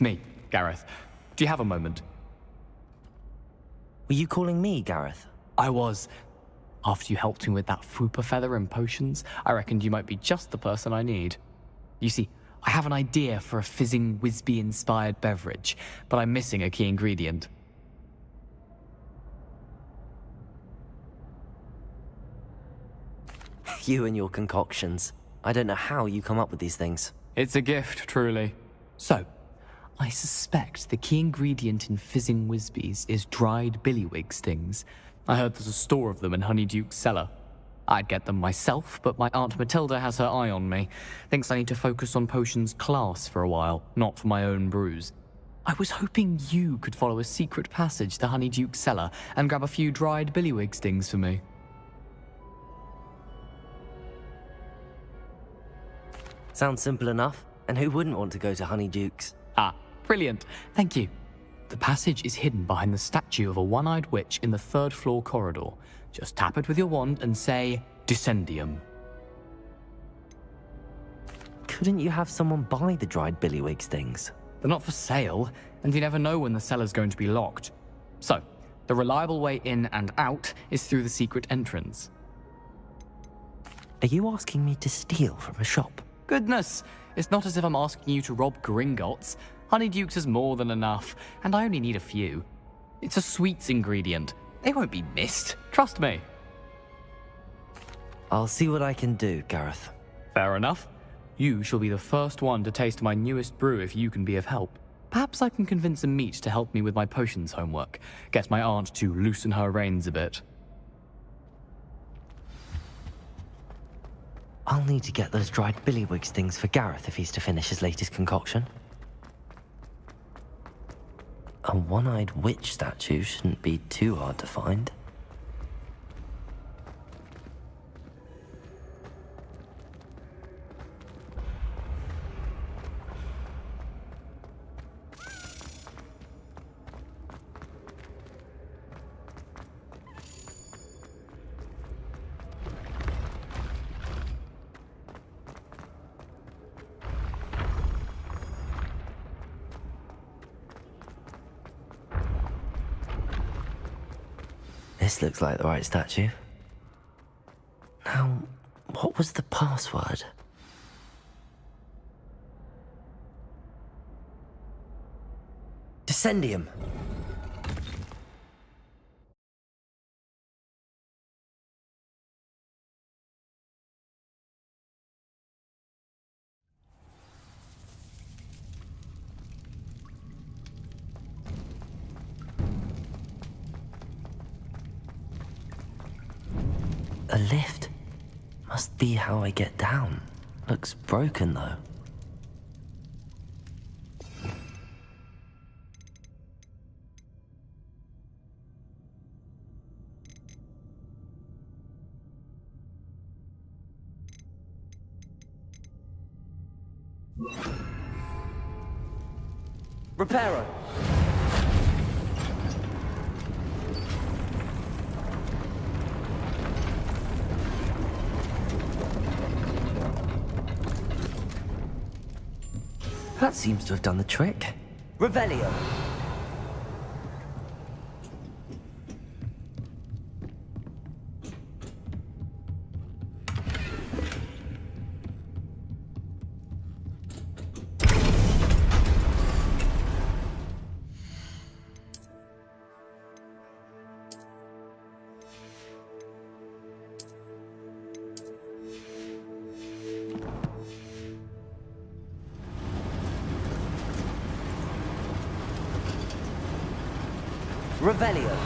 It's me, Gareth. Do you have a moment? Were you calling me, Gareth? I was. After you helped me with that fupa feather and potions, I reckoned you might be just the person I need. You see, I have an idea for a fizzing Whizbee-inspired beverage, but I'm missing a key ingredient. You and your concoctions. I don't know how you come up with these things. It's a gift, truly. So, I suspect the key ingredient in fizzing Whizbees is dried billywig stings. I heard there's a store of them in Honeyduke's cellar. I'd get them myself, but my Aunt Matilda has her eye on me. Thinks I need to focus on potions class for a while, not for my own brews. I was hoping you could follow a secret passage to Honeyduke's cellar and grab a few dried billywig stings for me. Sounds simple enough, and who wouldn't want to go to Honeyduke's? Ah, brilliant. Thank you. The passage is hidden behind the statue of a one-eyed witch in the third-floor corridor. Just tap it with your wand and say, Descendium. Couldn't you have someone buy the dried billywig stings? They're not for sale, and you never know when the cellar's going to be locked. So, the reliable way in and out is through the secret entrance. Are you asking me to steal from a shop? Goodness, it's not as if I'm asking you to rob Gringotts. Honeyduke's is more than enough, and I only need a few. It's a sweets ingredient. They won't be missed, trust me. I'll see what I can do, Gareth. Fair enough. You shall be the first one to taste my newest brew if you can be of help. Perhaps I can convince a meat to help me with my potions homework. Get my aunt to loosen her reins a bit. I'll need to get those dried billywig stings for Gareth if he's to finish his latest concoction. A one-eyed witch statue shouldn't be too hard to find. This looks like the right statue. Now, what was the password? Descendium. A lift. Must be how I get down. Looks broken, though. Reparo. That seems to have done the trick. Revelio. Revelio.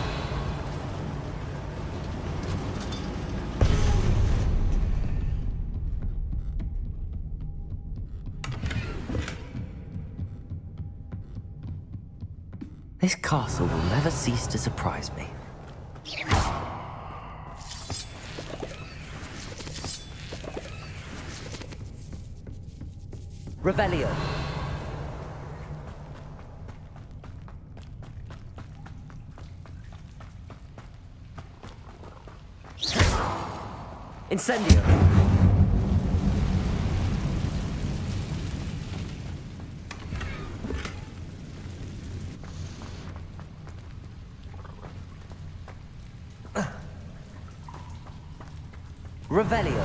This castle will never cease to surprise me. Revelio. Incendio. Revelio.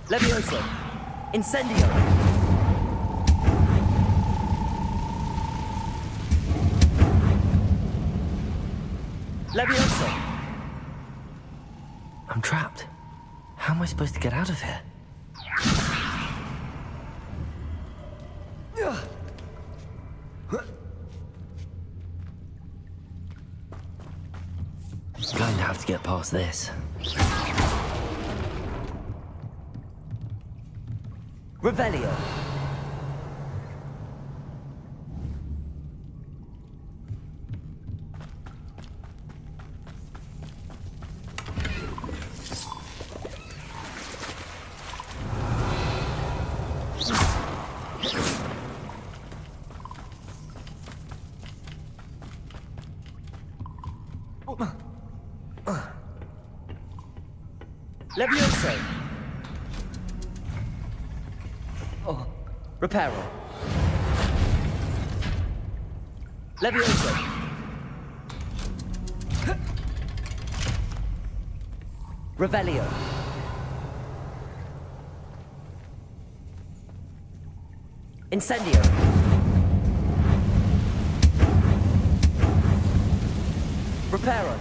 Levioso. Incendio. Levioso. I'm trapped. How am I supposed to get out of here? Going to have to get past this. Revelio. Levioso. Oh, Reparo. Levioso. Revelio. Incendio. Reparo.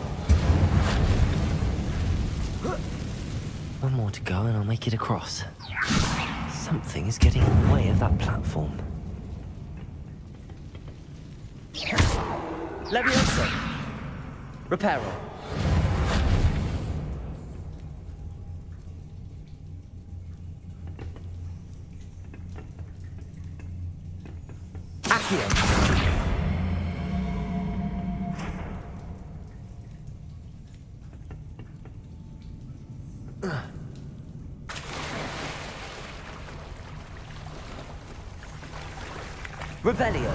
One more to go and I'll make it across. Something is getting in the way of that platform. Levioso. Reparo. Accio. Revelio.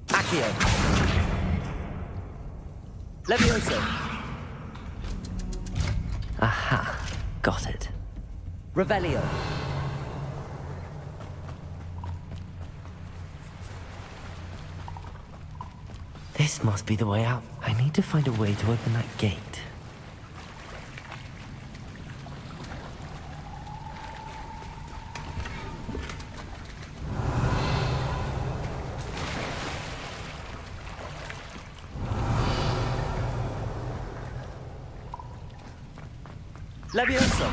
Accio. Levioso. Aha, got it. Revelio. This must be the way out. I need to find a way to open that gate. Levioso.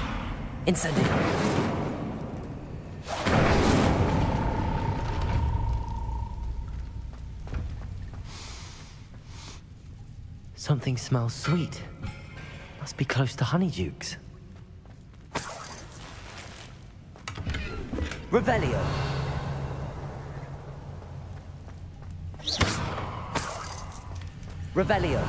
Incendio. Something smells sweet. Must be close to Honeydukes. Revelio. Revelio.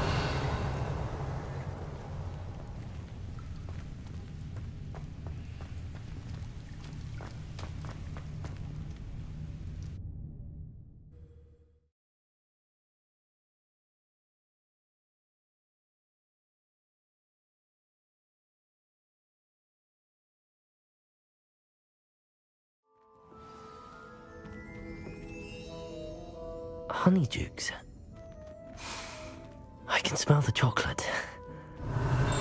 Honeydukes. I can smell the chocolate.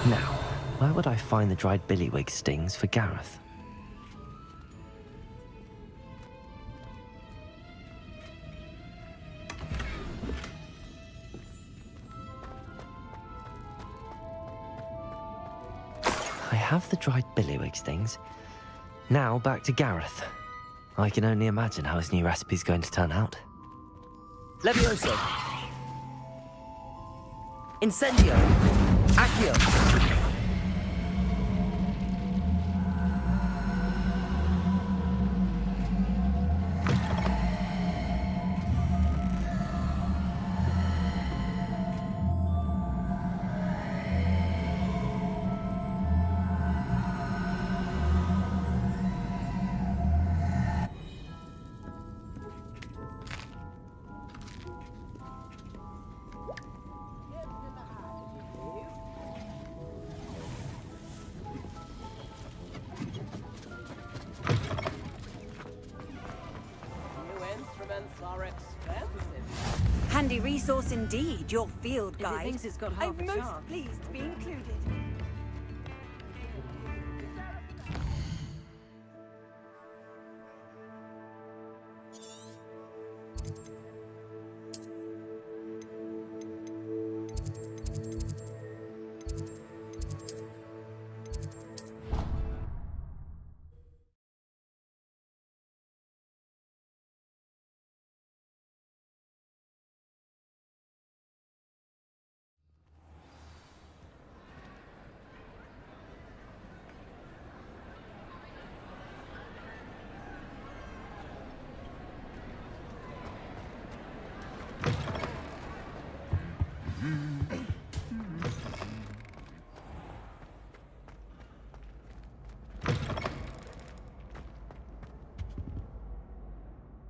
Now, where would I find the dried billywig stings for Gareth? I have the dried billywig stings. Now back to Gareth. I can only imagine how his new recipe's going to turn out. Levioso! Incendio! Accio! Handy resource indeed, your field If he guide. thinks it's got half I'm a most chance. pleased to be included.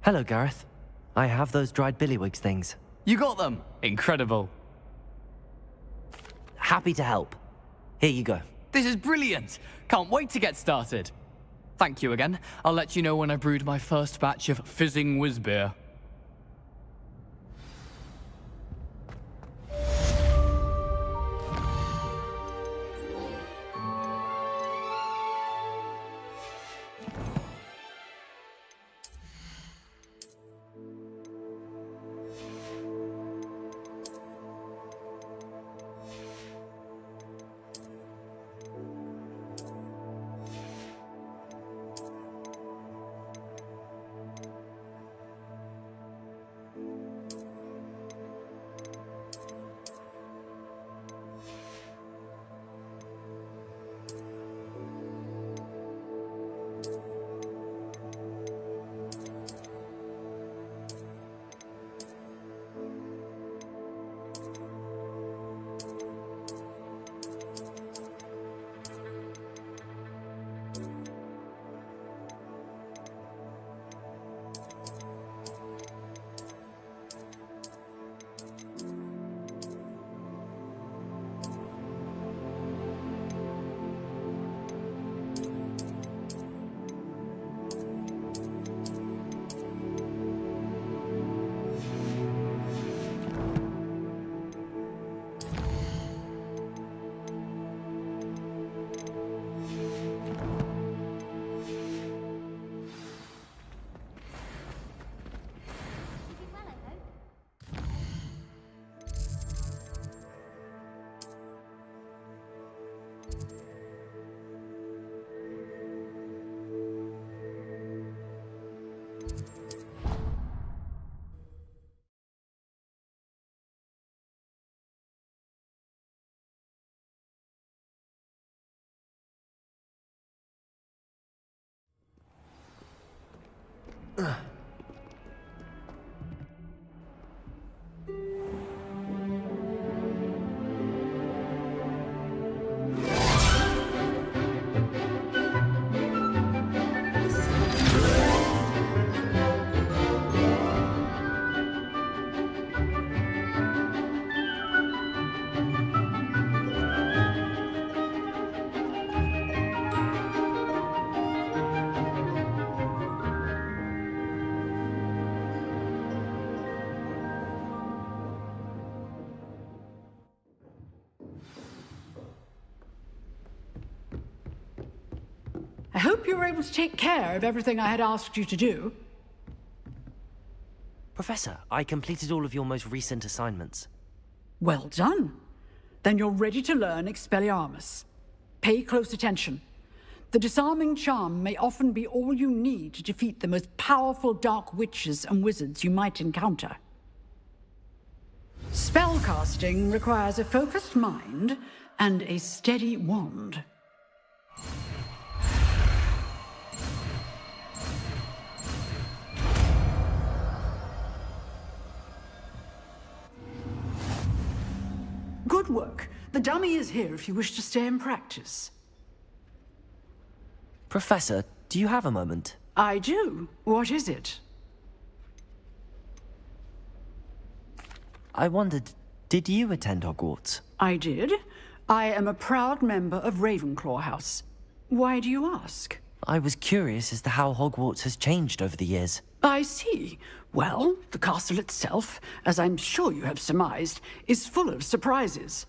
Hello, Gareth. I have those dried billywigs things. You got them! Incredible. Happy to help. Here you go. This is brilliant! Can't wait to get started. Thank you again. I'll let you know when I brewed my first batch of fizzing whiz beer. I hope you were able to take care of everything I had asked you to do. Professor, I completed all of your most recent assignments. Well done. Then you're ready to learn Expelliarmus. Pay close attention. The disarming charm may often be all you need to defeat the most powerful dark witches and wizards you might encounter. Spellcasting requires a focused mind and a steady wand. Good work. The dummy is here if you wish to stay and practice. Professor, do you have a moment? I do. What is it? I wondered, did you attend Hogwarts? I did. I am a proud member of Ravenclaw House. Why do you ask? I was curious as to how Hogwarts has changed over the years. I see. Well, the castle itself, as I'm sure you have surmised, is full of surprises.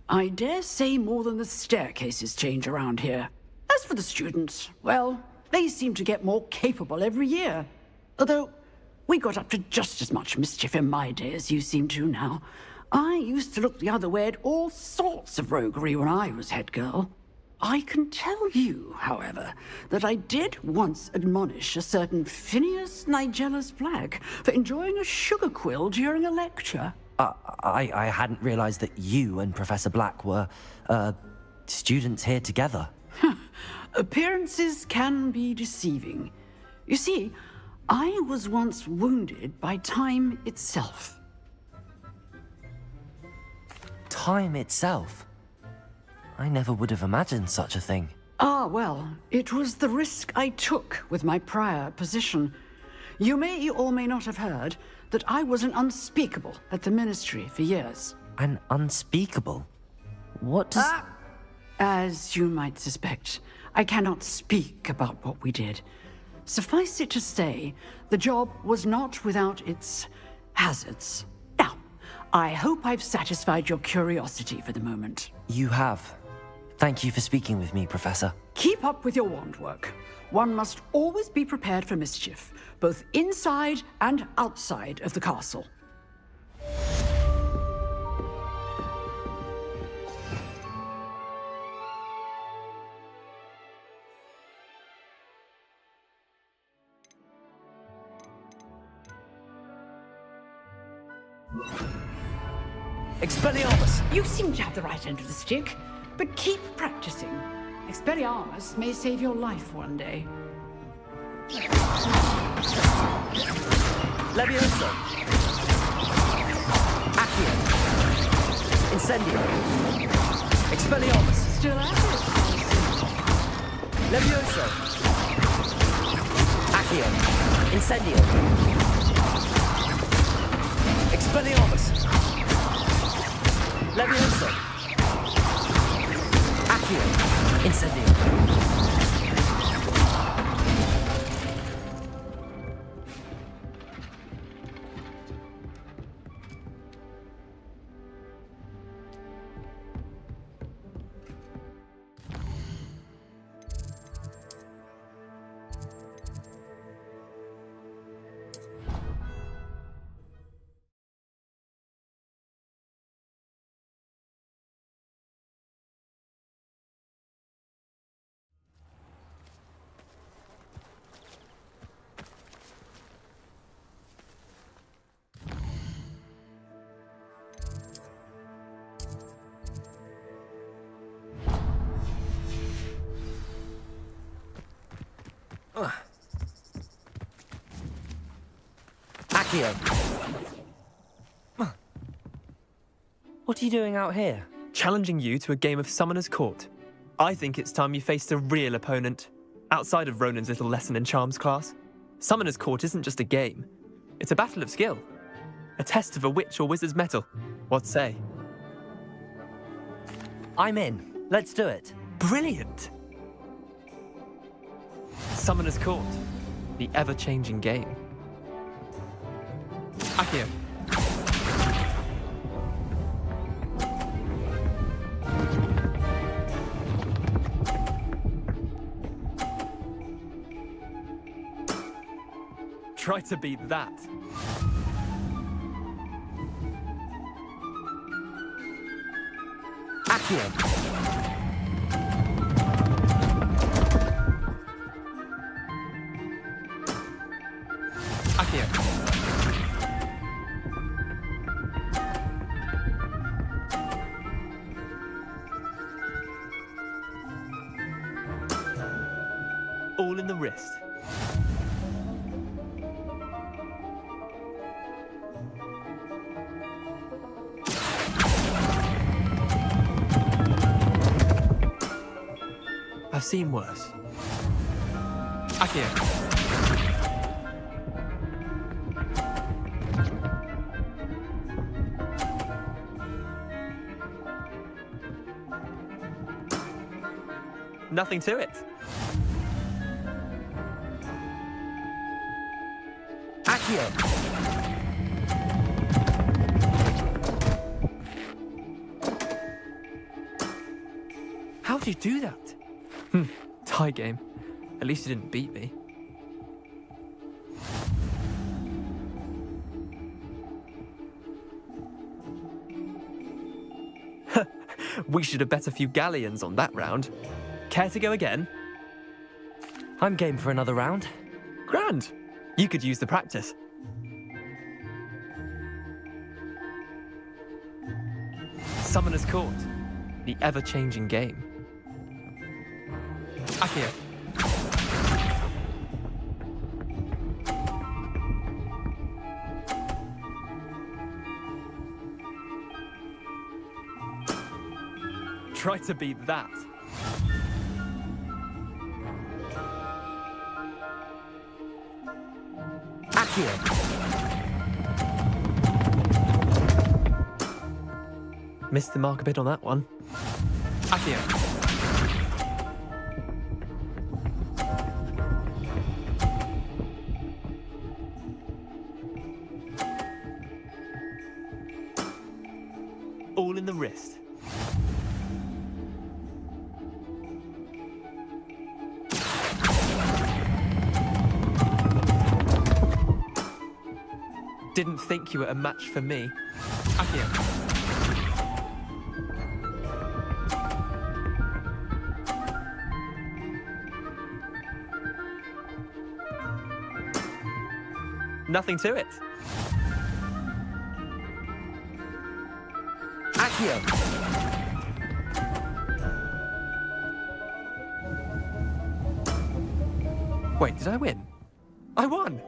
I dare say more than the staircases change around here. As for the students, well, they seem to get more capable every year. Although, we got up to just as much mischief in my day as you seem to now. I used to look the other way at all sorts of roguery when I was head girl. I can tell you, however, that I did once admonish a certain Phineas Nigellus Black for enjoying a sugar quill during a lecture. I hadn't realized that you and Professor Black were, students here together. Appearances can be deceiving. You see, I was once wounded by time itself. Time itself? I never would have imagined such a thing. Ah, well, it was the risk I took with my prior position. You may or may not have heard that I was an unspeakable at the Ministry for years. An unspeakable? What does... As you might suspect, I cannot speak about what we did. Suffice it to say, the job was not without its hazards. Now, I hope I've satisfied your curiosity for the moment. You have. Thank you for speaking with me, Professor. Keep up with your wand work. One must always be prepared for mischief, both inside and outside of the castle. Expelliarmus! You seem to have the right end of the stick, but keep practicing. Expelliarmus may save your life one day. Levioso! Accio! Incendio! Expelliarmus! Still at it? Levioso! Accio! Incendio! Expelliarmus! Levioso! Accio! Incendio! Accio! What are you doing out here? Challenging you to a game of Summoner's Court. I think it's time you faced a real opponent, outside of Ronan's little lesson in charms class. Summoner's Court isn't just a game. It's a battle of skill. A test of a witch or wizard's mettle. What say? I'm in. Let's do it. Brilliant! Summoner's Court. The ever-changing game. Accio. Try to beat that. Accio! All in the wrist. I've seen worse. Akio. Nothing to it. Accio! How'd you do that? Tie game. At least you didn't beat me. We should have bet a few galleons on that round. Care to go again? I'm game for another round. Grand. You could use the practice. Summoner's Court. The ever-changing game. Akio. Try to beat that. Accio! Missed the mark a bit on that one. Akio. All in the wrist. Didn't think you were a match for me. Akio. Nothing to it. Accio! Wait, did I win? I won!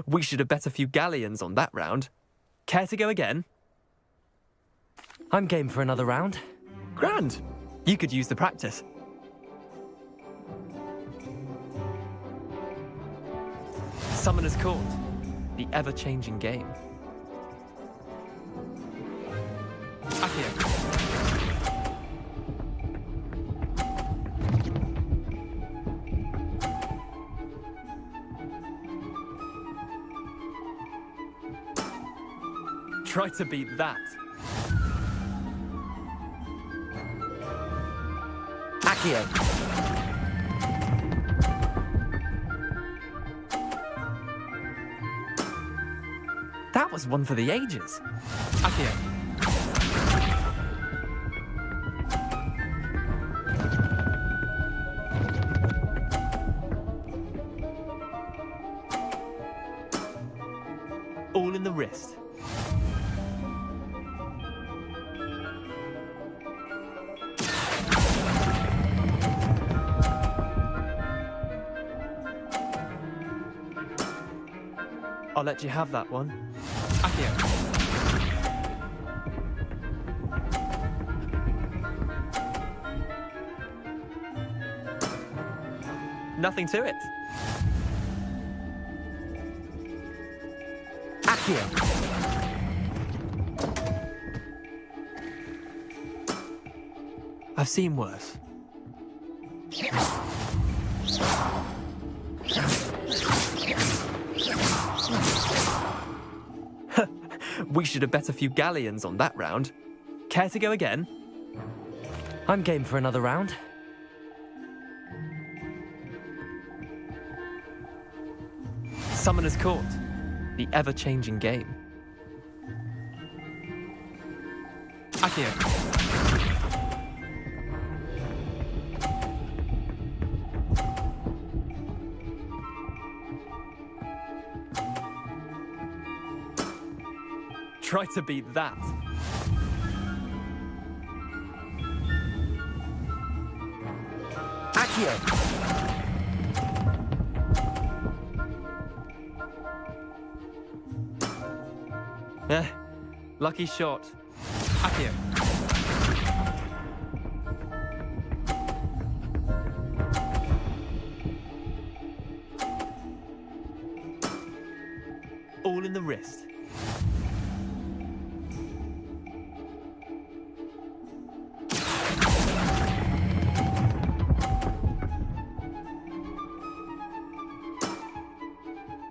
We should have bet a few galleons on that round. Care to go again? I'm game for another round. Grand. You could use the practice. Summoner's Court. The ever-changing game. Akio. Try to beat that. Accio! That was one for the ages. Akio. All in the wrist. I'll let you have that one. Akio. Nothing to it. Accio! I've seen worse. We should have bet a few galleons on that round. Care to go again? I'm game for another round. Summoner's Court. The ever-changing game. Akio. Try to beat that. Accio! Lucky shot. Accio. All in the wrist.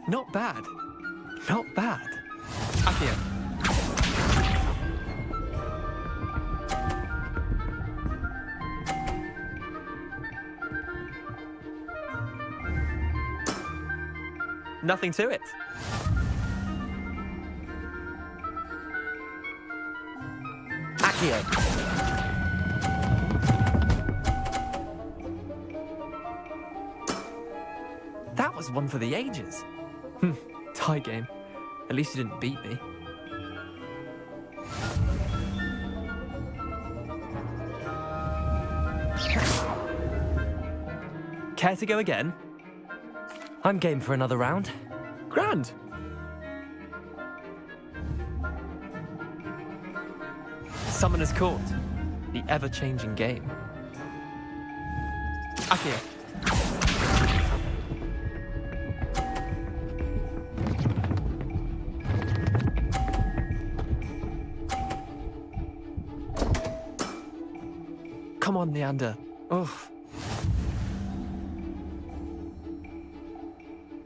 Not bad. Not bad. Accio. Nothing to it. Accio! That was one for the ages. Tie game. At least you didn't beat me. Care to go again? I'm game for another round. Grand. Summoner's Court. The ever-changing game. Accio. Come on, Leander. Oof.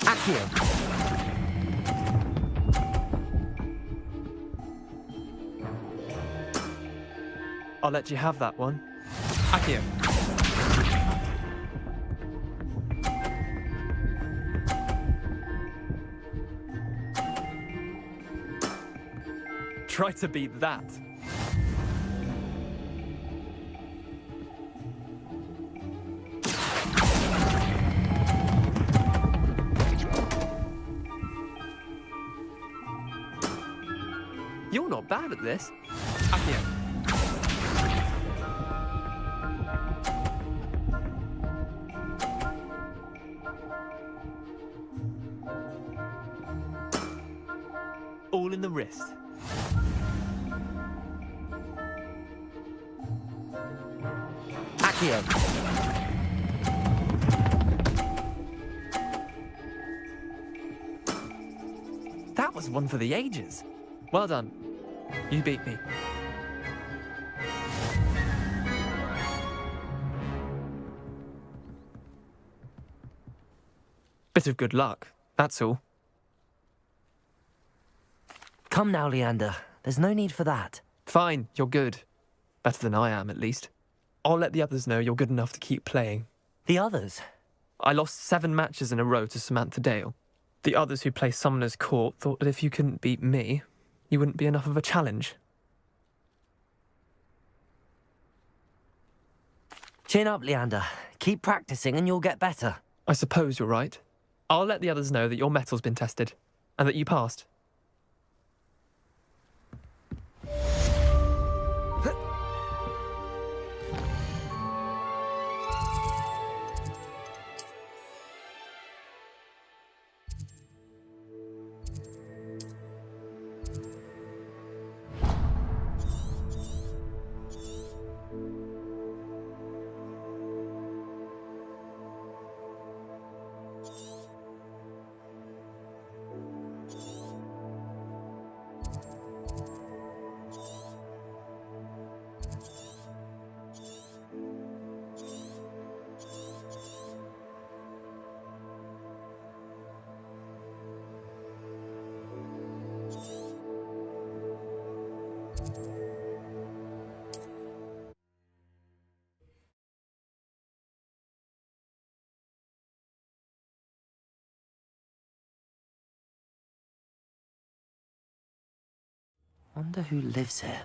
Accio! I'll let you have that one. Accio. Try to beat that. You're not bad at this. Accio. All in the wrist. Accio! That was one for the ages. Well done. You beat me. Bit of good luck, that's all. Come now, Leander. There's no need for that. Fine, you're good. Better than I am, at least. I'll let the others know you're good enough to keep playing. The others? I lost 7 matches in a row to Samantha Dale. The others who play Summoner's Court thought that if you couldn't beat me, you wouldn't be enough of a challenge. Chin up, Leander. Keep practicing and you'll get better. I suppose you're right. I'll let the others know that your metal's been tested, and that you passed. Wonder who lives here.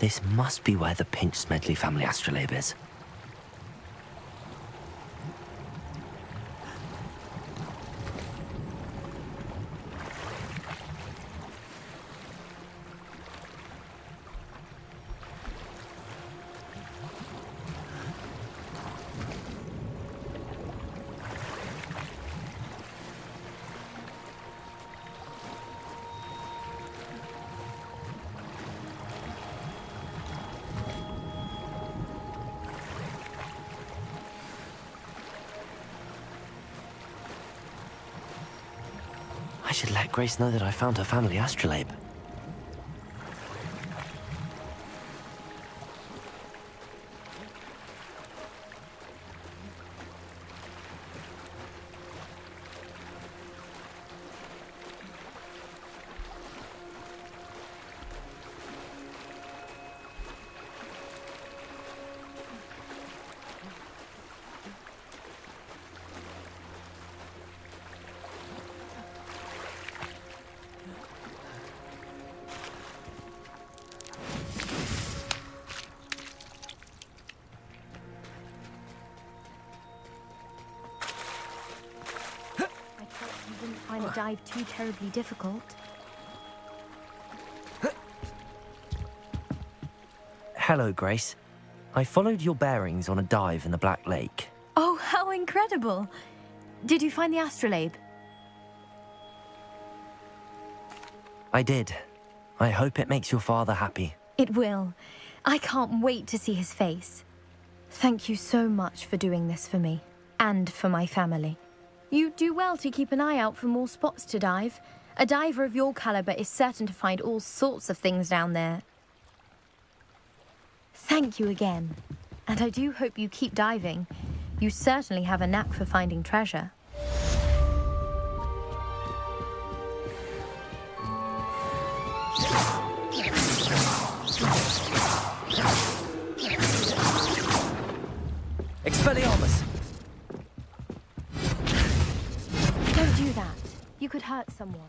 This must be where the Pinch Smedley family astrolabe is. I should let Grace know that I found her family astrolabe. Find a dive too terribly difficult. Hello, Grace. I followed your bearings on a dive in the Black Lake. Oh, how incredible! Did you find the astrolabe? I did. I hope it makes your father happy. It will. I can't wait to see his face. Thank you so much for doing this for me, and for my family. You do well to keep an eye out for more spots to dive. A diver of your caliber is certain to find all sorts of things down there. Thank you again. And I do hope you keep diving. You certainly have a knack for finding treasure. Expelliarmus! Don't do that. You could hurt someone.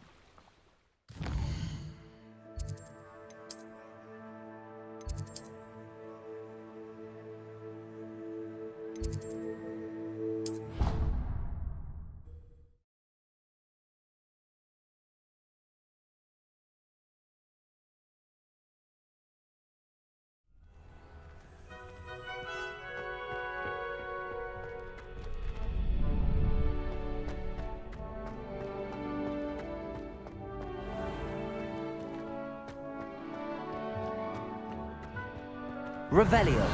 Revelio.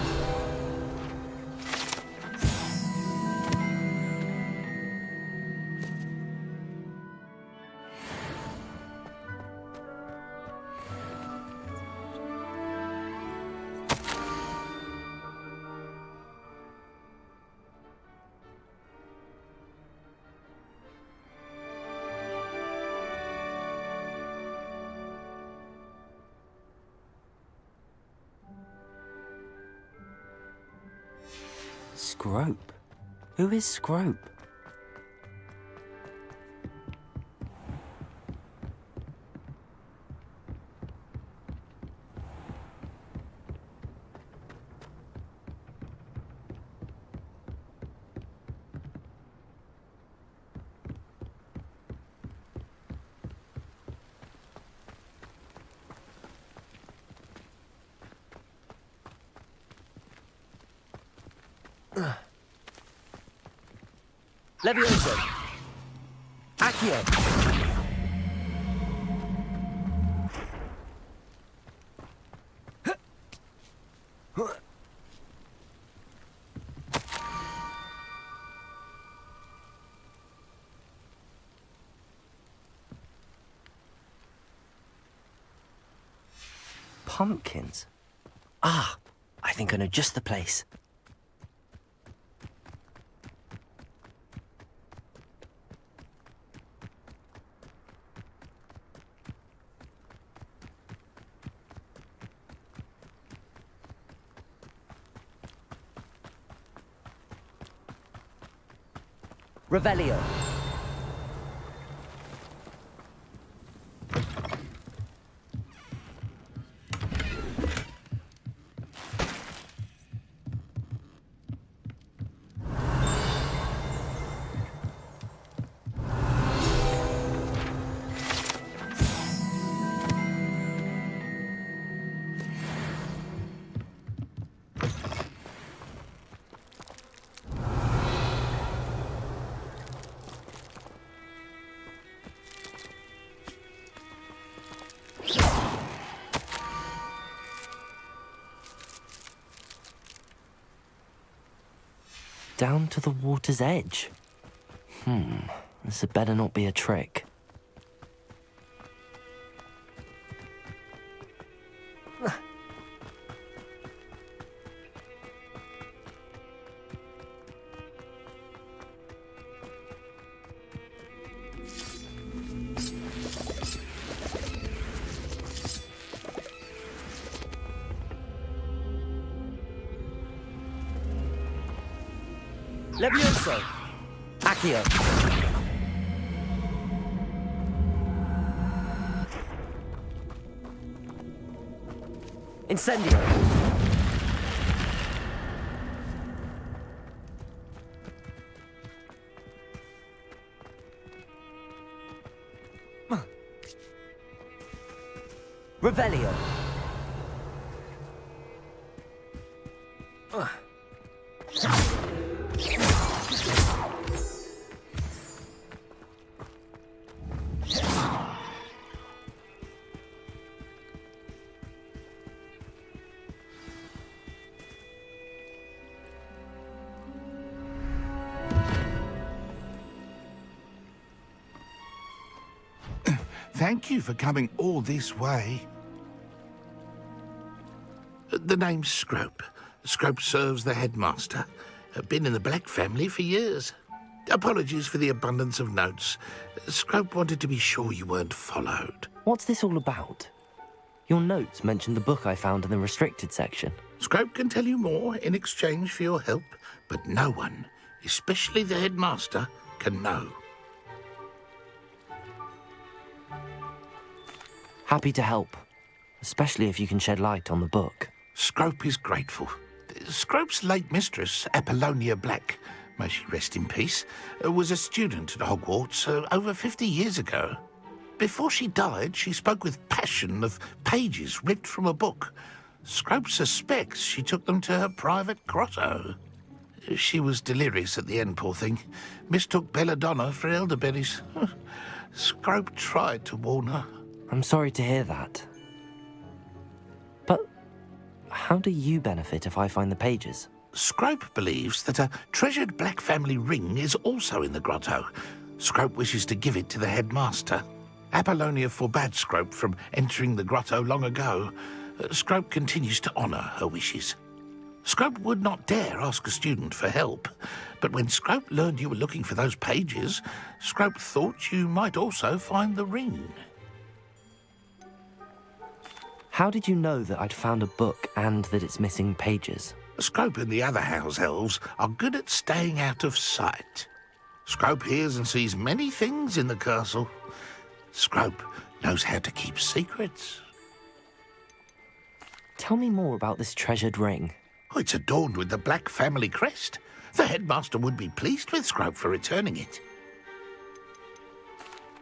Scrope? Who is Scrope? Levioso! Accio! Pumpkins? Ah, I think I know just the place. Revelio. Down to the water's edge. This had better not be a trick. Levioso! Accio! Incendio! Revelio! Thank you for coming all this way. The name's Scrope. Scrope serves the headmaster. Been in the Black family for years. Apologies for the abundance of notes. Scrope wanted to be sure you weren't followed. What's this all about? Your notes mentioned the book I found in the restricted section. Scrope can tell you more in exchange for your help, but no one, especially the headmaster, can know. Happy to help, especially if you can shed light on the book. Scrope is grateful. Scrope's late mistress, Apollonia Black, may she rest in peace, was a student at Hogwarts over 50 years ago. Before she died, she spoke with passion of pages ripped from a book. Scrope suspects she took them to her private grotto. She was delirious at the end, poor thing. Mistook belladonna for elderberries. Scrope tried to warn her. I'm sorry to hear that. But how do you benefit if I find the pages? Scrope believes that a treasured Black family ring is also in the grotto. Scrope wishes to give it to the headmaster. Apollonia forbade Scrope from entering the grotto long ago. Scrope continues to honour her wishes. Scrope would not dare ask a student for help, but when Scrope learned you were looking for those pages, Scrope thought you might also find the ring. How did you know that I'd found a book and that it's missing pages? Scrope and the other house elves are good at staying out of sight. Scrope hears and sees many things in the castle. Scrope knows how to keep secrets. Tell me more about this treasured ring. Oh, it's adorned with the Black family crest. The headmaster would be pleased with Scrope for returning it.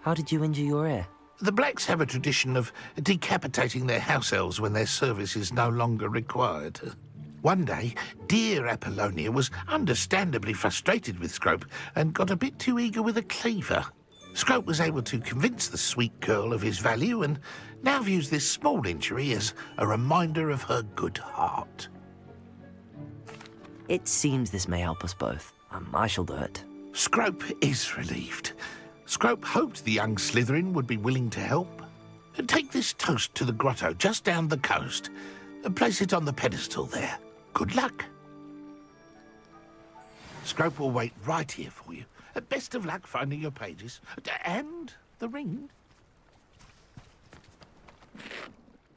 How did you injure your ear? The Blacks have a tradition of decapitating their house elves when their service is no longer required. One day, dear Apollonia was understandably frustrated with Scrope and got a bit too eager with a cleaver. Scrope was able to convince the sweet girl of his value and now views this small injury as a reminder of her good heart. It seems this may help us both. I shall do it. Scrope is relieved. Scrope hoped the young Slytherin would be willing to help. Take this toast to the grotto just down the coast. Place it on the pedestal there. Good luck. Scrope will wait right here for you. Best of luck finding your pages. And the ring.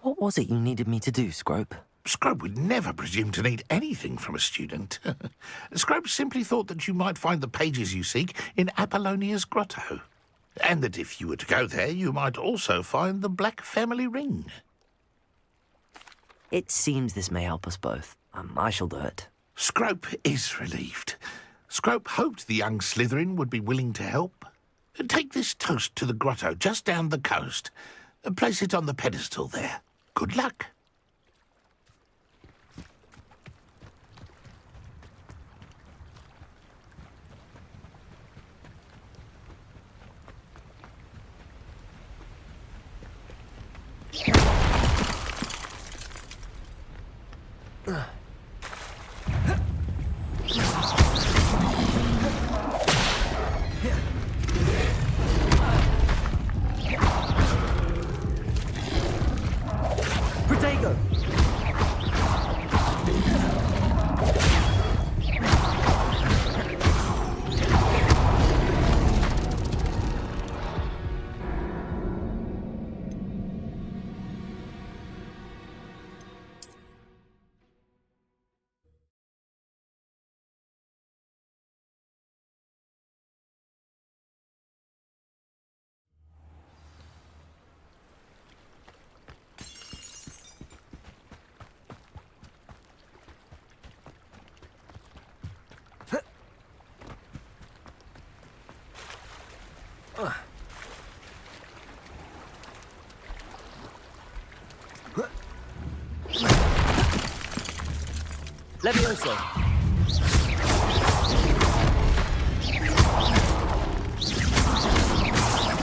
What was it you needed me to do, Scrope? Scrope would never presume to need anything from a student. Scrope simply thought that you might find the pages you seek in Apollonia's grotto. And that if you were to go there, you might also find the Black family ring. It seems this may help us both. I shall do it. Scrope is relieved. Scrope hoped the young Slytherin would be willing to help. Take this toast to the grotto just down the coast. Place it on the pedestal there. Good luck. Protego! Levioso!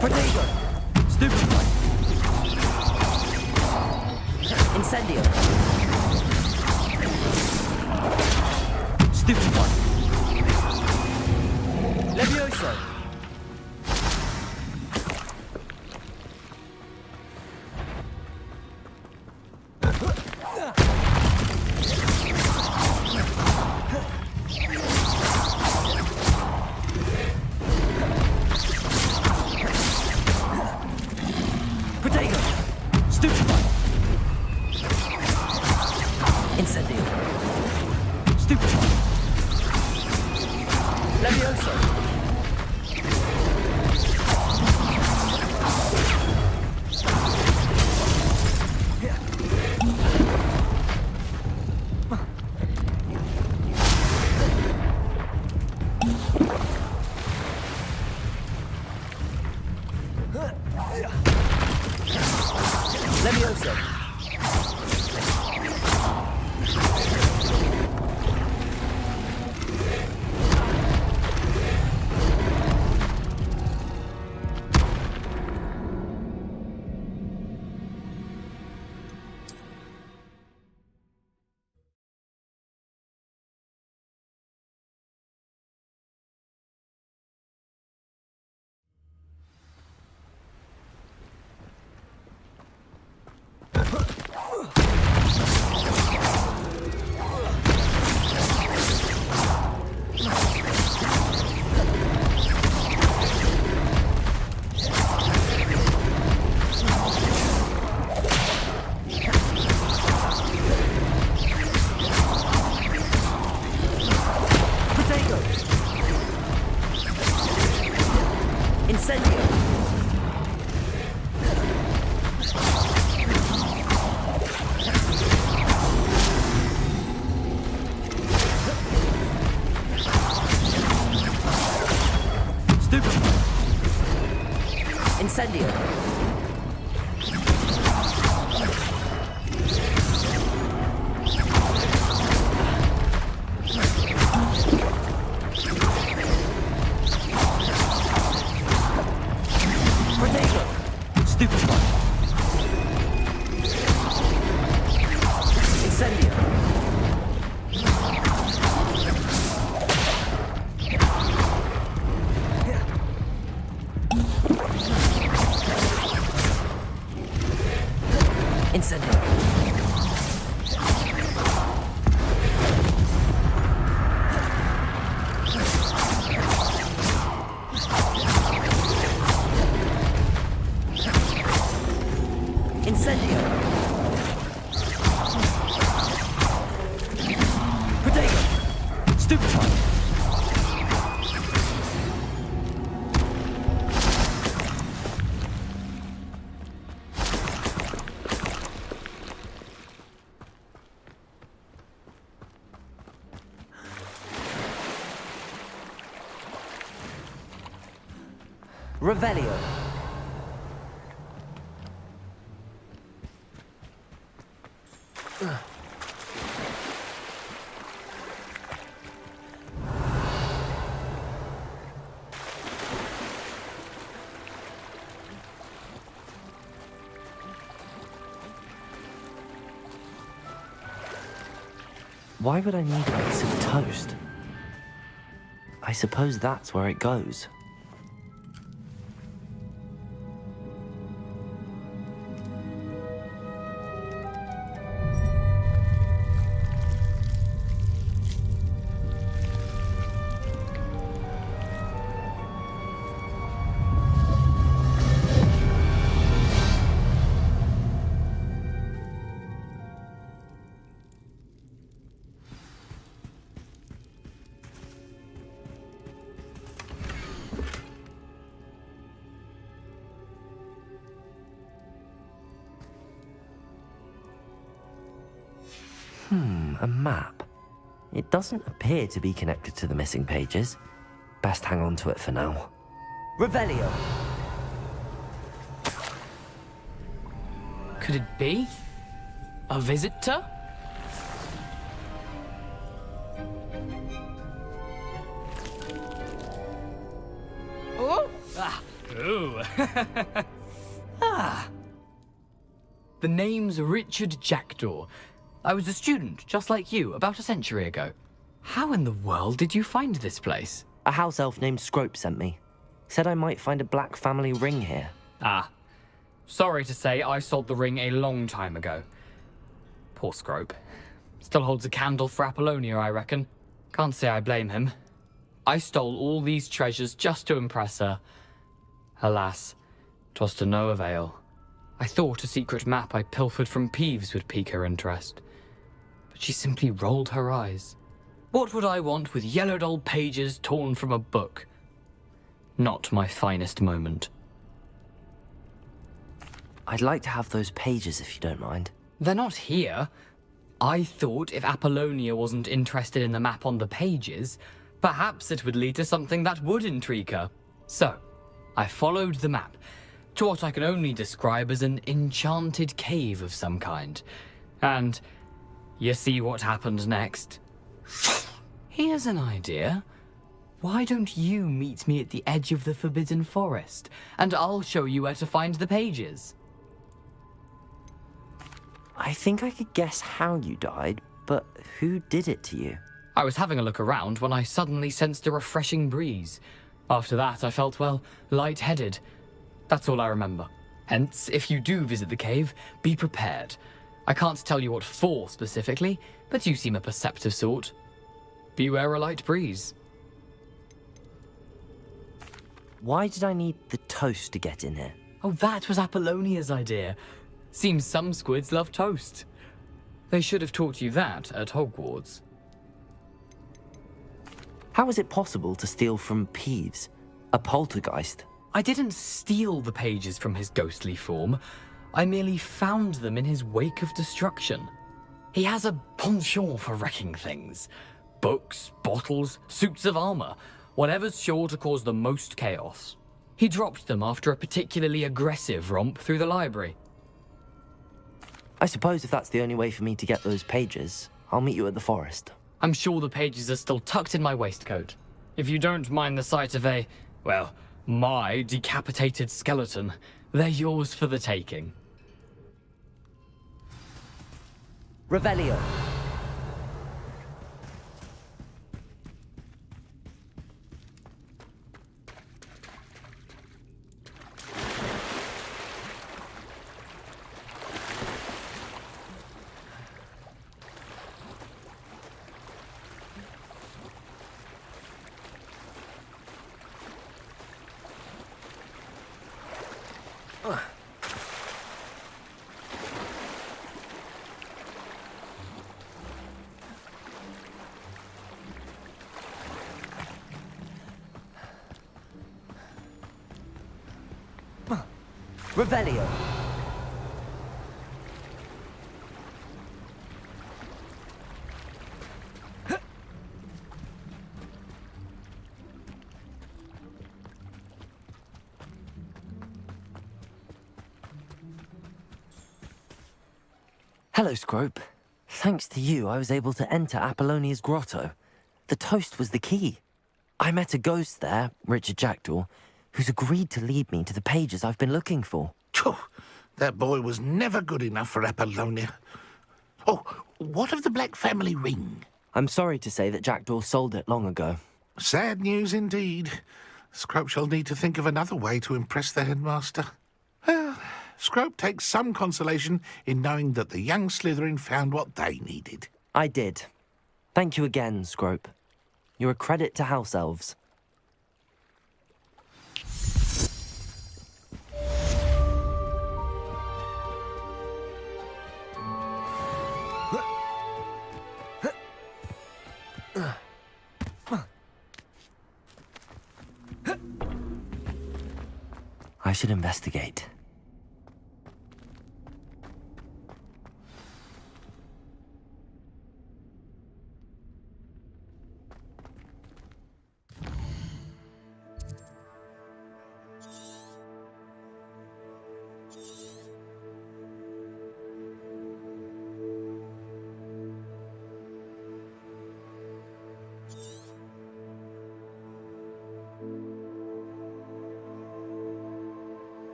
Protego! Stupefy! Incendio! Stupefy! Levioso! Incendio! Protego! Stupefy! Revelio. Why would I need a piece of toast? I suppose that's where it goes. A map. It doesn't appear to be connected to the missing pages. Best hang on to it for now. Revelio! Could it be? A visitor? Oh! Ah! Ooh! Ah! The name's Richard Jackdaw. I was a student, just like you, about a century ago. How in the world did you find this place? A house elf named Scrope sent me. Said I might find a black family ring here. Ah. Sorry to say, I sold the ring a long time ago. Poor Scrope. Still holds a candle for Apollonia, I reckon. Can't say I blame him. I stole all these treasures just to impress her. Alas, 'twas to no avail. I thought a secret map I pilfered from Peeves would pique her interest. But she simply rolled her eyes. What would I want with yellowed old pages torn from a book? Not my finest moment. I'd like to have those pages if you don't mind. They're not here. I thought if Apollonia wasn't interested in the map on the pages, perhaps it would lead to something that would intrigue her. So, I followed the map to what I can only describe as an enchanted cave of some kind. And you see what happened next? Here's an idea. Why don't you meet me at the edge of the Forbidden Forest, and I'll show you where to find the pages? I think I could guess how you died, but who did it to you? I was having a look around when I suddenly sensed a refreshing breeze. After that, I felt, well, lightheaded. That's all I remember. Hence, if you do visit the cave, be prepared. I can't tell you what for specifically, but you seem a perceptive sort. Beware a light breeze. Why did I need the toast to get in here? Oh, that was Apollonia's idea. Seems some squids love toast. They should have taught you that at Hogwarts. How is it possible to steal from Peeves, a poltergeist? I didn't steal the pages from his ghostly form. I merely found them in his wake of destruction. He has a penchant for wrecking things. Books, bottles, suits of armor, whatever's sure to cause the most chaos. He dropped them after a particularly aggressive romp through the library. I suppose if that's the only way for me to get those pages, I'll meet you at the forest. I'm sure the pages are still tucked in my waistcoat. If you don't mind the sight of a, well, my decapitated skeleton, they're yours for the taking. Revelio. Revelio. Hello, Scrope. Thanks to you, I was able to enter Apollonia's grotto. The toast was the key. I met a ghost there, Richard Jackdaw, who's agreed to lead me to the pages I've been looking for. Phew, that boy was never good enough for Apollonia. Oh, what of the Black family ring? I'm sorry to say that Jackdaw sold it long ago. Sad news indeed. Scrope shall need to think of another way to impress the headmaster. Well, Scrope takes some consolation in knowing that the young Slytherin found what they needed. I did. Thank you again, Scrope. You're a credit to House Elves. I should investigate.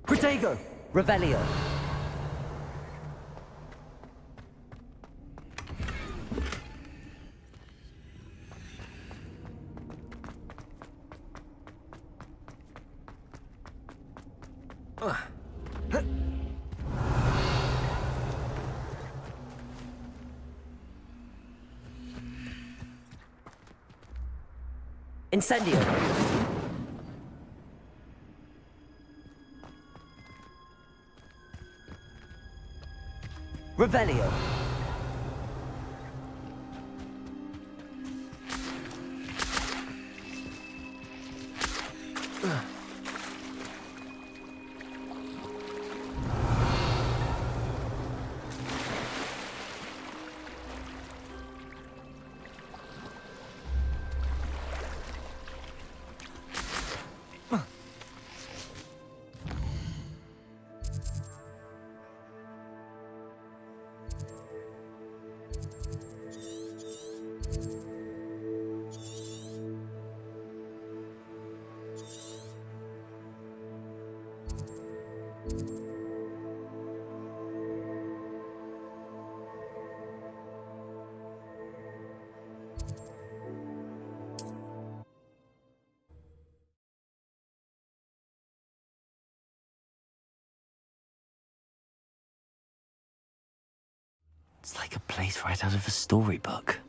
Protego! Revelio! Incendio! Revelio. It's like a place right out of a storybook.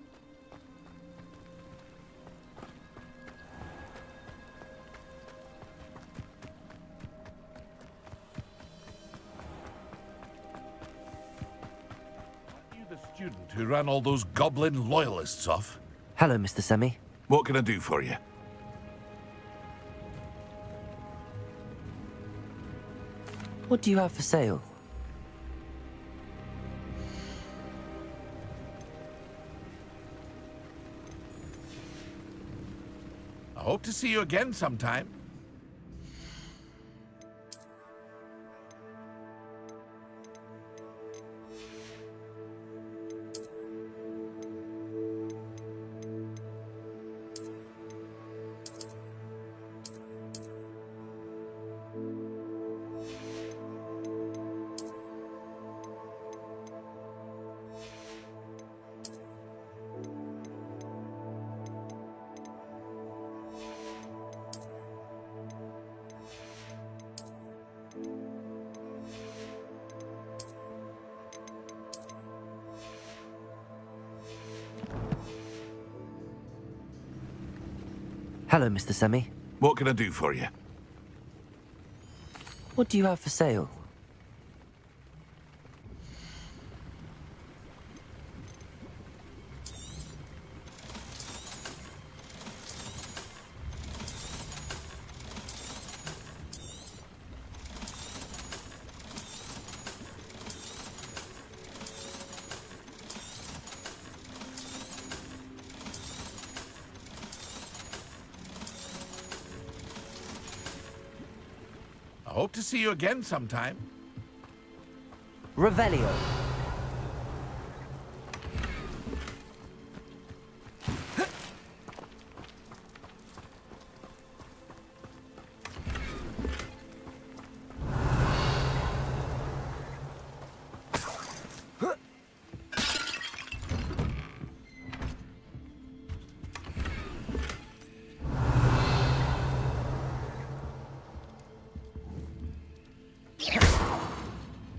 You the student who ran all those goblin loyalists off? Hello, Mr. Semi. What can I do for you? What do you have for sale? hope to see you again sometime. Hello, Mr. Semi. What can I do for you? What do you have for sale? I hope to see you again sometime. Revelio.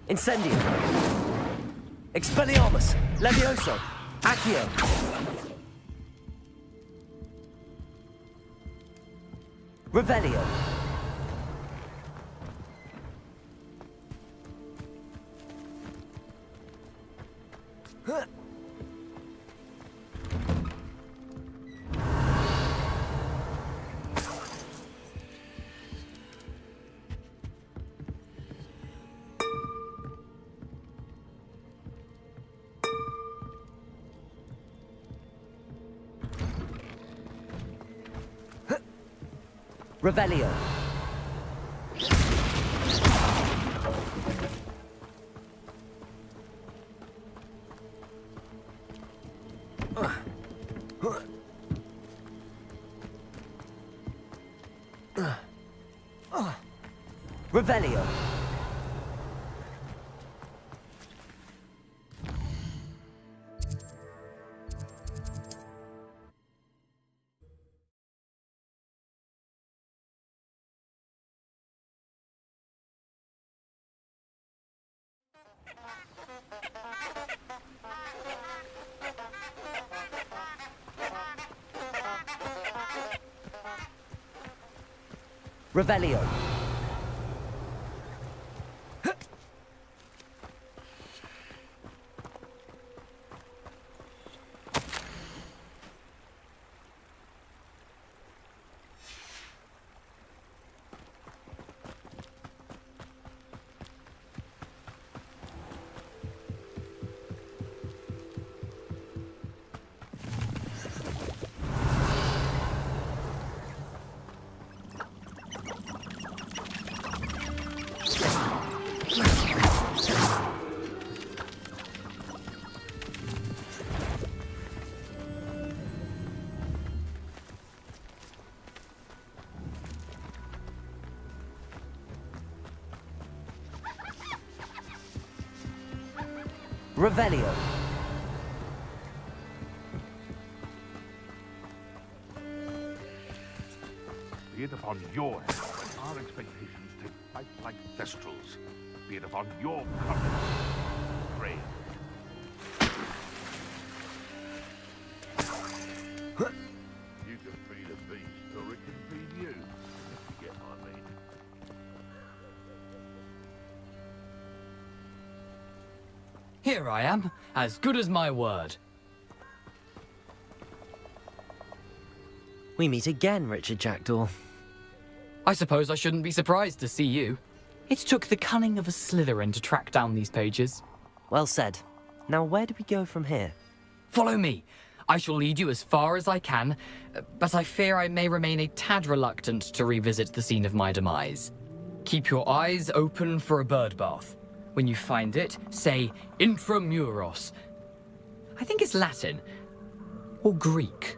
Incendio. Expelliarmus. Levioso. Accio. Revelio. Revelio. Revelio. Revelio. Revelio. Be it upon your head when our expectations take flight like thestrals. Be it upon your courage. Pray. You can feed a beast, or it can feed you. If you get what I mean. Here I am, as good as my word. We meet again, Richard Jackdaw. I suppose I shouldn't be surprised to see you. It took the cunning of a Slytherin to track down these pages. Well said. Now where do we go from here? Follow me. I shall lead you as far as I can, but I fear I may remain a tad reluctant to revisit the scene of my demise. Keep your eyes open for a bird bath. When you find it, say intramuros. I think it's Latin. Or Greek.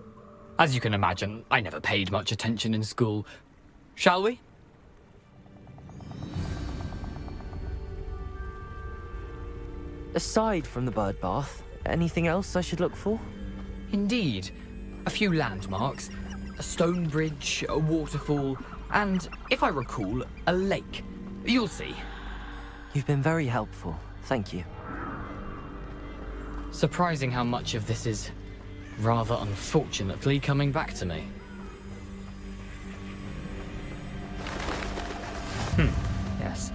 As you can imagine, I never paid much attention in school. Shall we? Aside from the bird bath, anything else I should look for? Indeed. A few landmarks. A stone bridge, a waterfall, and, if I recall, a lake. You'll see. You've been very helpful. Thank you. Surprising how much of this is, rather unfortunately, coming back to me. Yes.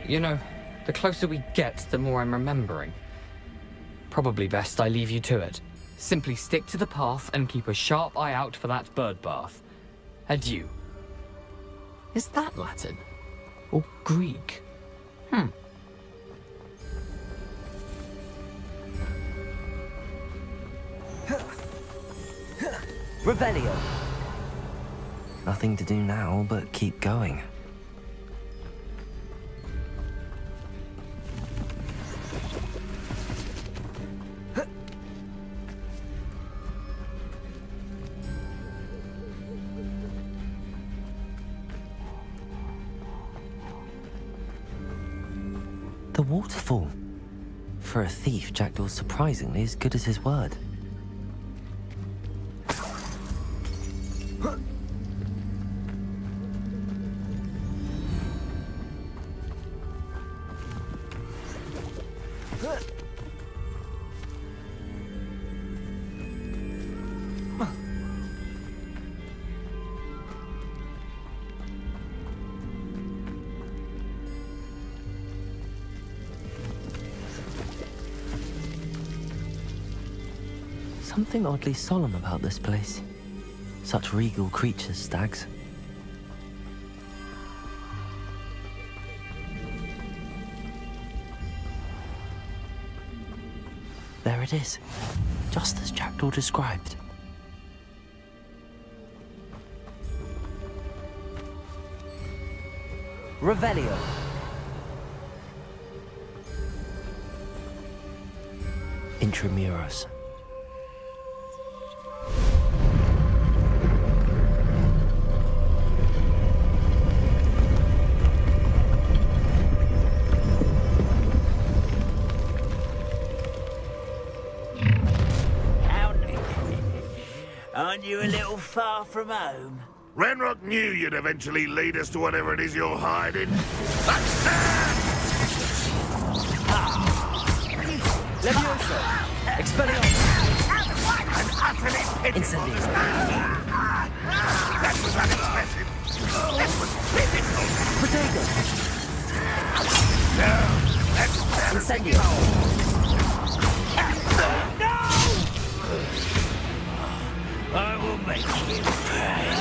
You know, the closer we get, the more I'm remembering. Probably best I leave you to it. Simply stick to the path and keep a sharp eye out for that bird bath. Adieu. Is that Latin? Or Greek? Revelio. Nothing to do now but keep going. The waterfall. For a thief, Jackdaw's surprisingly as good as his word. Something oddly solemn about this place. Such regal creatures, stags. There it is, just as Jackdaw described. Revelio. Intramuros. Aren't you a little far from home? Ranrock knew you'd eventually lead us to whatever it is you're hiding. Levioso! Expelliarmus! And utterly pitiful. Incendio! That was unexpressive. That was pitiful. Protego! No, that's Incendio! I will make you pay.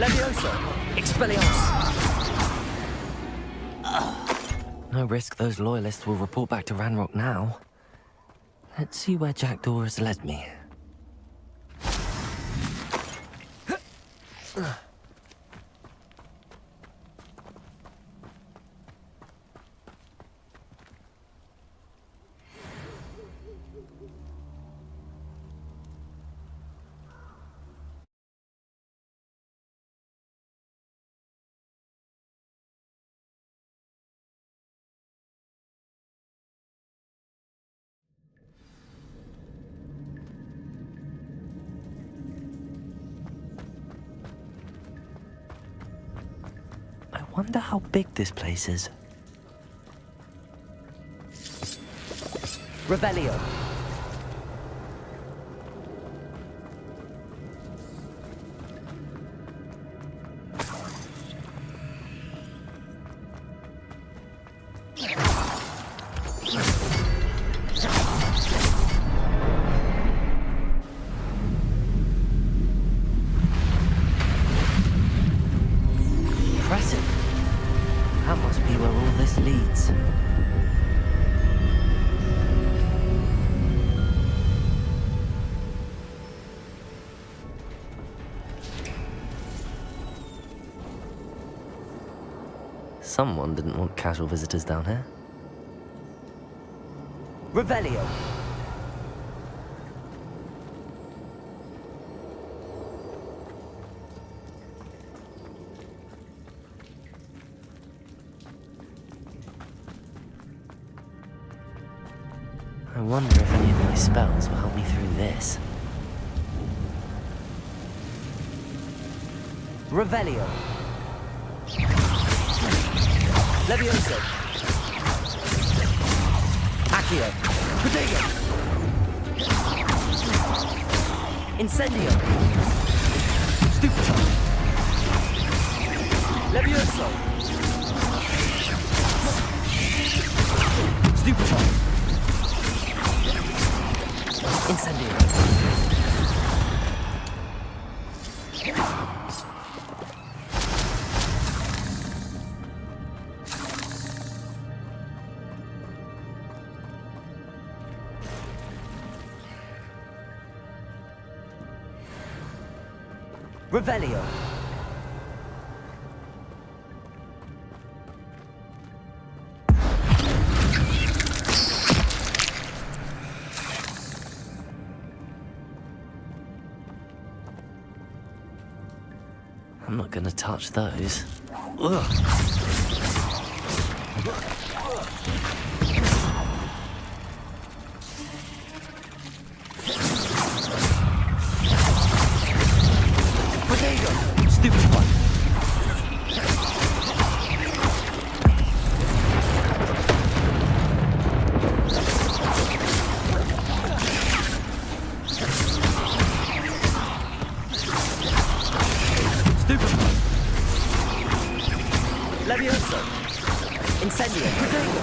Levioso! Expelliarmus! No risk those loyalists will report back to Ranrock now. Let's see where Jackdaw has led me. I wonder how big this place is. Revelio. Impressive. That must be where all this leads. Someone didn't want casual visitors down here. Revelio. I wonder if any of my spells will help me through this. Revelio. Levioso. Accio. Protego. Incendio. Stupefy. Levioso. Stupefy. Incendio. Revelio. I'm not gonna touch those. Ugh. Stupid one. Stupid one. Levioso. Incendio. Protego.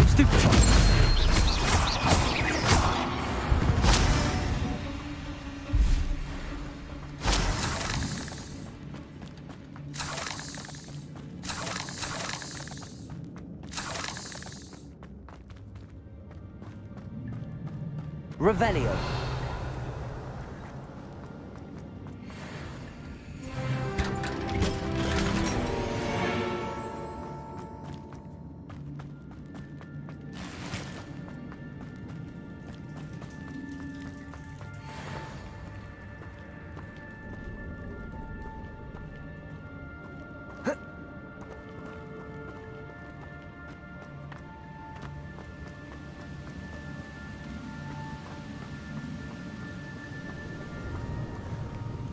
Stupid one. Revelio.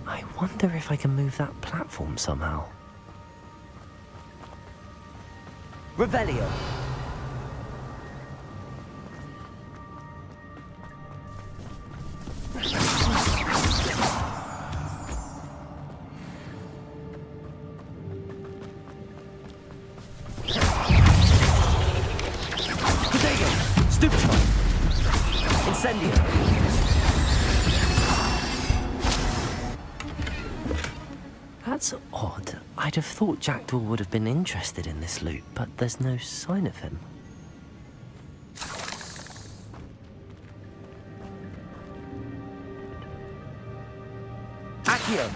I wonder if I can move that platform somehow. Revelio. Protego. Stupefy. Incendio. That's odd. I'd have thought Jackdaw would have been interested in this loot, but there's no sign of him. Accio!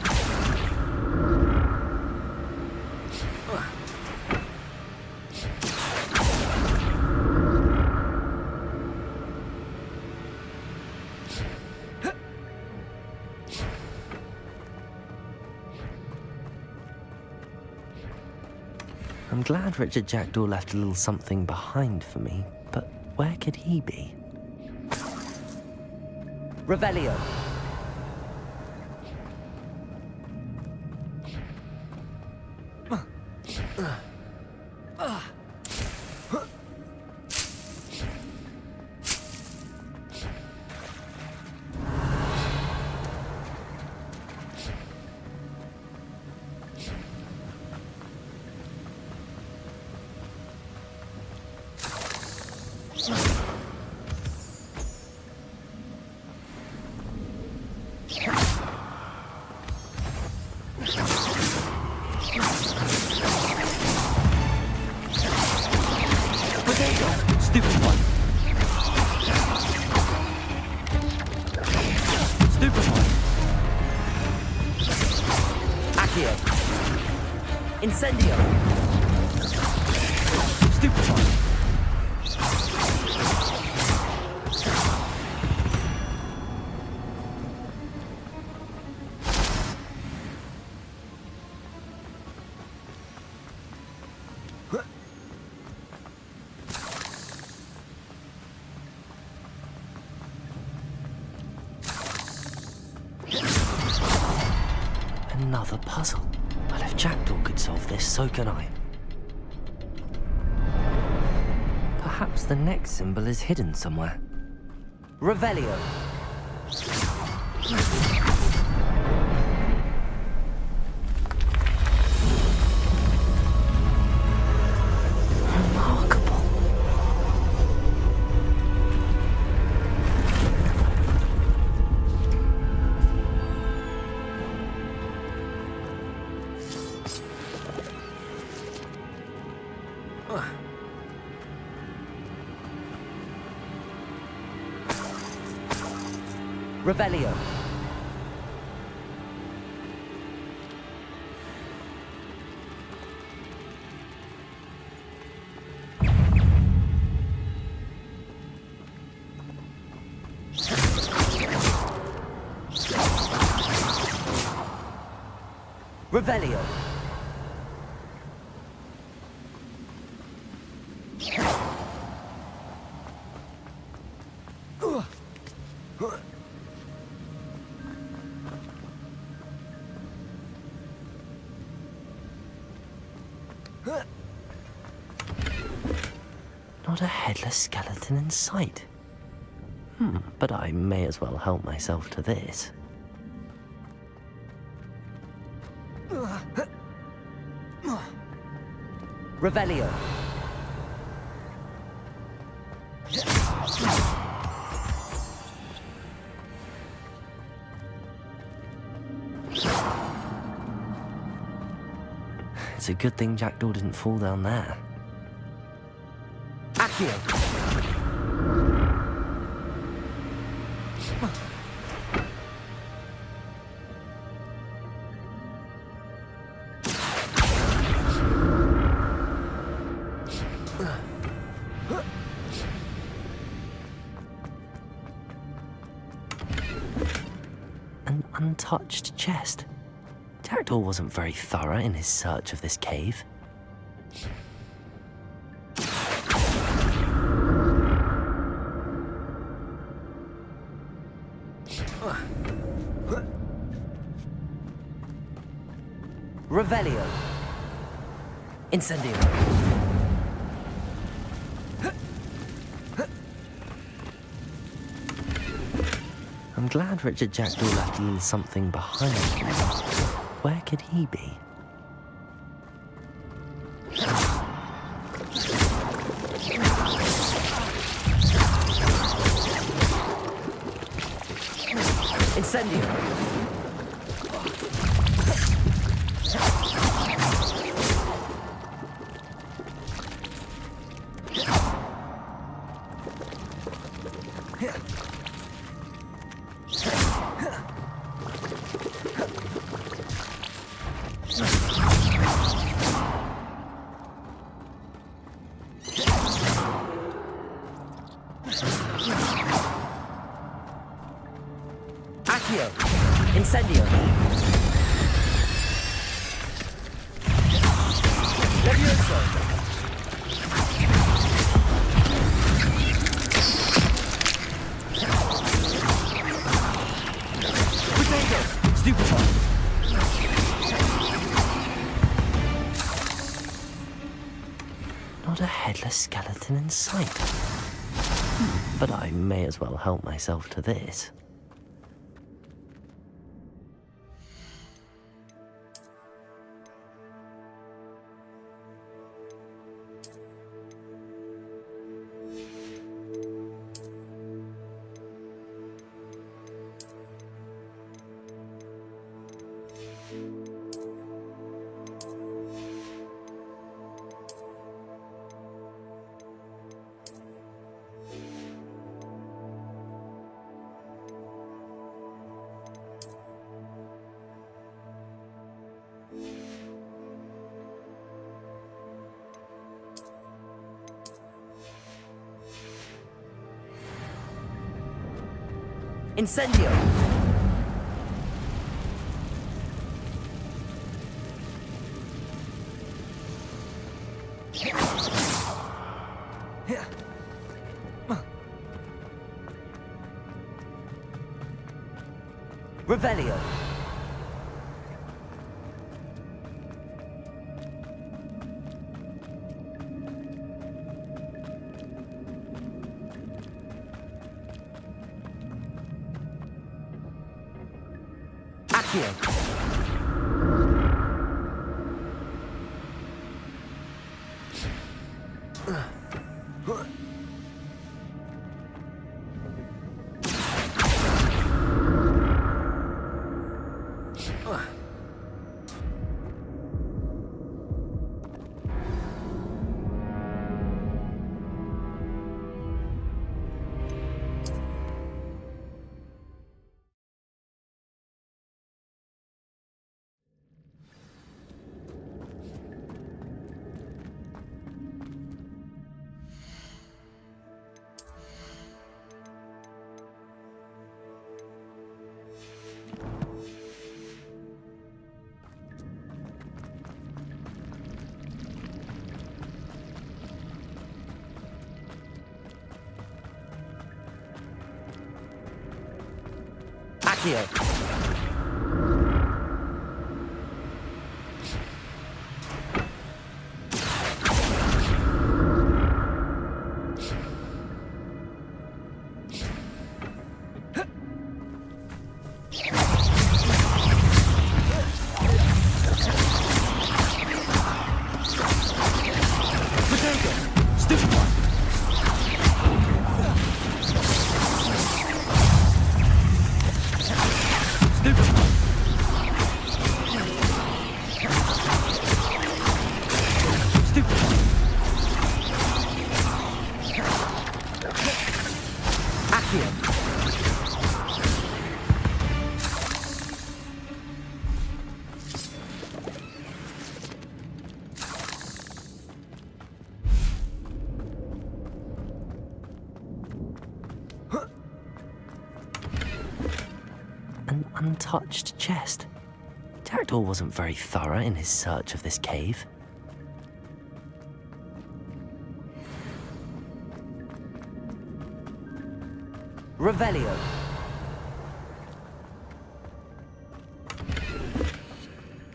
I'm glad Richard Jackdaw left a little something behind for me, but where could he be? Revelio. Stupid one. Stupid one. Incendio! Stupefy! Another puzzle. Well, if Jackdaw could solve this, so can I. Perhaps the next symbol is hidden somewhere. Revelio. Remarkable. Revelio. Revelio. Not a headless skeleton in sight. But I may as well help myself to this. Revelio. It's a good thing Jackdaw didn't fall down there. Accio. An untouched chest. Jackdaw wasn't very thorough in his search of this cave. Revelio. Incendio. I'm glad Richard Jackdaw left a little something behind him. Where could he be? Incendio. Accio. Incendio. Levioso. Potato. Stupefy. Not a headless skeleton in sight. But I may as well help myself to this. Incendio! Revelio. Accio. Accio. An untouched chest. Jackdaw wasn't very thorough in his search of this cave. Revelio.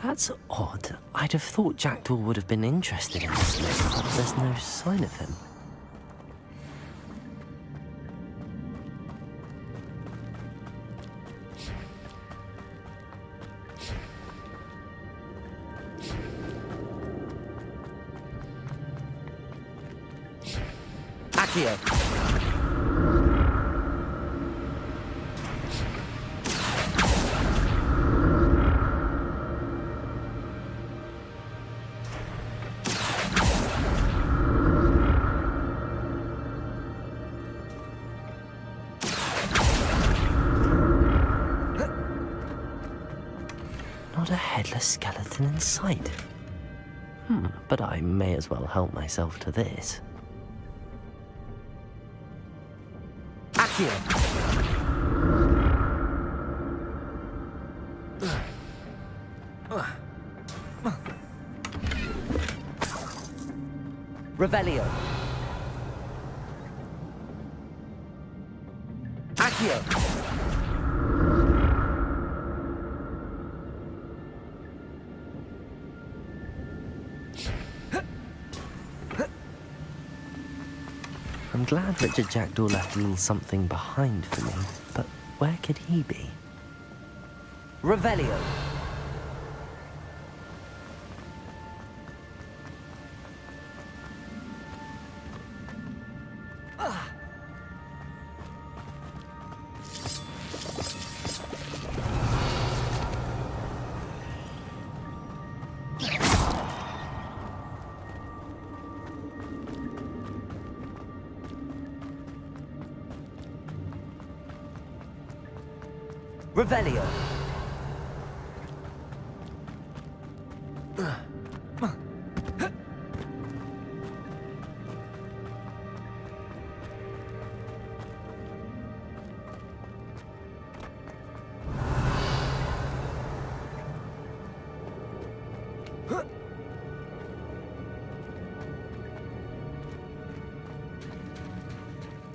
That's odd. I'd have thought Jackdaw would have been interested in this list, but there's no sign of him. Accio. Not a headless skeleton in sight. But I may as well help myself to this. Accio. Revelio. Accio. I'm glad Richard Jackdaw left a little something behind for me, but where could he be? Revelio. Revelio.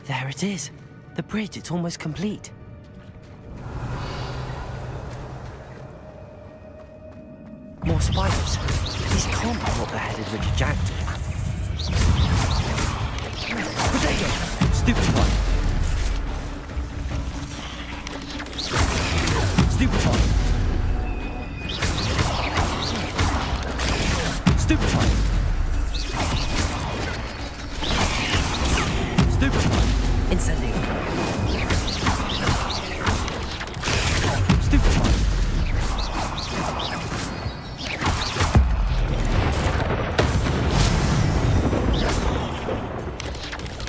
There it is. The bridge, it's almost complete. More spiders. These can't be what beheaded Richard Jackdaw. Potato! Stupid one. Stupid one. Stupid one. Stupid one. Incendio. Stupid one.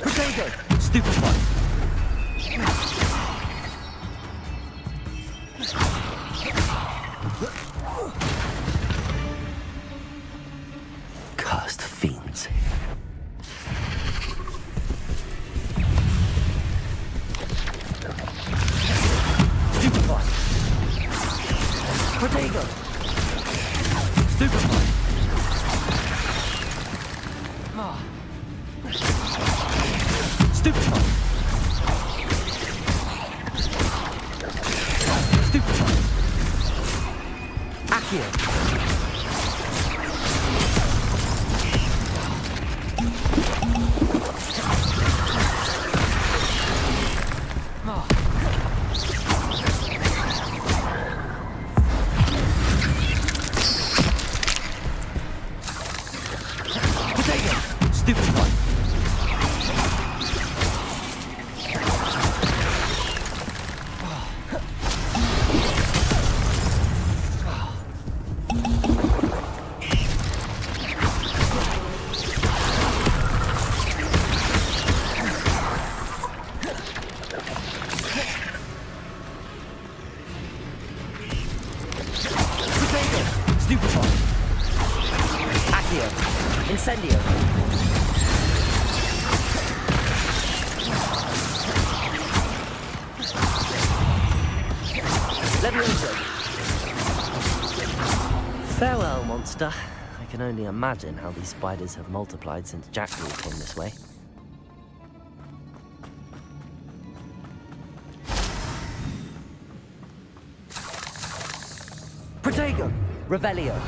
Potato. Stupid one. Cursed fiends. Stupid one. Potato. Stupid one. Stupid one. Stupid one. Accio. Potato. Stupid one. Potato. Stupid one. Accio. Incendio. Levioso. Farewell, monster. I can only imagine how these spiders have multiplied since Jackdaw came this way. Protego! Revelio.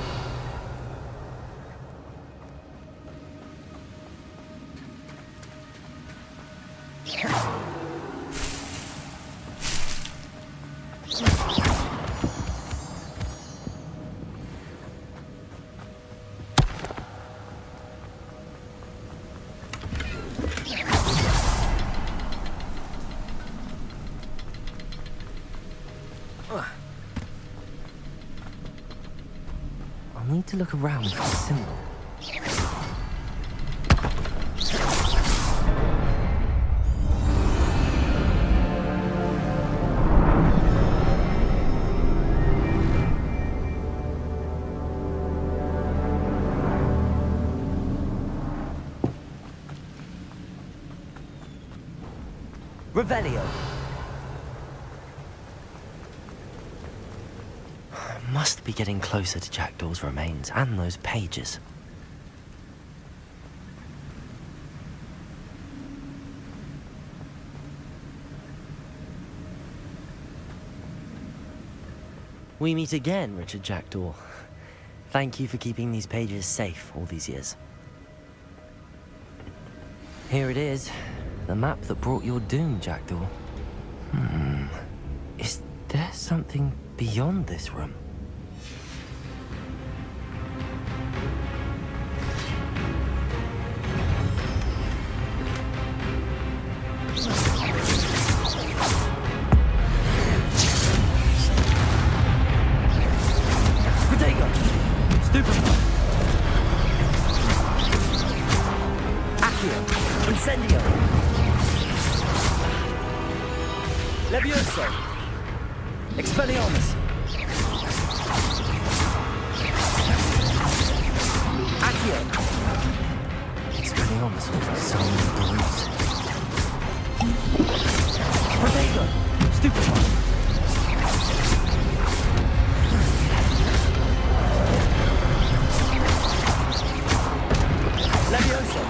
I'll need to look around for a symbol. Revelio. Must be getting closer to Jackdaw's remains and those pages. We meet again, Richard Jackdaw. Thank you for keeping these pages safe all these years. Here it is, the map that brought your doom, Jackdaw. Is there something beyond this room? Protego! Stupid one! Accio! Incendio! Levioso! Expelliarmus! Accio! Expelliarmus was dissolved the roots. Protego! Stupid one! Levioso!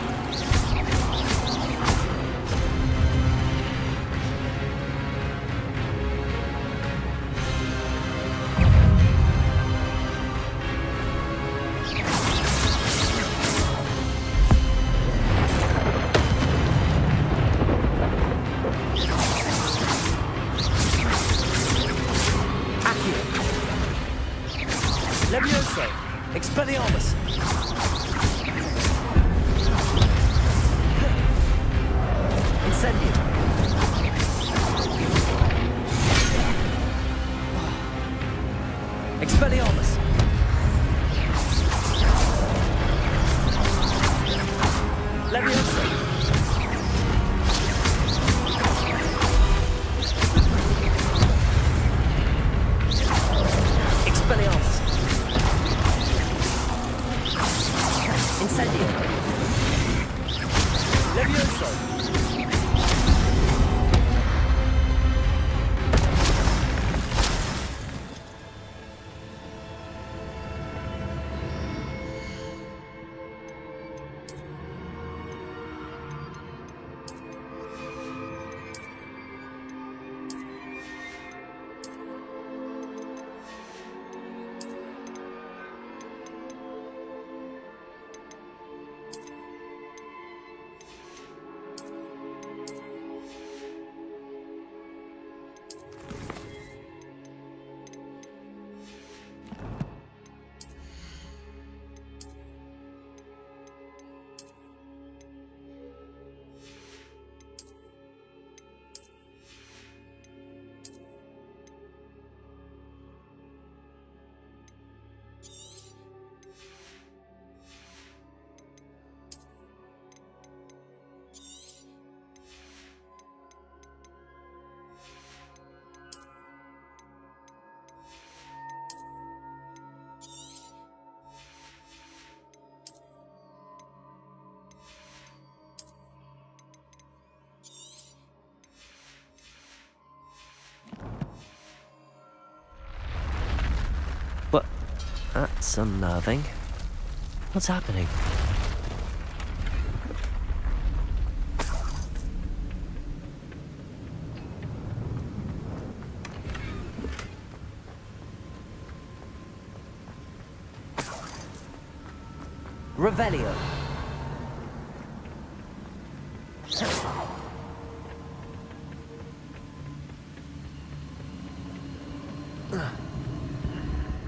Incendio. Expelliarmus. Leviosa. Expelliarmus. Incendio. Leviosa. What? That's unnerving. What's happening? Revelio.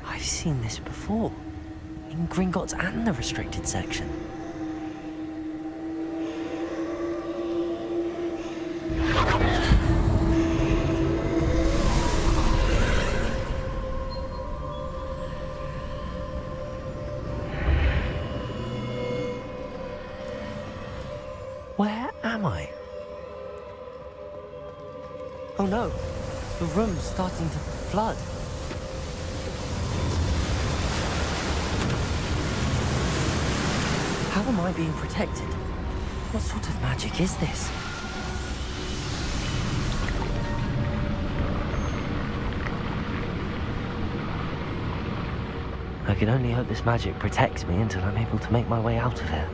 I've seen this before. In Gringotts and the restricted section. Where am I? Oh no, the room's starting to flood. How am I being protected? What sort of magic is this? I can only hope this magic protects me until I'm able to make my way out of here.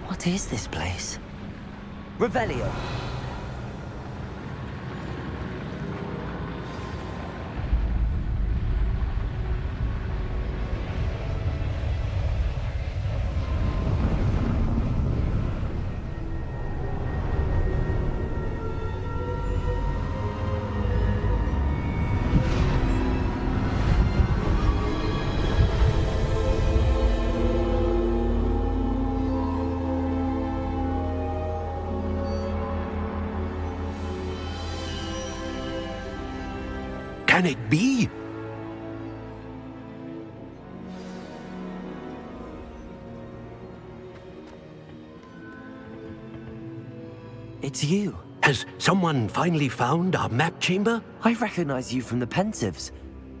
What is this place? Revelio. Can it be? It's you. Has someone finally found our map chamber? I recognize you from the Pensives.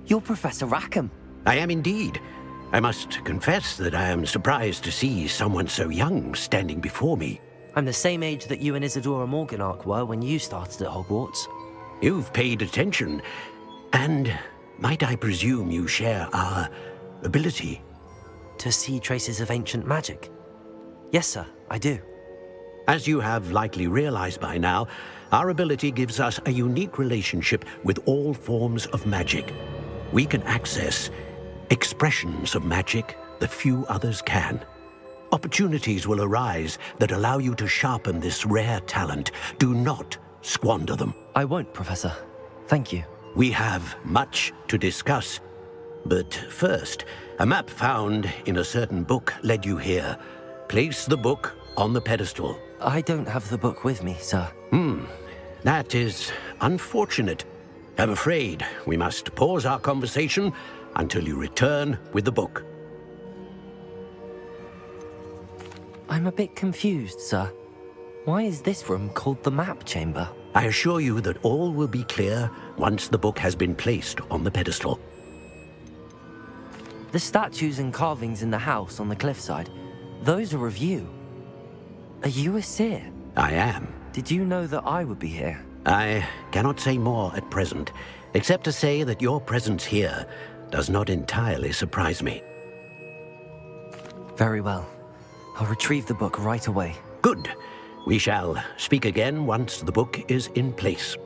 You're Professor Rackham. I am indeed. I must confess that I am surprised to see someone so young standing before me. I'm the same age that you and Isadora Morganach were when you started at Hogwarts. You've paid attention, and might I presume you share our ability? To see traces of ancient magic? Yes, sir, I do. As you have likely realized by now, our ability gives us a unique relationship with all forms of magic. We can access expressions of magic that few others can. Opportunities will arise that allow you to sharpen this rare talent. Do not squander them. I won't, Professor. Thank you. We have much to discuss. But first, a map found in a certain book led you here. Place the book on the pedestal. I don't have the book with me, sir. That is unfortunate. I'm afraid we must pause our conversation until you return with the book. I'm a bit confused, sir. Why is this room called the map chamber? I assure you that all will be clear once the book has been placed on the pedestal. The statues and carvings in the house on the cliffside, those are of you. Are you a seer? I am. Did you know that I would be here? I cannot say more at present, except to say that your presence here does not entirely surprise me. Very well. I'll retrieve the book right away. Good. We shall speak again once the book is in place.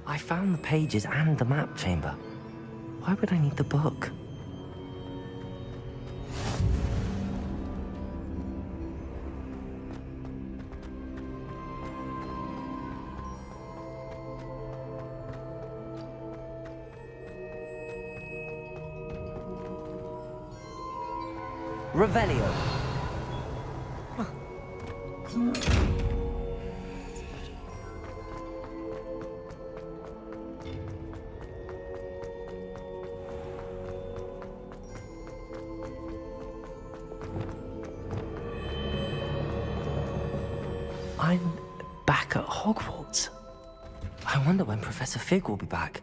I found the pages and the map chamber. Why would I need the book? Revelio. I'm back at Hogwarts. I wonder when Professor Fig will be back.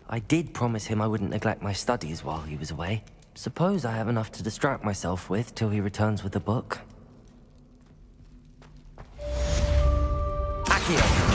I did promise him I wouldn't neglect my studies while he was away. Suppose I have enough to distract myself with till he returns with the book. Accio!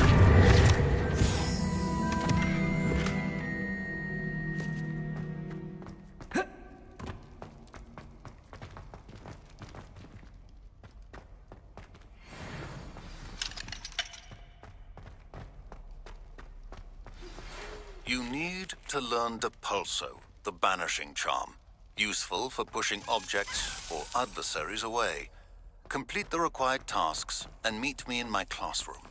You need to learn Depulso, the banishing charm. Useful for pushing objects or adversaries away. Complete the required tasks and meet me in my classroom.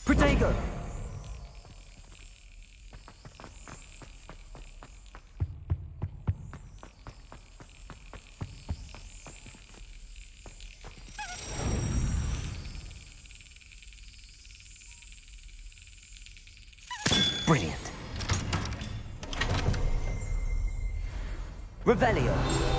Protego! Brilliant. Revelio.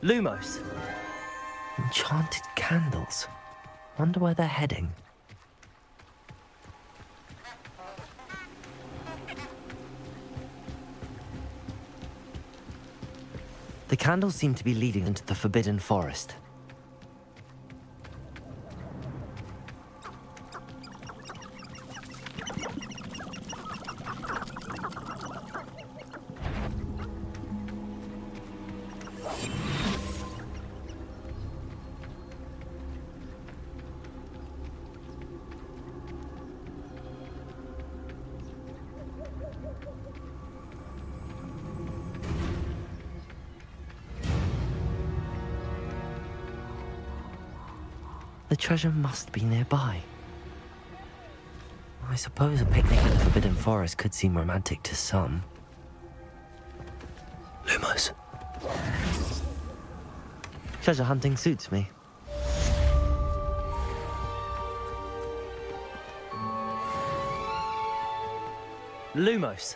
Lumos. Enchanted candles. Wonder where they're heading. The candles seem to be leading into the Forbidden Forest. The treasure must be nearby. I suppose a picnic in the Forbidden Forest could seem romantic to some. Lumos. Treasure hunting suits me. Lumos.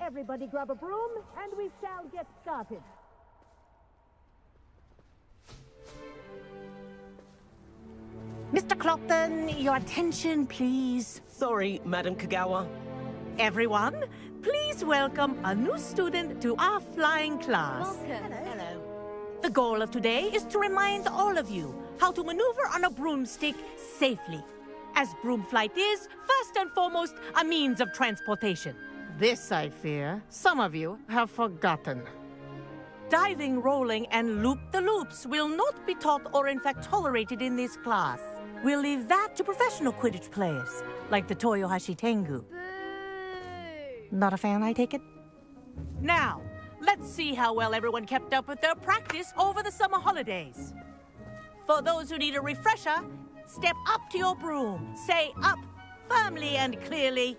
Everybody grab a broom, and we shall get started. Mr. Clopton, your attention, please. Sorry, Madam Kagawa. Everyone, please welcome a new student to our flying class. Hello. The goal of today is to remind all of you how to maneuver on a broomstick safely, as broom flight is, first and foremost, a means of transportation. This, I fear, some of you have forgotten. Diving, rolling, and loop-the-loops will not be taught or in fact tolerated in this class. We'll leave that to professional Quidditch players, like the Toyohashi Tengu. Not a fan, I take it? Now, let's see how well everyone kept up with their practice over the summer holidays. For those who need a refresher, step up to your broom, say up firmly and clearly,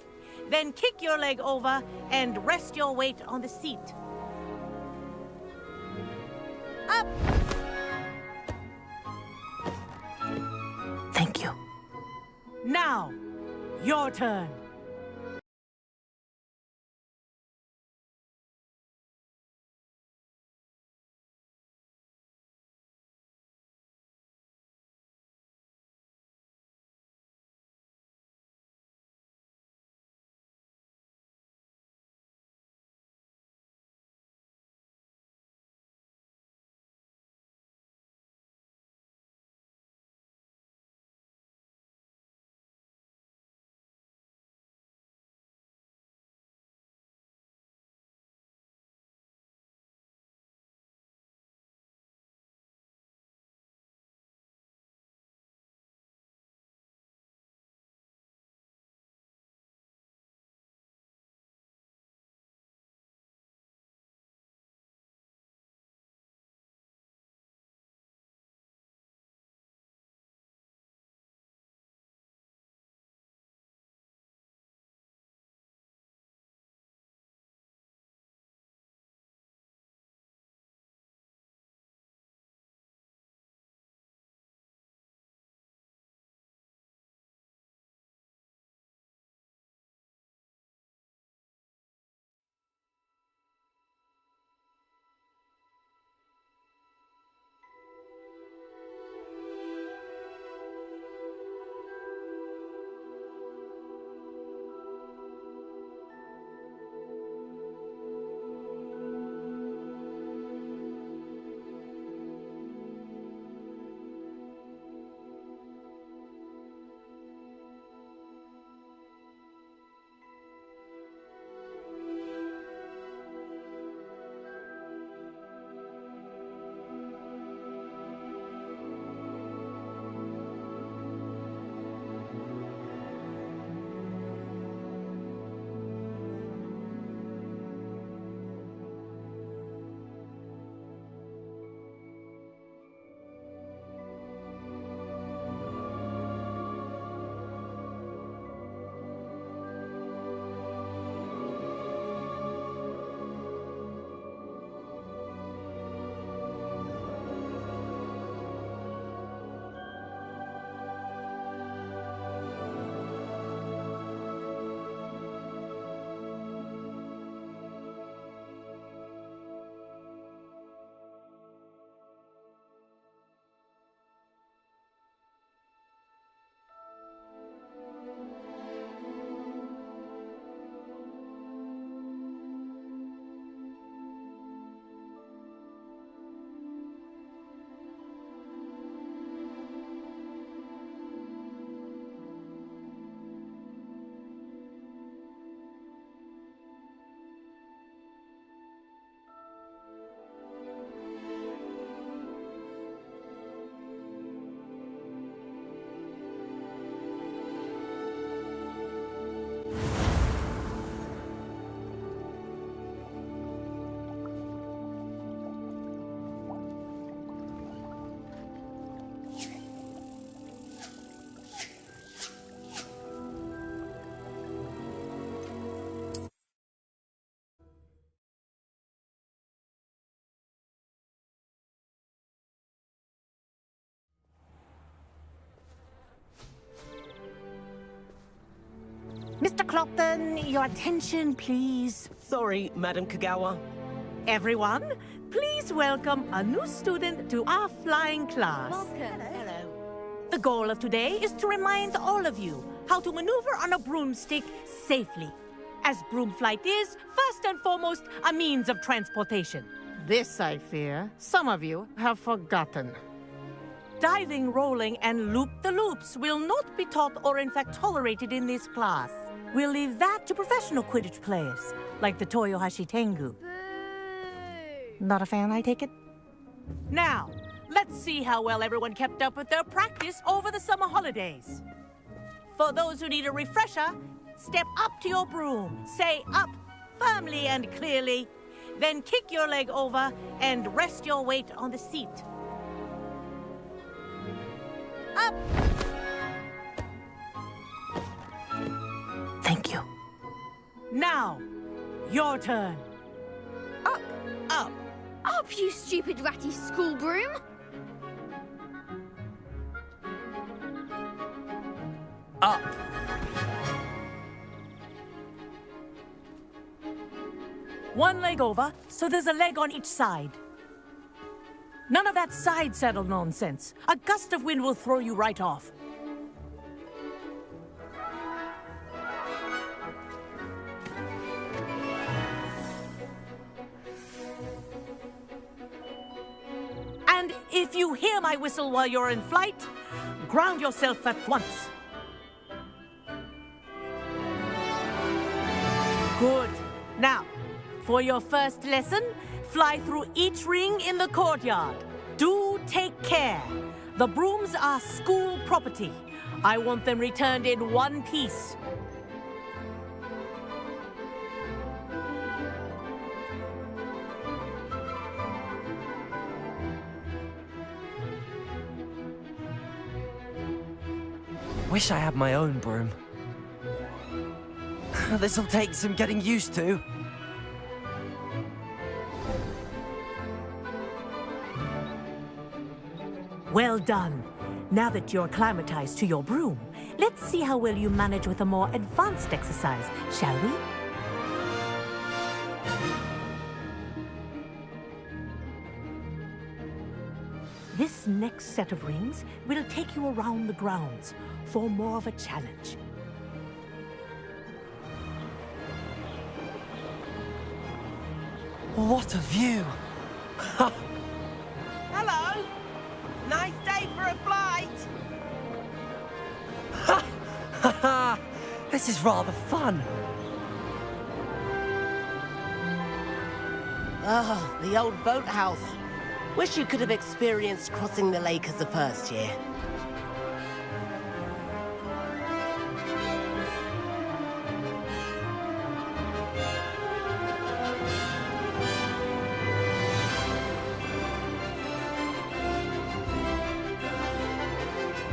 then kick your leg over and rest your weight on the seat. Up! Thank you. Now, your turn. Mr. Clopton, your attention, please. Sorry, Madam Kagawa. Everyone, please welcome a new student to our flying class. Welcome. Hello. The goal of today is to remind all of you how to maneuver on a broomstick safely, as broom flight is, first and foremost, a means of transportation. This, I fear, some of you have forgotten. Diving, rolling, and loop-the-loops will not be taught or in fact tolerated in this class. We'll leave that to professional Quidditch players, like the Toyohashi Tengu. Not a fan, I take it? Now, let's see how well everyone kept up with their practice over the summer holidays. For those who need a refresher, step up to your broom, say up firmly and clearly, then kick your leg over and rest your weight on the seat. Up! Thank you. Now, your turn. Up. Up. Up, you stupid ratty school broom. Up. One leg over, so there's a leg on each side. None of that side saddle nonsense. A gust of wind will throw you right off. And if you hear my whistle while you're in flight, ground yourself at once. Good. Now, for your first lesson, fly through each ring in the courtyard. Do take care. The brooms are school property. I want them returned in one piece. Wish I had my own broom. This'll take some getting used to. Well done. Now that you're acclimatized to your broom, let's see how well you manage with a more advanced exercise, shall we? This next set of rings will take you around the grounds for more of a challenge. What a view! Hello. Nice day for a flight. This is rather fun. Oh, the old boathouse. Wish you could have experienced crossing the lake as a first year.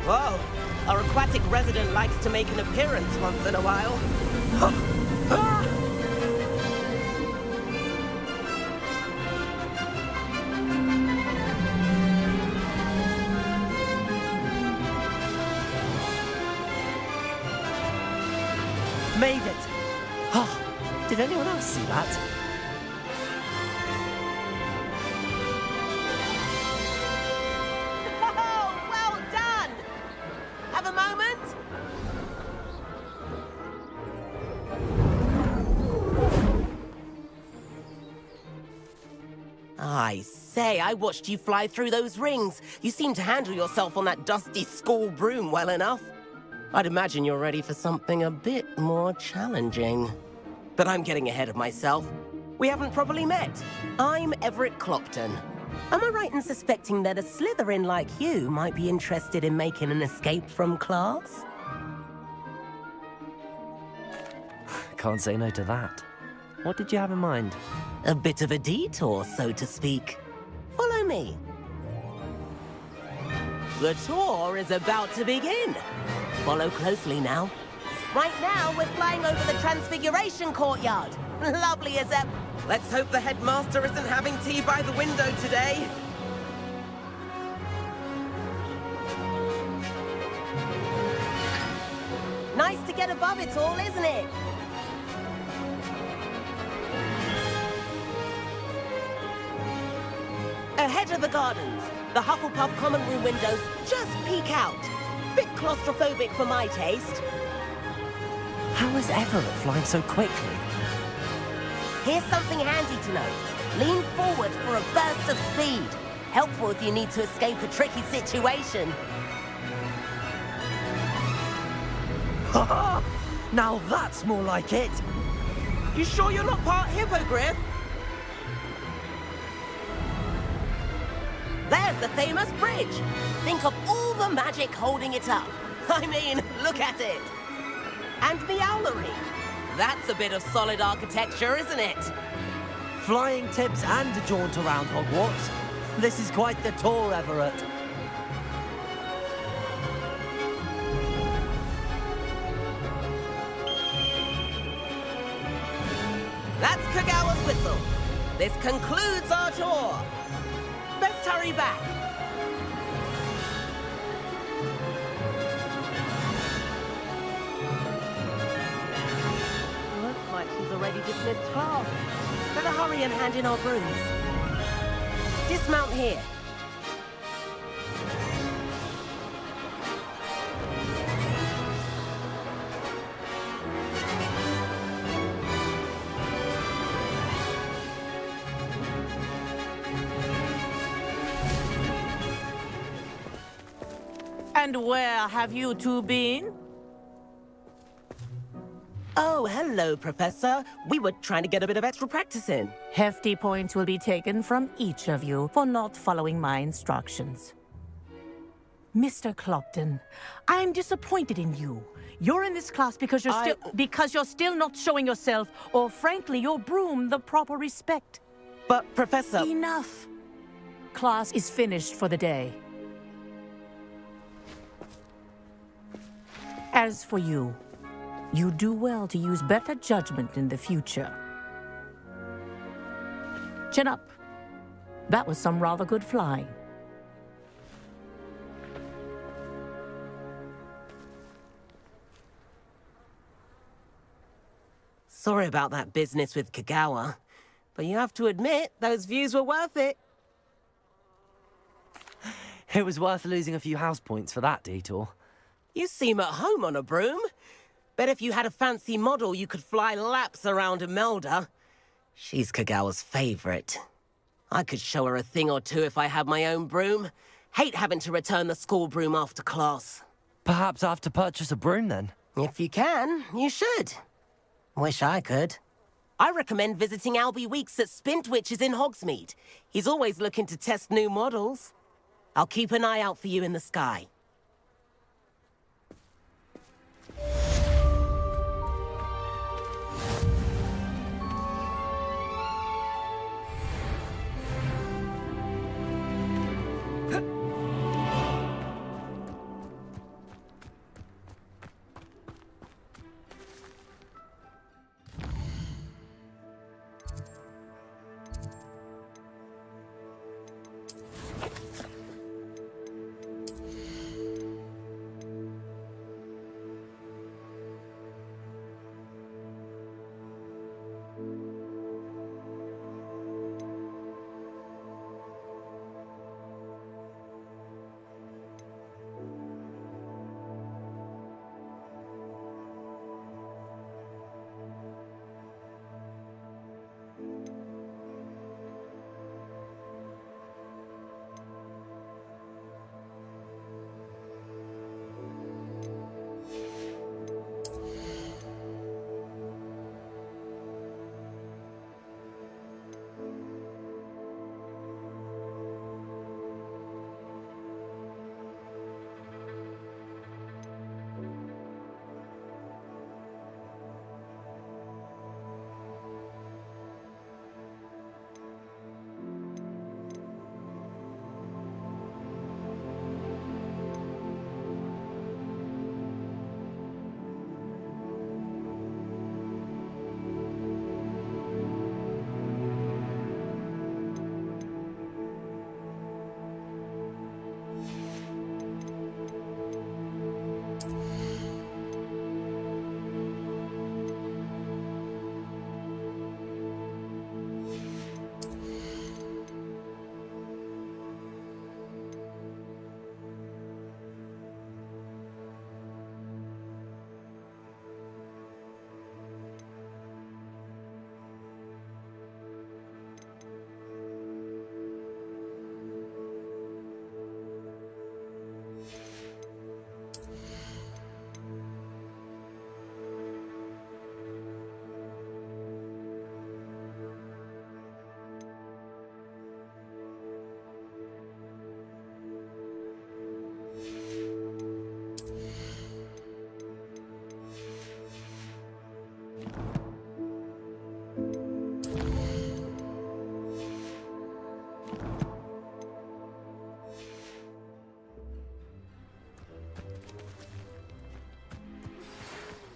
Whoa, our aquatic resident likes to make an appearance once in a while. Made it! Oh, did anyone else see that? Oh, well done! Have a moment? I say, I watched you fly through those rings. You seem to handle yourself on that dusty school broom well enough. I'd imagine you're ready for something a bit more challenging. But I'm getting ahead of myself. We haven't properly met. I'm Everett Clopton. Am I right in suspecting that a Slytherin like you might be interested in making an escape from class? Can't say no to that. What did you have in mind? A bit of a detour, so to speak. Follow me. The tour is about to begin. Follow closely now. Right now, we're flying over the Transfiguration Courtyard. Lovely as ever. Let's hope the headmaster isn't having tea by the window today. Nice to get right above it all, isn't it? Ahead of the gardens, the Hufflepuff common room windows just peek out. Bit claustrophobic for my taste. How is Everett flying so quickly? Here's something handy to know. Lean forward for a burst of speed. Helpful if you need to escape a tricky situation. Ha! Now that's more like it. You sure you're not part hippogriff? There's the famous bridge. Think of all the magic holding it up. I mean, look at it. And the owlery. That's a bit of solid architecture, isn't it? Flying tips and a jaunt around Hogwarts. This is quite the tour, Everett. That's Kagawa's whistle. This concludes our tour. Best hurry back. Looks like she's already dismissed class. Better hurry and hand in our brooms. Dismount here. And where have you two been? Oh, hello, Professor. We were trying to get a bit of extra practice in. Hefty points will be taken from each of you for not following my instructions. Mr. Clopton, I'm disappointed in you. You're in this class because you're still not showing yourself, or frankly, your broom, the proper respect. But, Professor... Enough. Class is finished for the day. As for you, you do well to use better judgment in the future. Chin up. That was some rather good flying. Sorry about that business with Kagawa, but you have to admit, those views were worth it. It was worth losing a few house points for that detour. You seem at home on a broom. Bet if you had a fancy model, you could fly laps around Imelda. She's Kagawa's favorite. I could show her a thing or two if I had my own broom. Hate having to return the school broom after class. Perhaps I have to purchase a broom then? If you can, you should. Wish I could. I recommend visiting Albie Weeks at Spintwitches in Hogsmeade. He's always looking to test new models. I'll keep an eye out for you in the sky.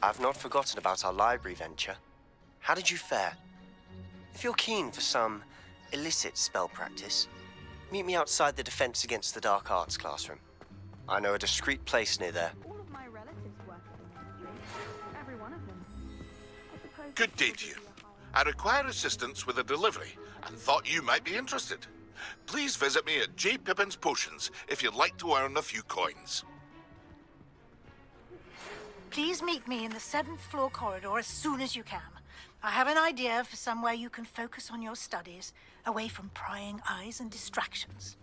I've not forgotten about our library venture. How did you fare? If you're keen for some illicit spell practice, meet me outside the Defense Against the Dark Arts classroom. I know a discreet place near there. All of my relatives work at every one of them. I suppose. Good day to you. I require assistance with a delivery and thought you might be interested. Please visit me at J. Pippin's Potions if you'd like to earn a few coins. Please meet me in the 7th floor corridor as soon as you can. I have an idea for somewhere you can focus on your studies, away from prying eyes and distractions.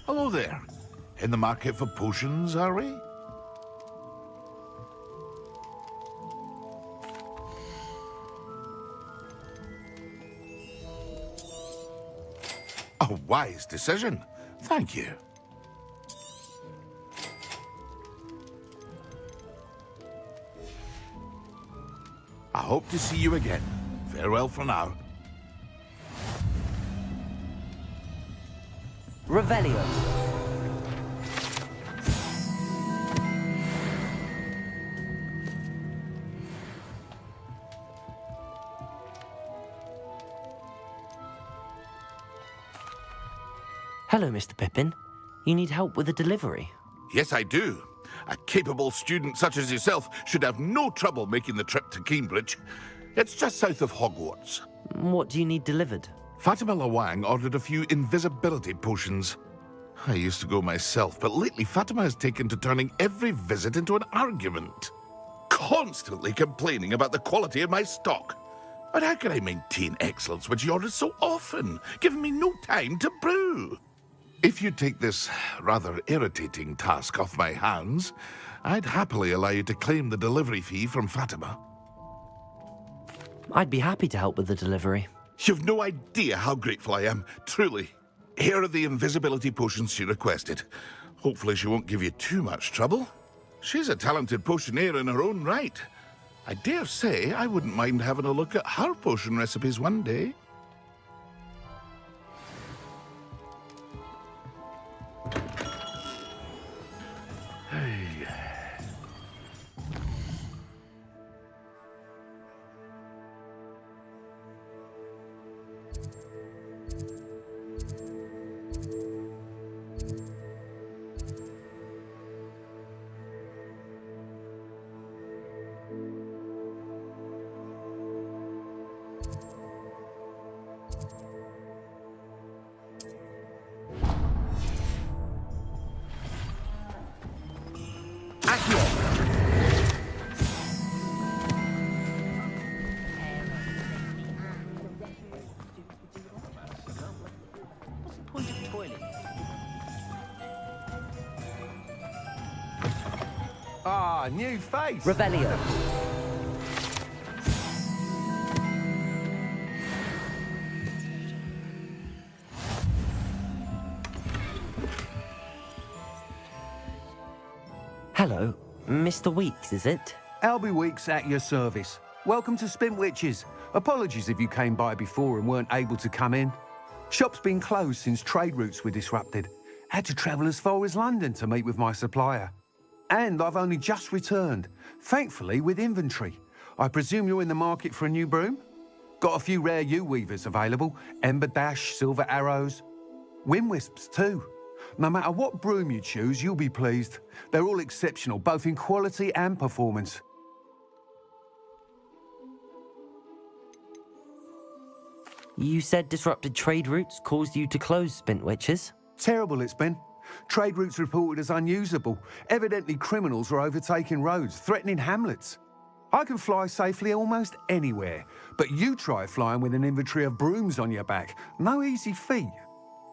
Hello there. In the market for potions, are we? A wise decision. Thank you. I hope to see you again. Farewell for now. Revelio. Hello, Mr. Pippin. You need help with a delivery? Yes, I do. A capable student such as yourself should have no trouble making the trip to Cambridge. It's just south of Hogwarts. What do you need delivered? Fatima Lawang ordered a few invisibility potions. I used to go myself, but lately Fatima has taken to turning every visit into an argument. Constantly complaining about the quality of my stock. But how can I maintain excellence when she orders so often, giving me no time to brew? If you take this rather irritating task off my hands, I'd happily allow you to claim the delivery fee from Fatima. I'd be happy to help with the delivery. You've no idea how grateful I am, truly. Here are the invisibility potions she requested. Hopefully she won't give you too much trouble. She's a talented potioneer in her own right. I dare say I wouldn't mind having a look at her potion recipes one day. What's the point of toilet? Ah, new face. Revelio. Hello, Mr. Weeks, is it? Albie Weeks at your service. Welcome to Spintwitches. Apologies if you came by before and weren't able to come in. Shop's been closed since trade routes were disrupted. Had to travel as far as London to meet with my supplier. And I've only just returned, thankfully with inventory. I presume you're in the market for a new broom? Got a few rare U-weavers available. Ember Dash, Silver Arrows. Wind Wisps too. No matter what broom you choose, you'll be pleased. They're all exceptional, both in quality and performance. You said disrupted trade routes caused you to close Spintwitches? Terrible it's been. Trade routes reported as unusable. Evidently criminals are overtaking roads, threatening hamlets. I can fly safely almost anywhere, but you try flying with an inventory of brooms on your back. No easy feat.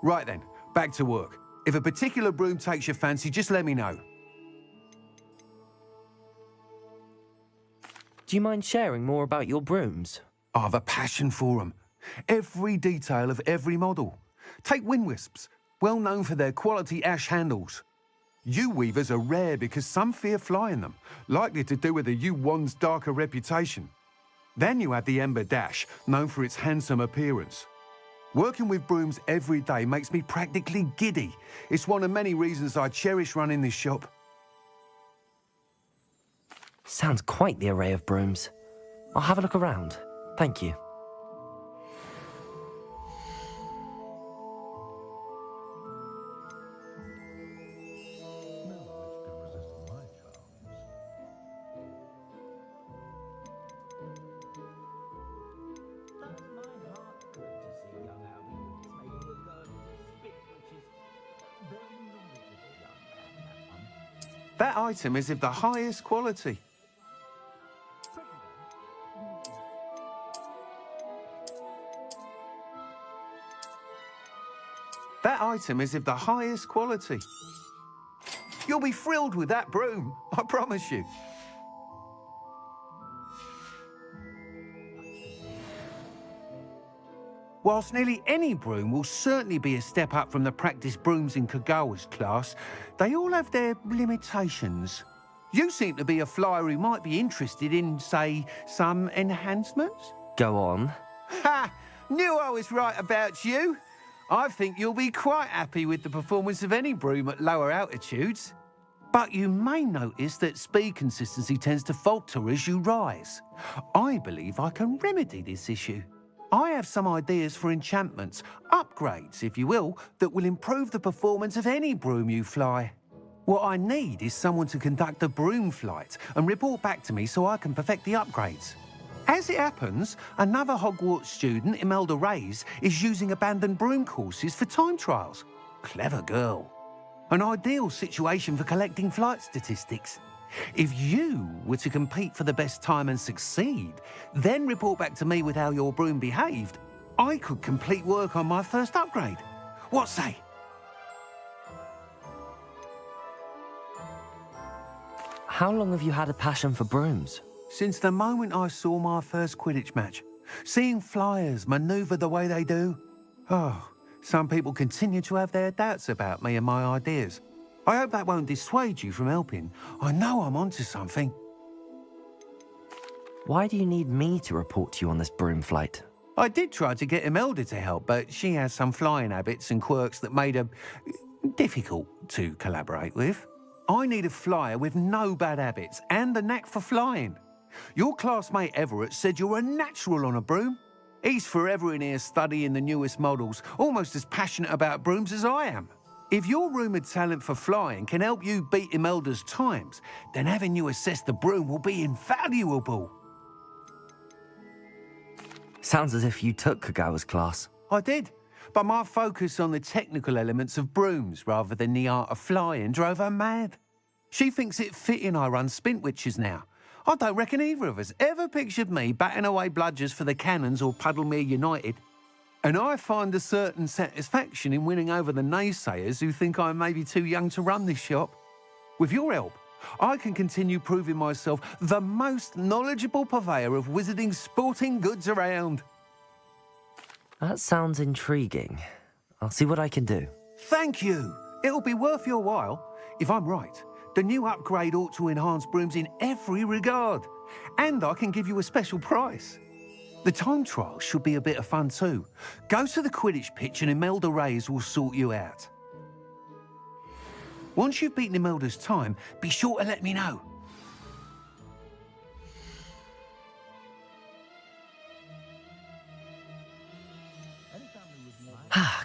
Right then, back to work. If a particular broom takes your fancy, just let me know. Do you mind sharing more about your brooms? I've a passion for them. Every detail of every model. Take Wind Wisps, well known for their quality ash handles. U-weavers are rare because some fear flying them, likely to do with the U-wand's darker reputation. Then you have the Ember Dash, known for its handsome appearance. Working with brooms every day makes me practically giddy. It's one of many reasons I cherish running this shop. Sounds quite the array of brooms. I'll have a look around. Thank you. That item is of the highest quality. That item is of the highest quality. You'll be thrilled with that broom, I promise you. Whilst nearly any broom will certainly be a step up from the practice brooms in Kagawa's class, they all have their limitations. You seem to be a flyer who might be interested in, say, some enhancements? Go on. Ha! Knew I was right about you. I think you'll be quite happy with the performance of any broom at lower altitudes. But you may notice that speed consistency tends to falter as you rise. I believe I can remedy this issue. I have some ideas for enchantments, upgrades, if you will, that will improve the performance of any broom you fly. What I need is someone to conduct a broom flight and report back to me so I can perfect the upgrades. As it happens, another Hogwarts student, Imelda Reyes, is using abandoned broom courses for time trials. Clever girl. An ideal situation for collecting flight statistics. If you were to compete for the best time and succeed, then report back to me with how your broom behaved, I could complete work on my first upgrade. What say? How long have you had a passion for brooms? Since the moment I saw my first Quidditch match. Seeing flyers manoeuvre the way they do. Oh, some people continue to have their doubts about me and my ideas. I hope that won't dissuade you from helping. I know I'm onto something. Why do you need me to report to you on this broom flight? I did try to get Imelda to help, but she has some flying habits and quirks that made her difficult to collaborate with. I need a flyer with no bad habits and the knack for flying. Your classmate Everett said you're a natural on a broom. He's forever in here studying the newest models, almost as passionate about brooms as I am. If your rumoured talent for flying can help you beat Imelda's times, then having you assess the broom will be invaluable. Sounds as if you took Kagawa's class. I did, but my focus on the technical elements of brooms rather than the art of flying drove her mad. She thinks it fitting I run Spintwitches now. I don't reckon either of us ever pictured me batting away bludgers for the Cannons or Puddlemere United. And I find a certain satisfaction in winning over the naysayers who think I may be too young to run this shop. With your help, I can continue proving myself the most knowledgeable purveyor of wizarding sporting goods around. That sounds intriguing. I'll see what I can do. Thank you. It'll be worth your while. If I'm right, the new upgrade ought to enhance brooms in every regard. And I can give you a special price. The time trial should be a bit of fun too. Go to the Quidditch pitch and Imelda Reyes will sort you out. Once you've beaten Imelda's time, be sure to let me know.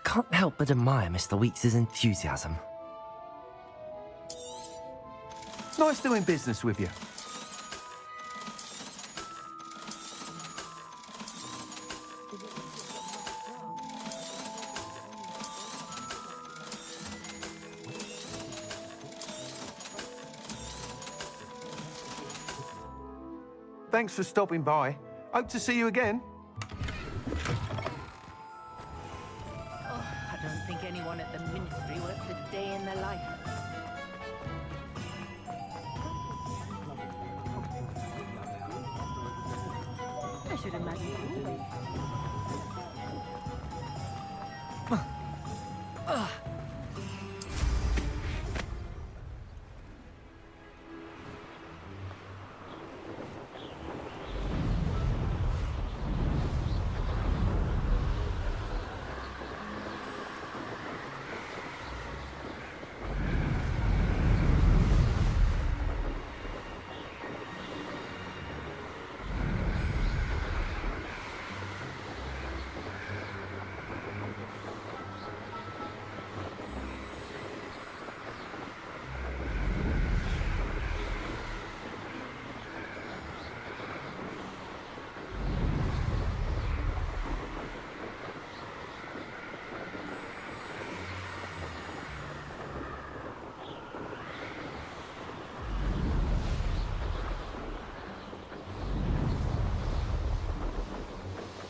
Can't help but admire Mr. Weeks' enthusiasm. Nice doing business with you. Thanks for stopping by. Hope to see you again. I don't think anyone at the Ministry works a day in their life. I should imagine you would.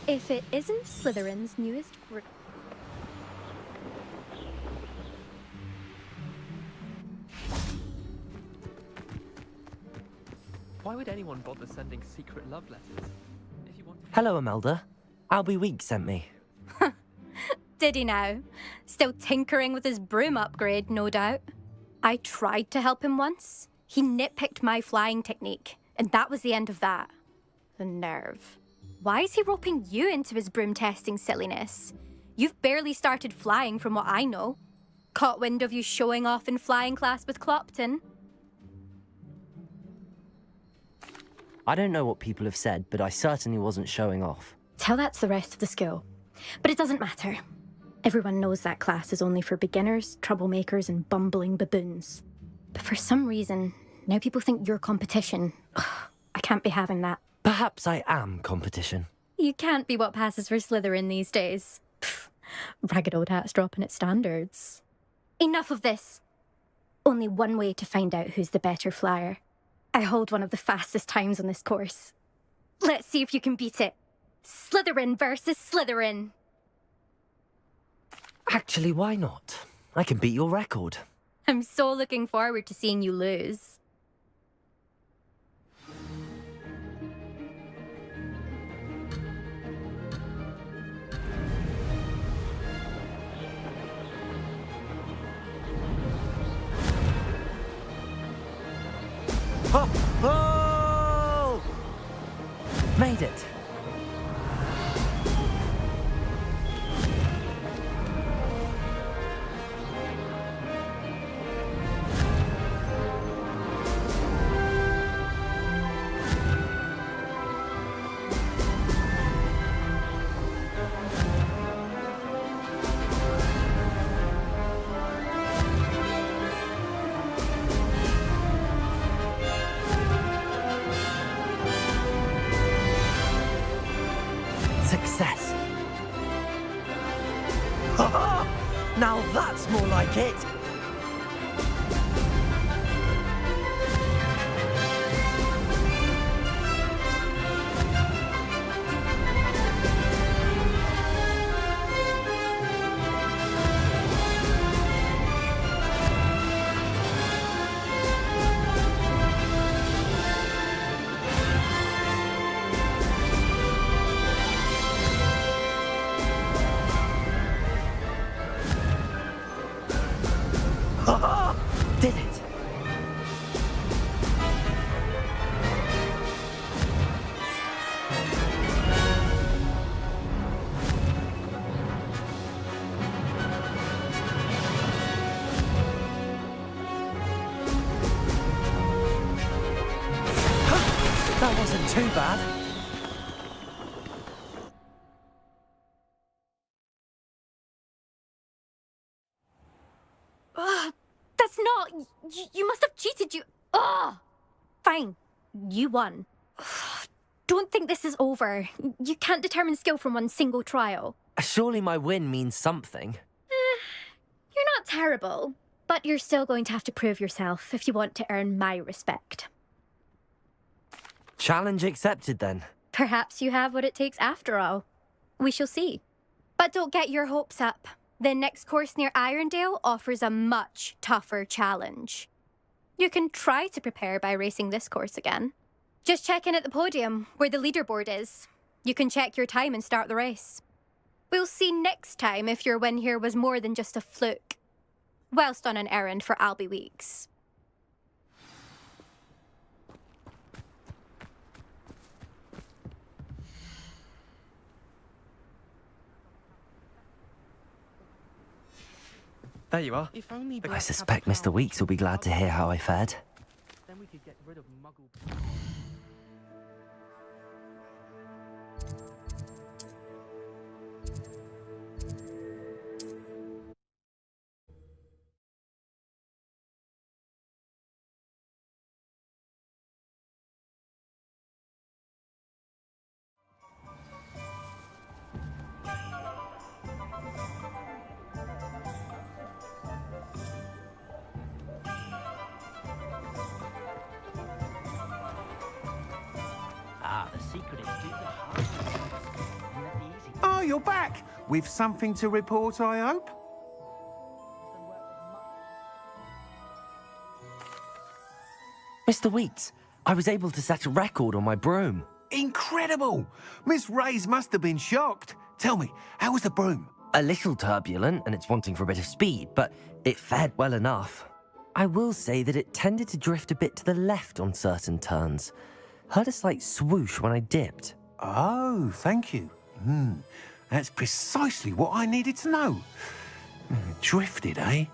If it isn't Slytherin's newest group. Why would anyone bother sending secret love letters? If you want... Hello, Imelda. Albie Weeks sent me. Did he now? Still tinkering with his broom upgrade, no doubt. I tried to help him once. He nitpicked my flying technique, and that was the end of that. The nerve. Why is he roping you into his broom testing silliness? You've barely started flying from what I know. Caught wind of you showing off in flying class with Clopton. I don't know what people have said, but I certainly wasn't showing off. Tell that to the rest of the school. But it doesn't matter. Everyone knows that class is only for beginners, troublemakers, and bumbling baboons. But for some reason, now people think you're competition. Ugh, I can't be having that. Perhaps I am competition. You can't be what passes for Slytherin these days. Pfft, ragged old hat's dropping its standards. Enough of this. Only one way to find out who's the better flyer. I hold one of the fastest times on this course. Let's see if you can beat it. Slytherin versus Slytherin. Actually, why not? I can beat your record. I'm so looking forward to seeing you lose. Oh! Made it. Success. Now that's more like it. Did it. That wasn't too bad. That's not... You must have cheated, you... Fine. You won. Don't think this is over. You can't determine skill from one single trial. Surely my win means something. You're not terrible, but you're still going to have to prove yourself if you want to earn my respect. Challenge accepted, then. Perhaps you have what it takes after all. We shall see. But don't get your hopes up. The next course near Irondale offers a much tougher challenge. You can try to prepare by racing this course again. Just check in at the podium, where the leaderboard is. You can check your time and start the race. We'll see next time if your win here was more than just a fluke, whilst on an errand for Albie Weeks. There you are. I suspect Mr. Weeks will be glad to hear how I fared. Then we could get rid of Muggle. The secret is do the hard work and let the easy. Oh, you're back! With something to report, I hope? Mr. Weeks, I was able to set a record on my broom. Incredible! Miss Reyes must have been shocked. Tell me, how was the broom? A little turbulent, and it's wanting for a bit of speed, but it fared well enough. I will say that it tended to drift a bit to the left on certain turns. Heard a slight swoosh when I dipped. Oh, thank you. That's precisely what I needed to know. Drifted, eh?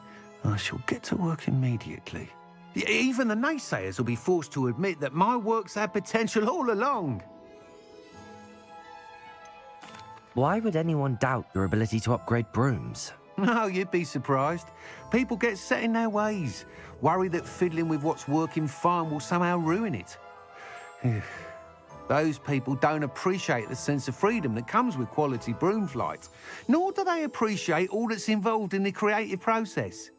I shall get to work immediately. Even the naysayers will be forced to admit that my work's had potential all along. Why would anyone doubt your ability to upgrade brooms? No, you'd be surprised. People get set in their ways, worry that fiddling with what's working fine will somehow ruin it. Those people don't appreciate the sense of freedom that comes with quality broom flight, nor do they appreciate all that's involved in the creative process.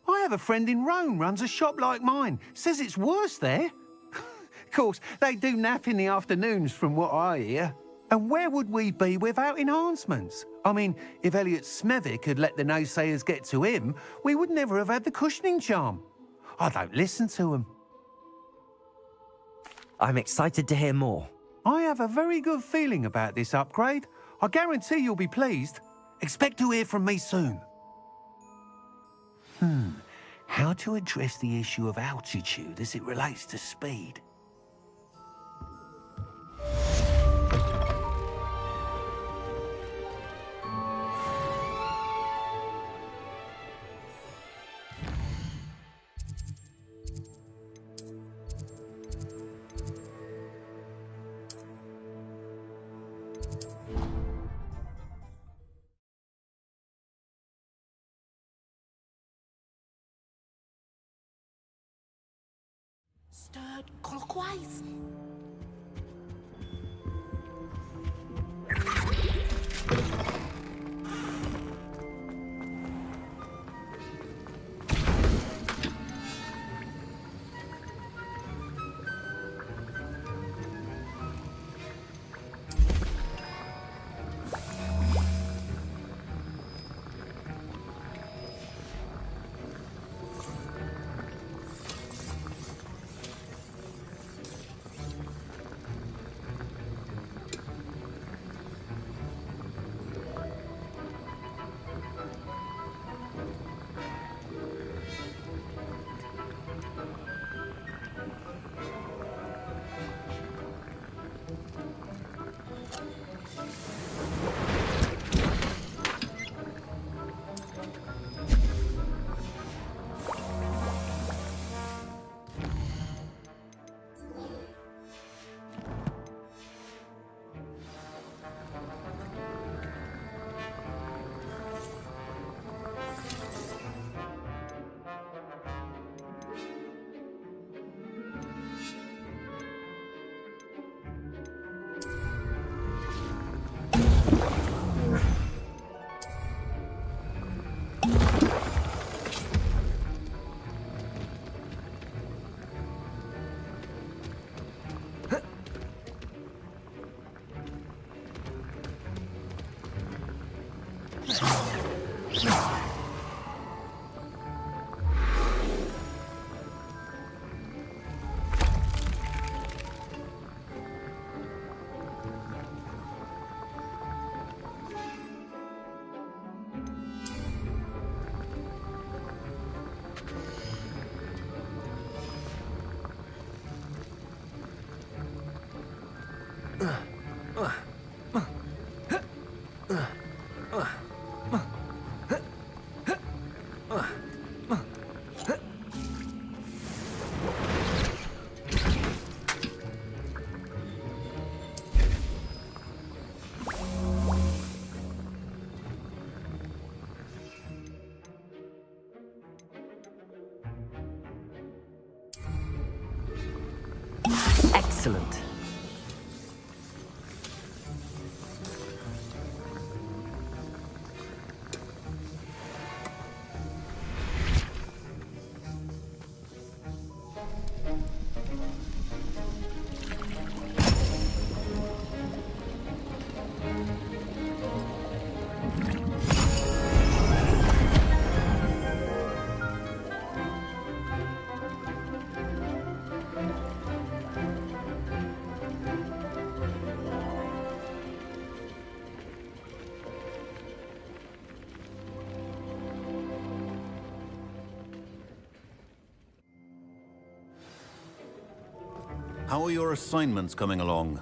I have a friend in Rome runs a shop like mine, says it's worse there. Of course, they do nap in the afternoons from what I hear. And where would we be without enhancements? I mean, if Elliot Smethwick had let the naysayers get to him, we would never have had the cushioning charm. I don't listen to them. I'm excited to hear more. I have a very good feeling about this upgrade. I guarantee you'll be pleased. Expect to hear from me soon. How to address the issue of altitude as it relates to speed? stirred clockwise. Excellent. How are your assignments coming along?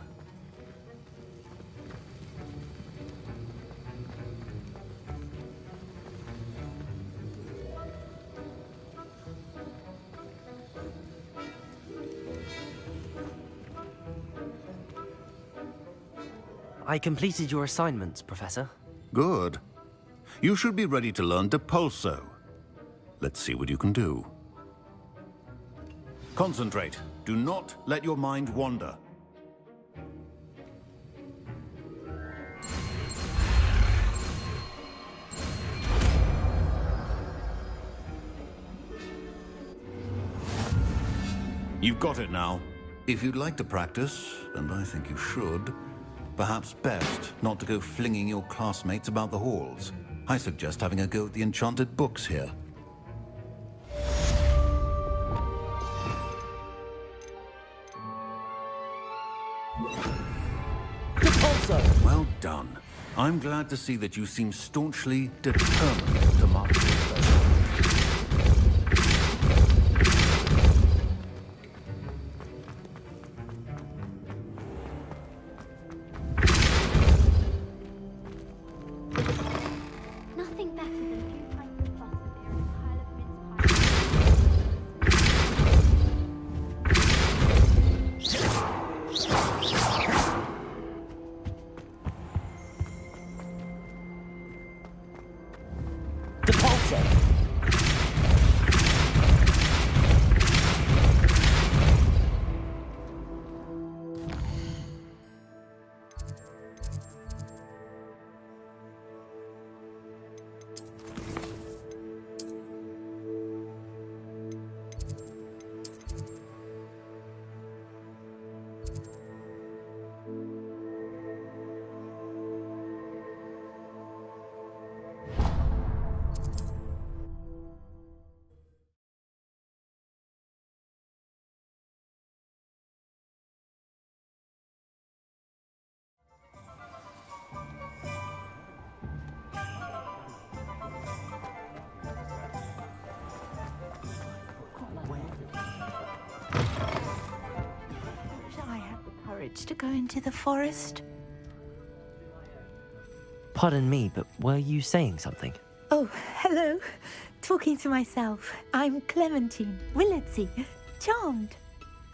I completed your assignments, Professor. Good. You should be ready to learn Depulso. Let's see what you can do. Concentrate. Do not let your mind wander. You've got it now. If you'd like to practice, and I think you should, perhaps best not to go flinging your classmates about the halls. I suggest having a go at the enchanted books here. Well done. I'm glad to see that you seem staunchly determined to master this. Nothing better than a few pints of butter beer and a pile of mince pies. Depulso! courage to go into the forest. Pardon me, but were you saying something? Oh, hello. Talking to myself. I'm Clementine, Willardsey, charmed.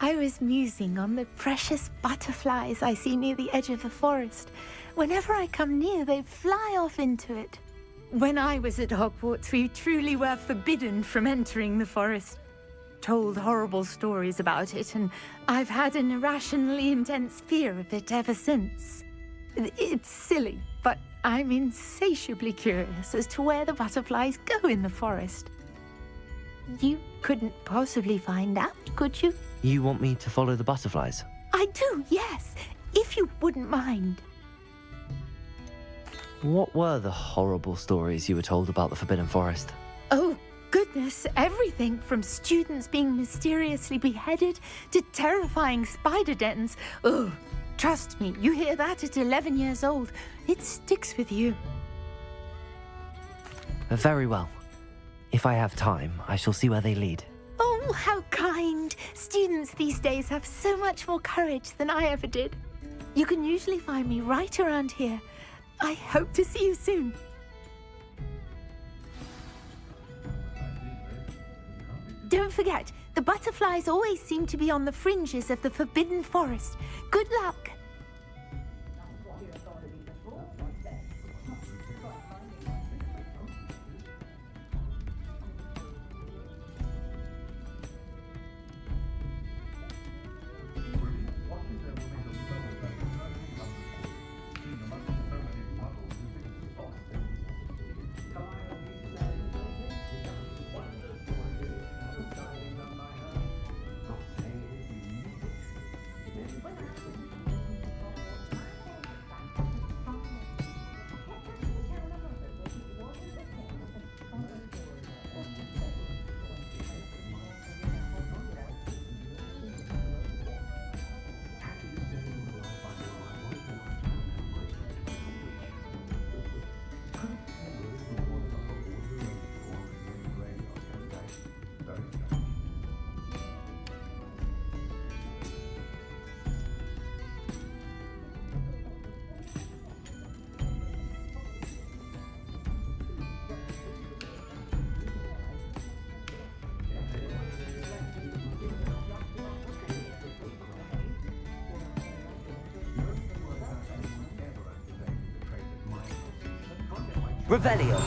I was musing on the precious butterflies I see near the edge of the forest. Whenever I come near, they fly off into it. When I was at Hogwarts, we truly were forbidden from entering the forest. Told horrible stories about it, and I've had an irrationally intense fear of it ever since. It's silly, but I'm insatiably curious as to where the butterflies go in the forest. You couldn't possibly find out, could you? You want me to follow the butterflies? I do, yes, if you wouldn't mind. What were the horrible stories you were told about the Forbidden Forest? Oh, goodness, everything from students being mysteriously beheaded to terrifying spider dens. Oh, trust me, you hear that at 11 years old, it sticks with you. Very well. If I have time, I shall see where they lead. Oh, how kind. Students these days have so much more courage than I ever did. You can usually find me right around here. I hope to see you soon. Don't forget, the butterflies always seem to be on the fringes of the Forbidden Forest. Good luck. Revelio.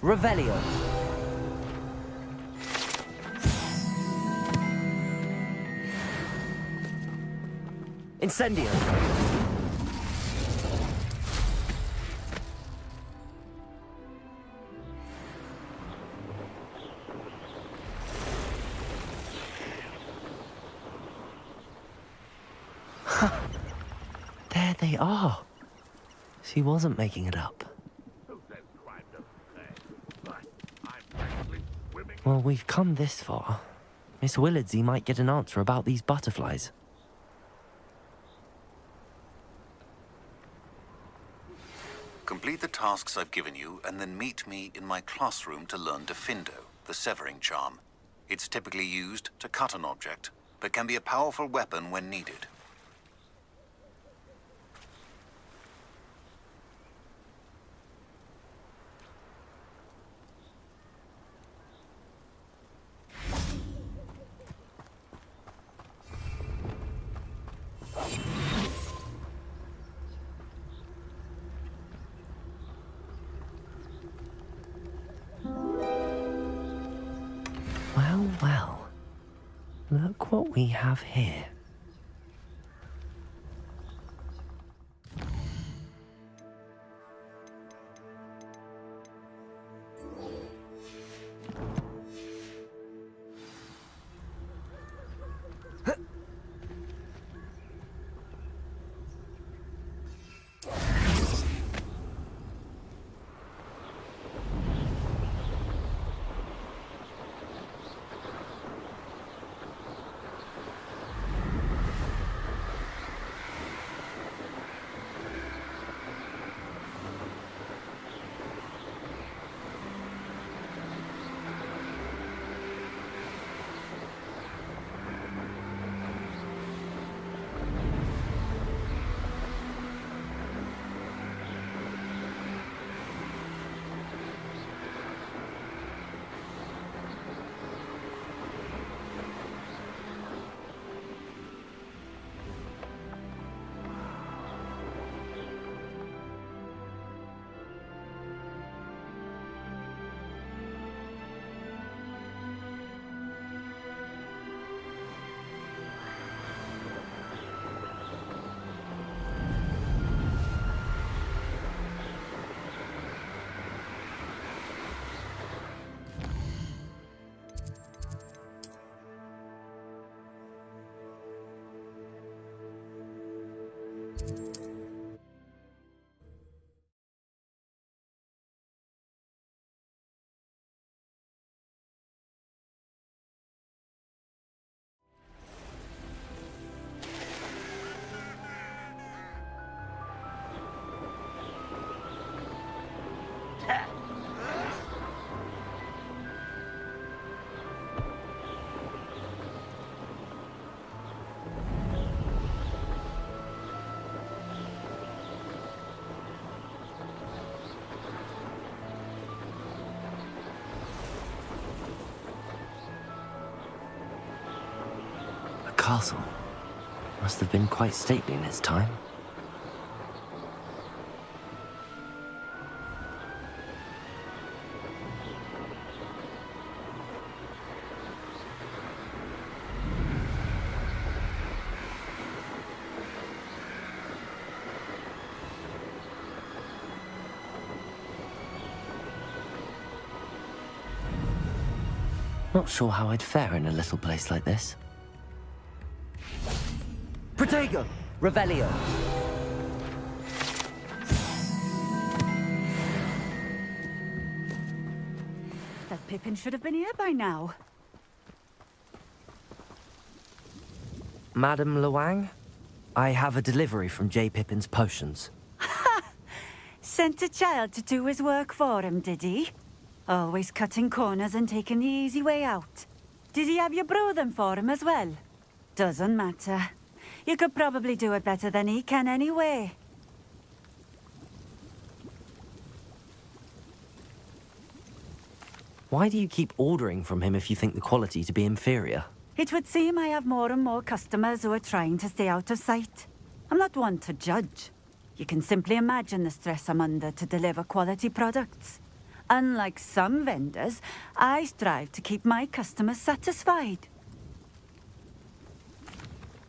Revelio. Incendio. There they are. She wasn't making it up. Well, we've come this far. Miss Willardsey might get an answer about these butterflies. Complete the tasks I've given you, and then meet me in my classroom to learn Diffindo, the severing charm. It's typically used to cut an object, but can be a powerful weapon when needed. Look what we have here. Castle. Must have been quite stately in its time. Not sure how I'd fare in a little place like this. Protego! Revelio! That Pippin should have been here by now. Madame Luang? I have a delivery from J. Pippin's potions. Sent a child to do his work for him, did he? Always cutting corners and taking the easy way out. Did he have you brew them for him as well? Doesn't matter. You could probably do it better than he can anyway. Why do you keep ordering from him if you think the quality to be inferior? It would seem I have more and more customers who are trying to stay out of sight. I'm not one to judge. You can simply imagine the stress I'm under to deliver quality products. Unlike some vendors, I strive to keep my customers satisfied.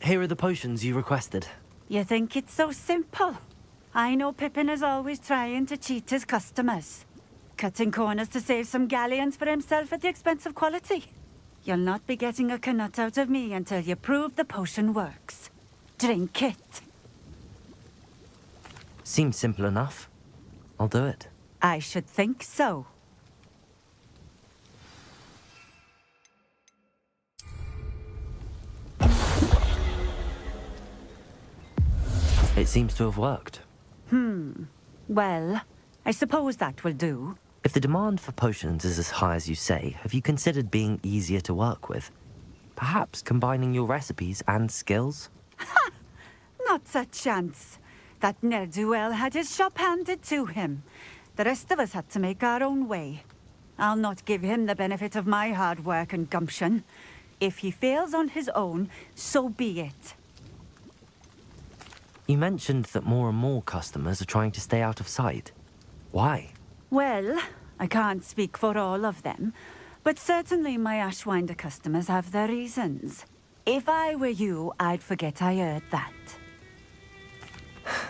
Here are the potions you requested. You think it's so simple? I know Pippin is always trying to cheat his customers. Cutting corners to save some galleons for himself at the expense of quality. You'll not be getting a knut out of me until you prove the potion works. Drink it. Seems simple enough. I'll do it. I should think so. It seems to have worked. Well, I suppose that will do. If the demand for potions is as high as you say, have you considered being easier to work with? Perhaps combining your recipes and skills? Not a chance. That ne'er-do-well had his shop handed to him. The rest of us had to make our own way. I'll not give him the benefit of my hard work and gumption. If he fails on his own, so be it. You mentioned that more and more customers are trying to stay out of sight. Why? Well, I can't speak for all of them, but certainly my Ashwinder customers have their reasons. If I were you, I'd forget I heard that.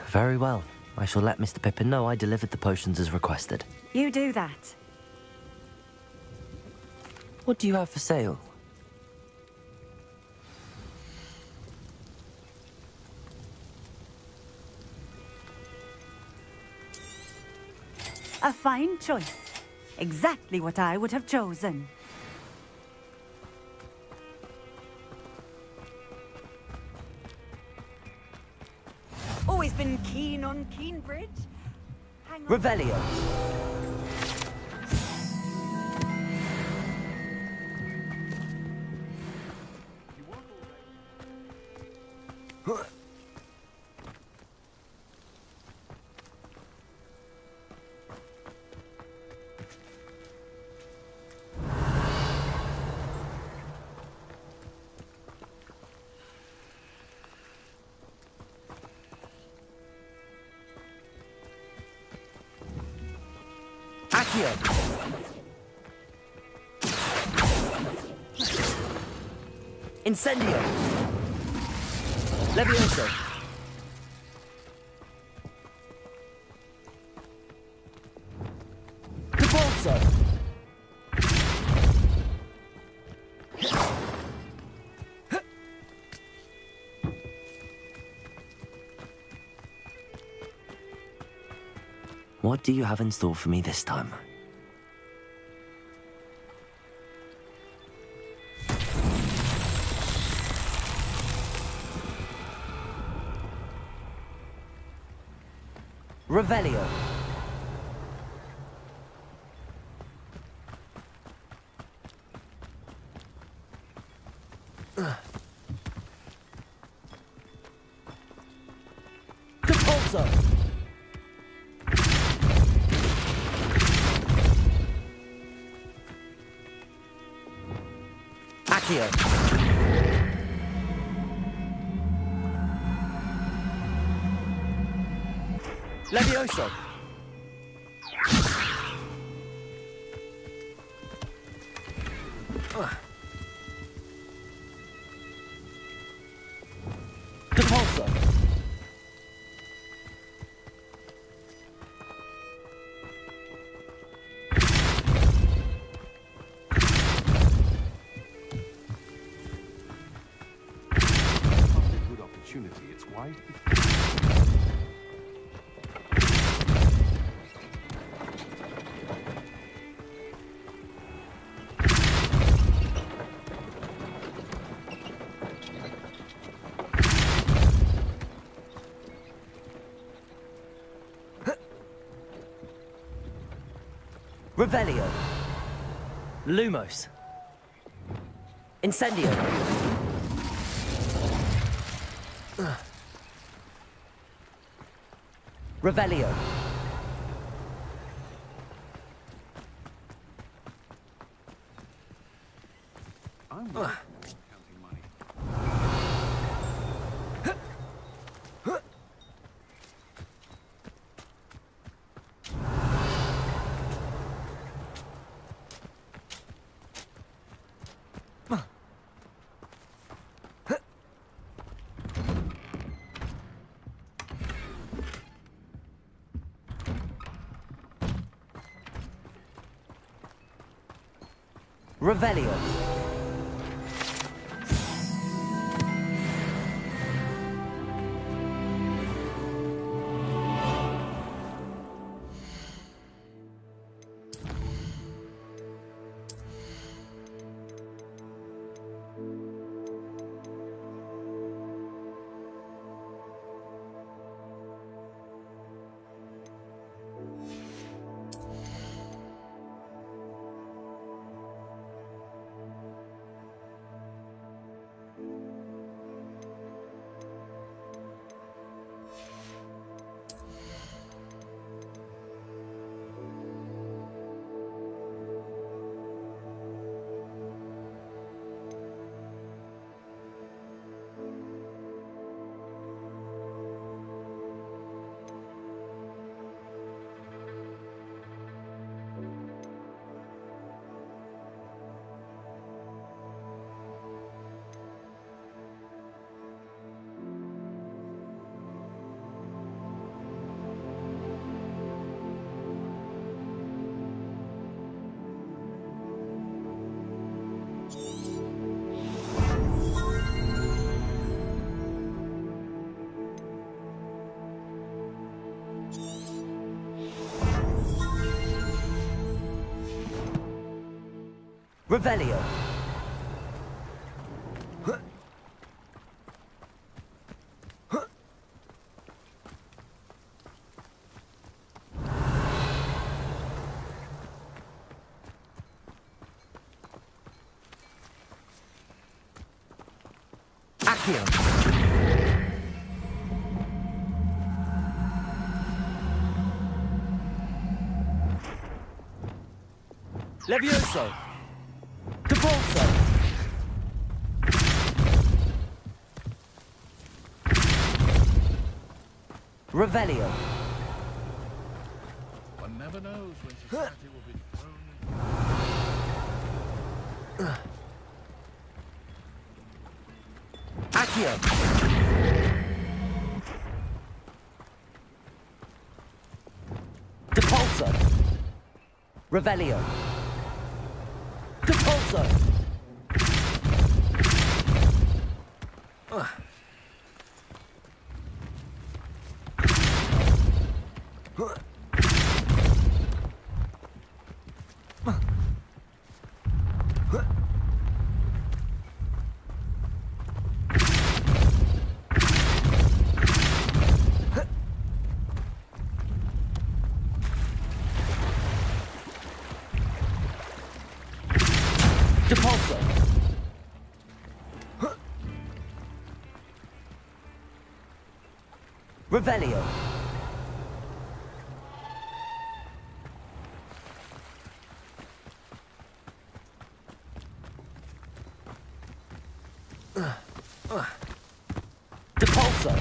Very well. I shall let Mr. Pippin know I delivered the potions as requested. You do that. What do you have for sale? A fine choice. Exactly what I would have chosen. Always been keen on Keenbridge. Hang on. Revelio. Accio. Incendio. Levioso. Capulso. What do you have in store for me this time? Revelio. Capulso. Accio. Levioso. Capulso. Good opportunity. It's wise. Revelio. Lumos. Incendio. Revelio. I'm counting money. Revelio. Revelio. Accio. Levioso. Depulso. Revelio. One never knows when society will be thrown. Accio. Depulso. Revelio. Depulso. Depulso. Revelio. Depulso.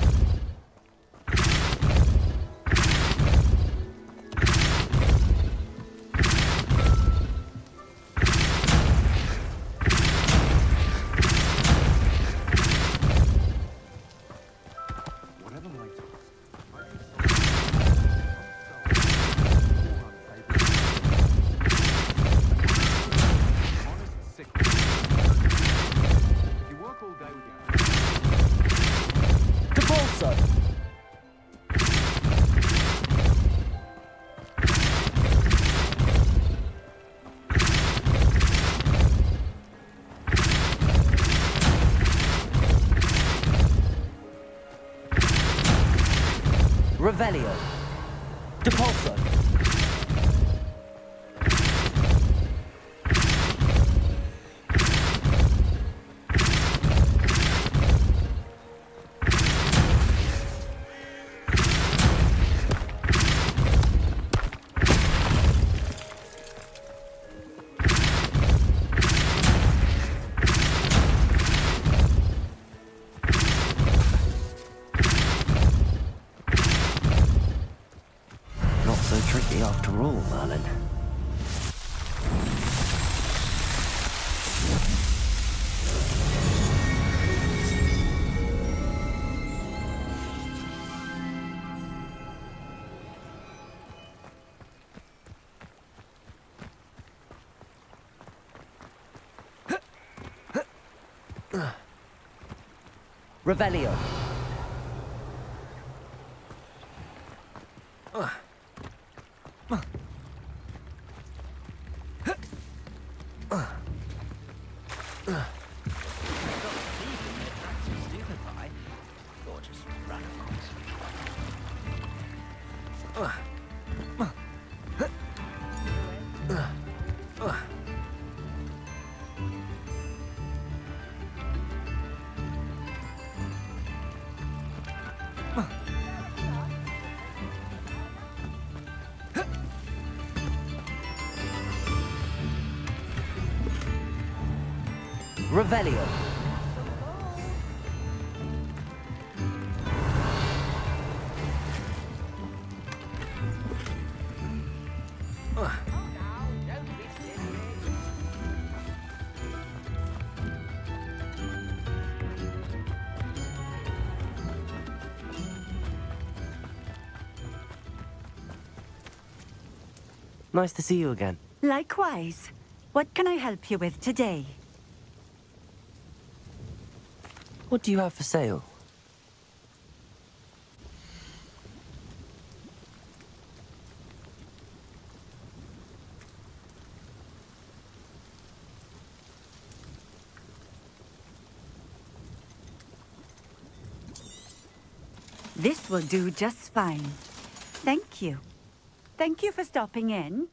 Whatever might honest sick. If you work all day with your Depulso. Revelio. Depulso. Not so tricky after all, Merlin. Revelio. Revelio. Nice to see you again. Likewise. What can I help you with today? What do you have for sale? This will do just fine. Thank you. Thank you for stopping in.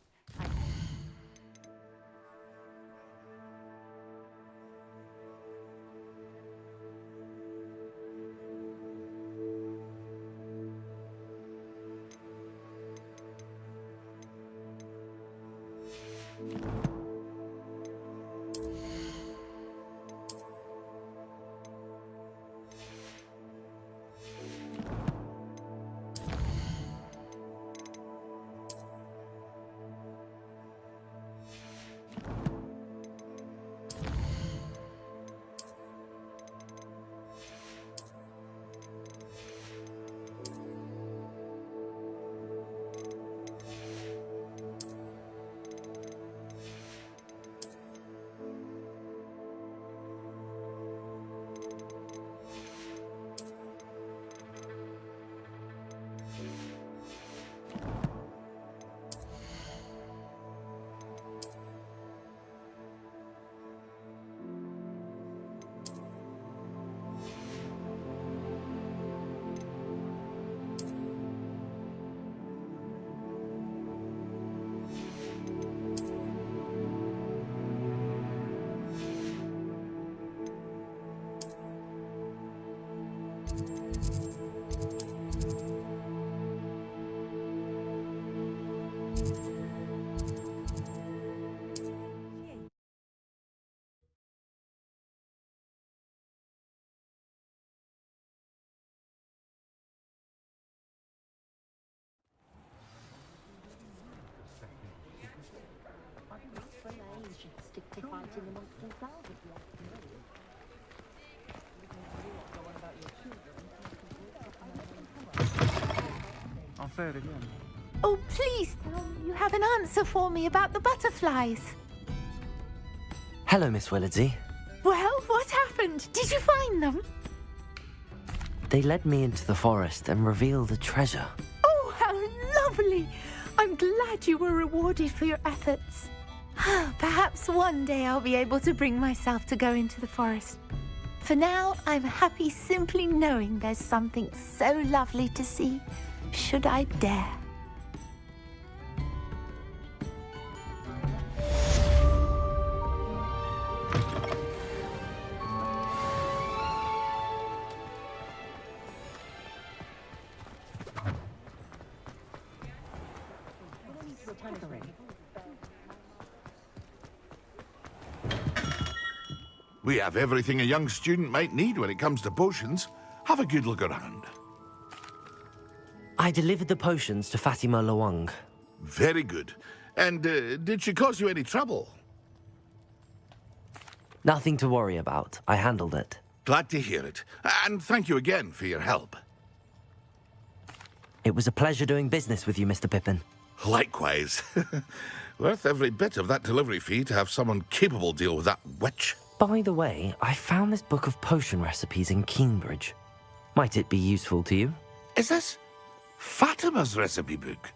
I'll say it again. Oh, please tell me you have an answer for me about the butterflies. Hello, Miss Willardsey. Well, what happened? Did you find them? They led me into the forest and revealed a treasure. Oh, how lovely! I'm glad you were rewarded for your efforts. Perhaps one day I'll be able to bring myself to go into the forest. For now, I'm happy simply knowing there's something so lovely to see, should I dare. We have everything a young student might need when it comes to potions. Have a good look around. I delivered the potions to Fatima Lawang. Very good. And did she cause you any trouble? Nothing to worry about. I handled it. Glad to hear it. And thank you again for your help. It was a pleasure doing business with you, Mr. Pippin. Likewise. Worth every bit of that delivery fee to have someone capable deal with that witch. By the way, I found this book of potion recipes in Cambridge. Might it be useful to you? Is this Fatima's recipe book?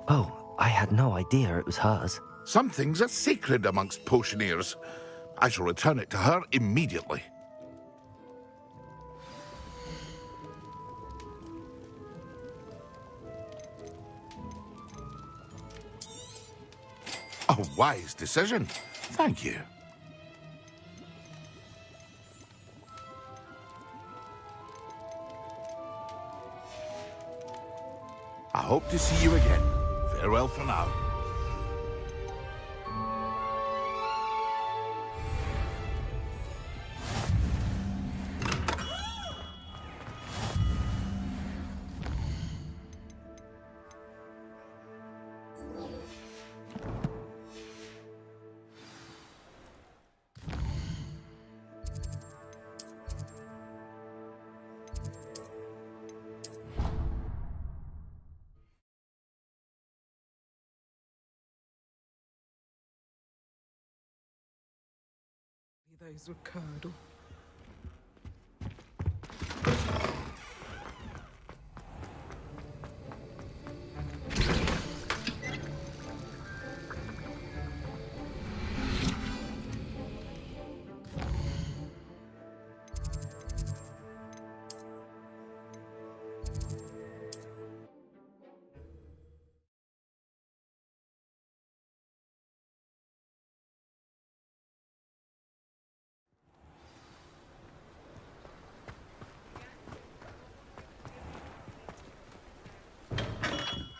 Oh, I had no idea it was hers. Some things are sacred amongst potioneers. I shall return it to her immediately. A wise decision. Thank you. I hope to see you again. Farewell for now. Those were curdle.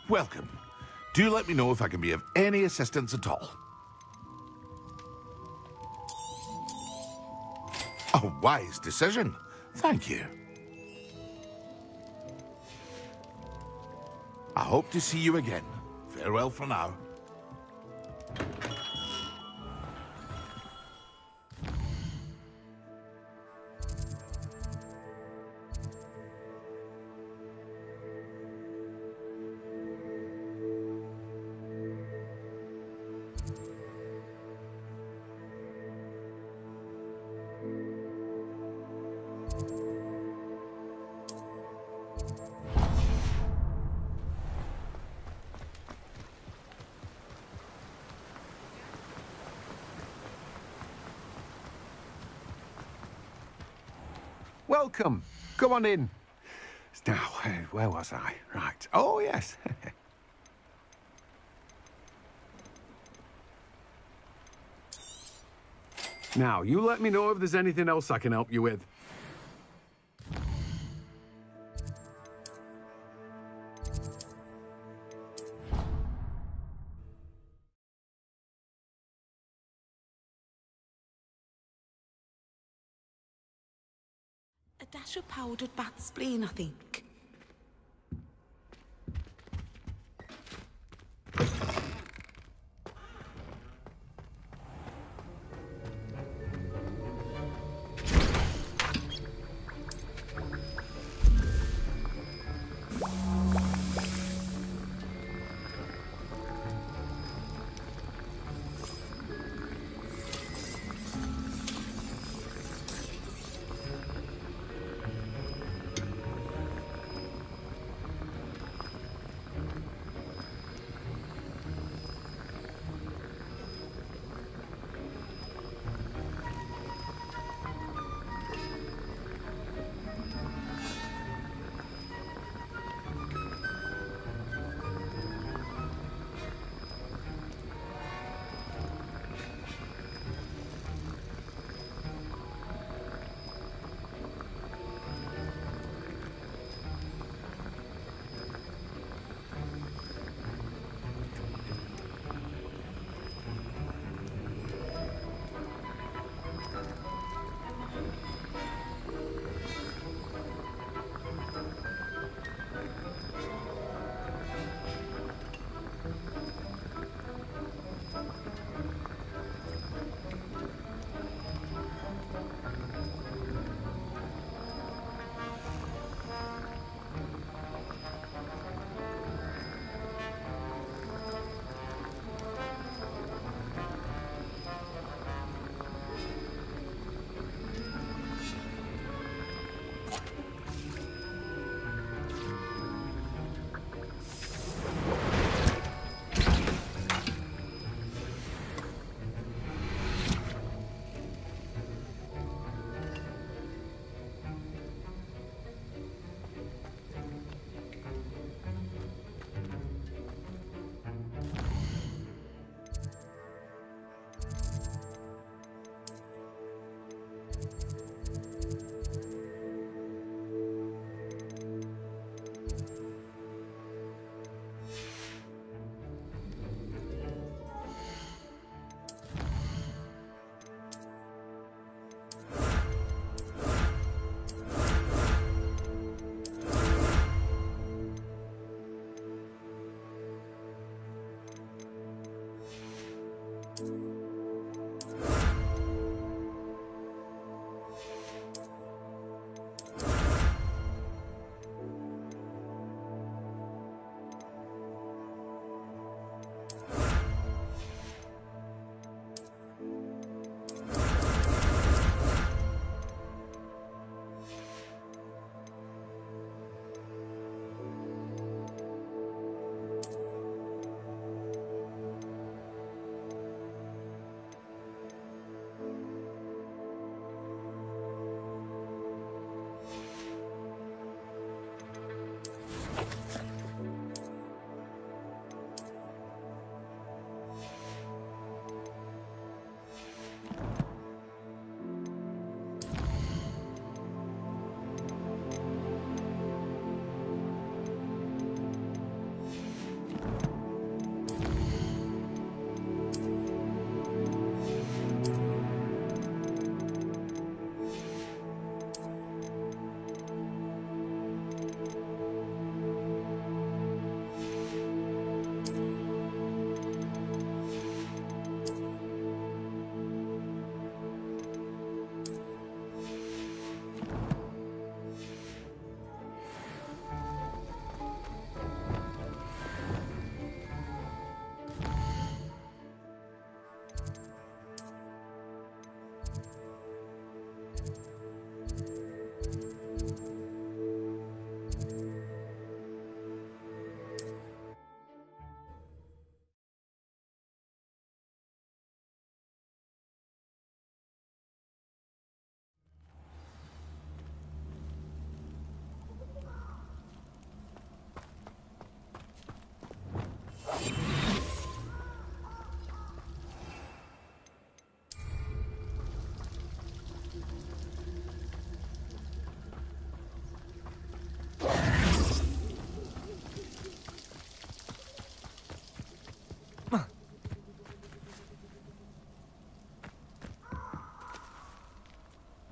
Welcome. Do let me know if I can be of any assistance at all. A wise decision. Thank you. I hope to see you again. Farewell for now. Welcome. Come on in. Now, where was I? Right. Oh, yes. Now, you let me know if there's anything else I can help you with. A dash of powdered bat spleen, I think.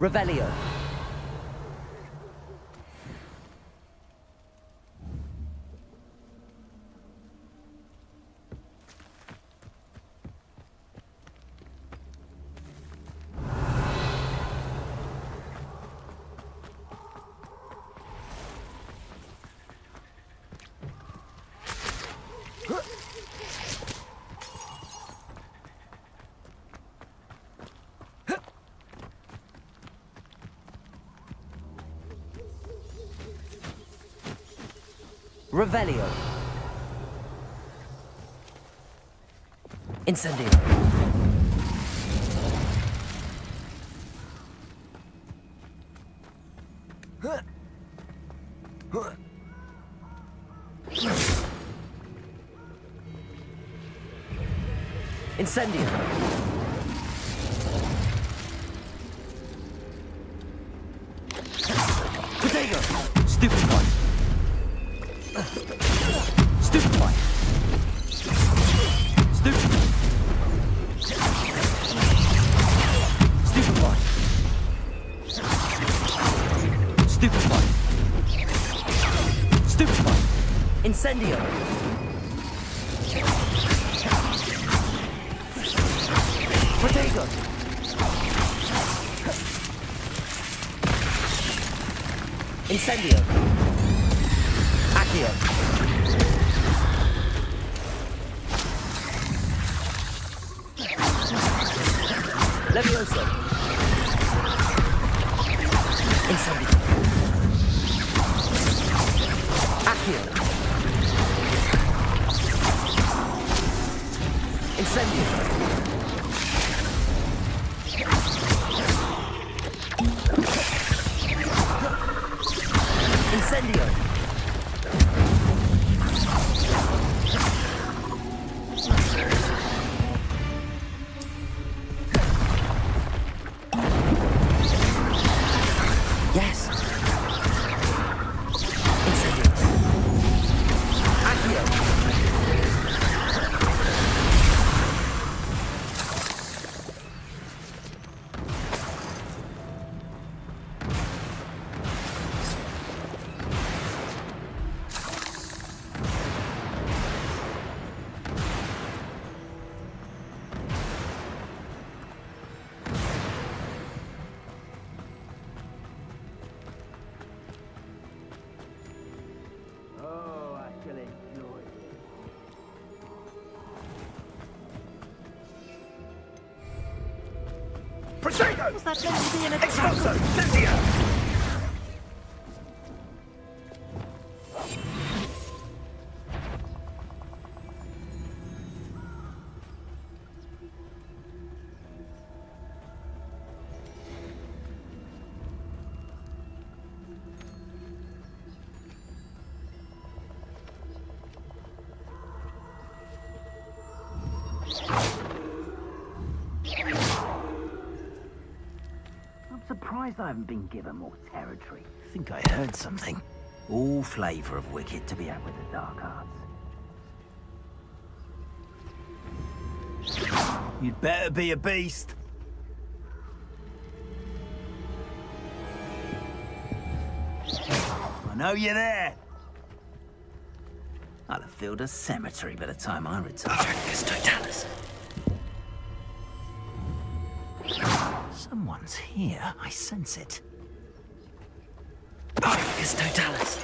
Revelio. Revelio. Incendio. Incendio. Potato. Stupid one. Stupefy. Stupefy. Stupefy. Stupefy. Stupefy. Incendio. Potato. Incendio. Accio. Levioso. Incendio. Accio. Incendio. Incendio. Yes. Incendio. Accio. Oh, I shall enjoy it. Prosecco! Was that meant to be an attack? Expulso! Cynthia! I'm surprised I haven't been given more territory. Think I heard something. All flavour of wicked to be had with the dark arts. You'd better be a beast. I know you're there. I'll have filled a cemetery by the time I return. Totalis. Someone's here. I sense it. Totalis. Totalis.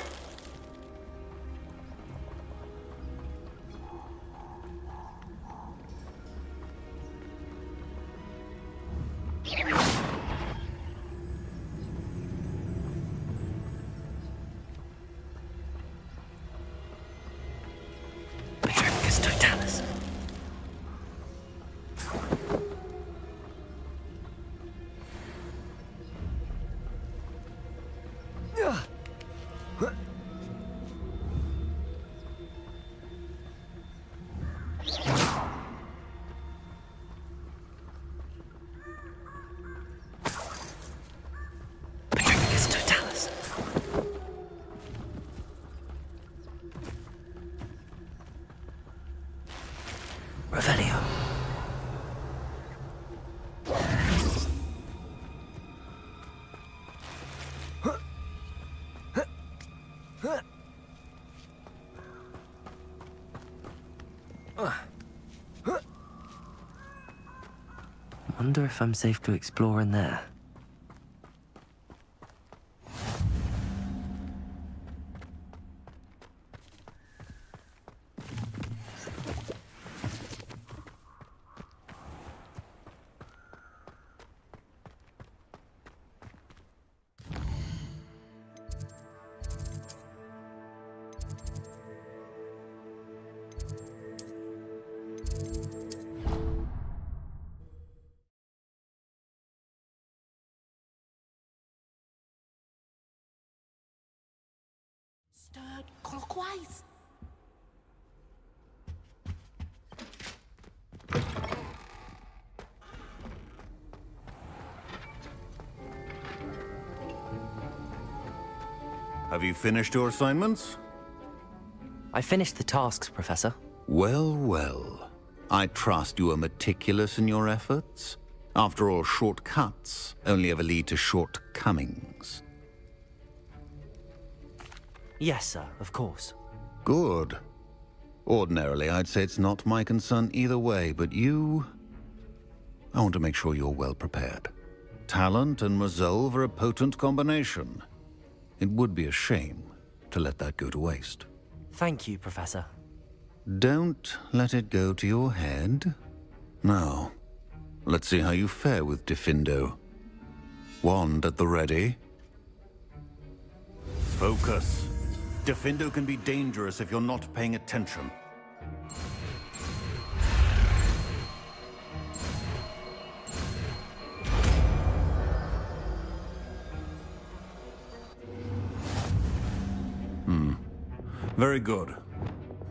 Wonder if I'm safe to explore in there. Stirred clockwise. Have you finished your assignments? I finished the tasks, Professor. Well, well. I trust you are meticulous in your efforts. After all, shortcuts only ever lead to shortcomings. Yes, sir, of course. Good. Ordinarily, I'd say it's not my concern either way, but you... I want to make sure you're well prepared. Talent and resolve are a potent combination. It would be a shame to let that go to waste. Thank you, Professor. Don't let it go to your head. Now, let's see how you fare with Diffindo. Wand at the ready. Focus. Diffindo can be dangerous if you're not paying attention. Very good.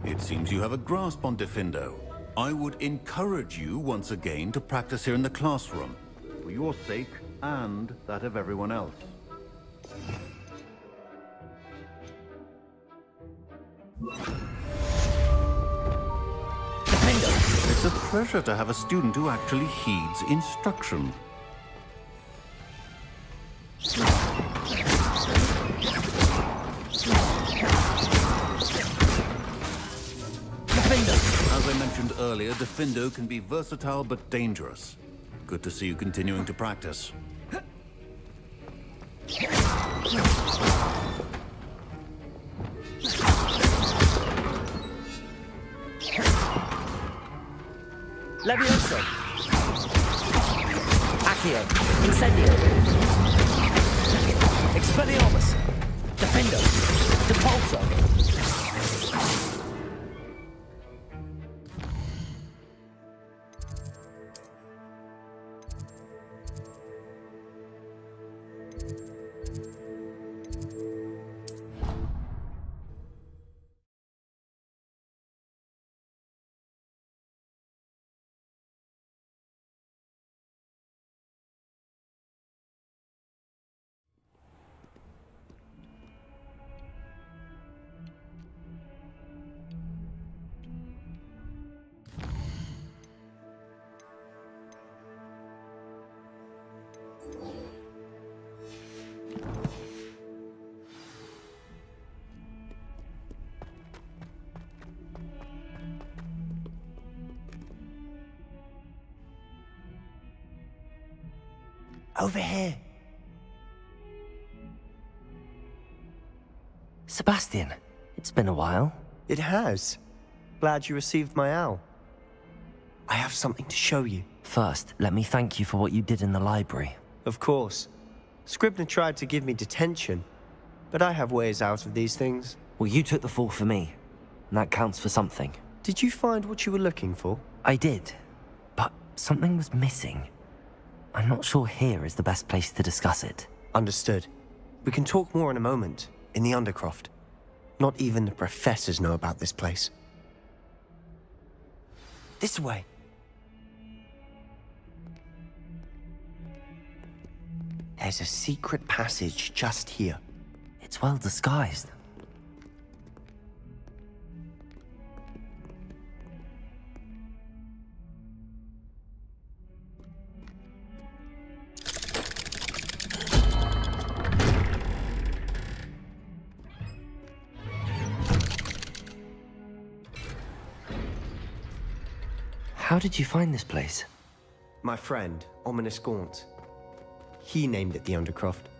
It seems you have a grasp on Diffindo. I would encourage you once again to practice here in the classroom, for your sake and that of everyone else. It's a pleasure to have a student who actually heeds instruction. As I mentioned earlier, Diffindo can be versatile but dangerous. Good to see you continuing to practice. Levioso! Accio! Incendio! Expelliarmus! Diffindo! Depulso! Over here. Sebastian, it's been a while. It has. Glad you received my owl. I have something to show you. First, let me thank you for what you did in the library. Of course. Scribner tried to give me detention, but I have ways out of these things. Well, you took the fall for me, and that counts for something. Did you find what you were looking for? I did, but something was missing. I'm not sure here is the best place to discuss it. Understood. We can talk more in a moment, in the Undercroft. Not even the professors know about this place. This way. There's a secret passage just here. It's well disguised. How did you find this place? My friend, Ominous Gaunt. He named it the Undercroft.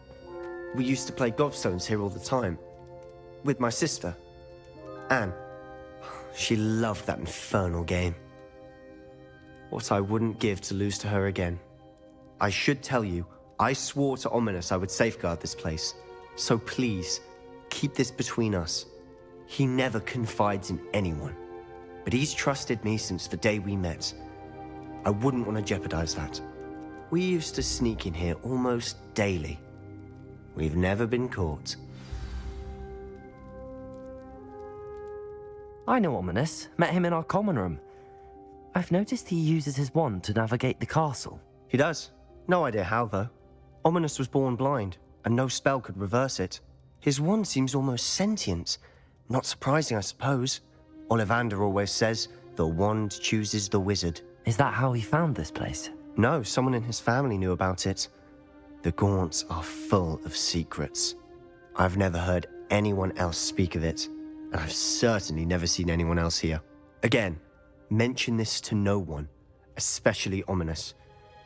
We used to play gobstones here all the time. With my sister, Anne. She loved that infernal game. What I wouldn't give to lose to her again. I should tell you, I swore to Ominous I would safeguard this place. So please, keep this between us. He never confides in anyone. But he's trusted me since the day we met. I wouldn't want to jeopardize that. We used to sneak in here almost daily. We've never been caught. I know Ominous. Met him in our common room. I've noticed he uses his wand to navigate the castle. He does. No idea how, though. Ominous was born blind, and no spell could reverse it. His wand seems almost sentient. Not surprising, I suppose. Ollivander always says, the wand chooses the wizard. Is that how he found this place? No, someone in his family knew about it. The Gaunts are full of secrets. I've never heard anyone else speak of it, and I've certainly never seen anyone else here. Again, mention this to no one, especially Ominous.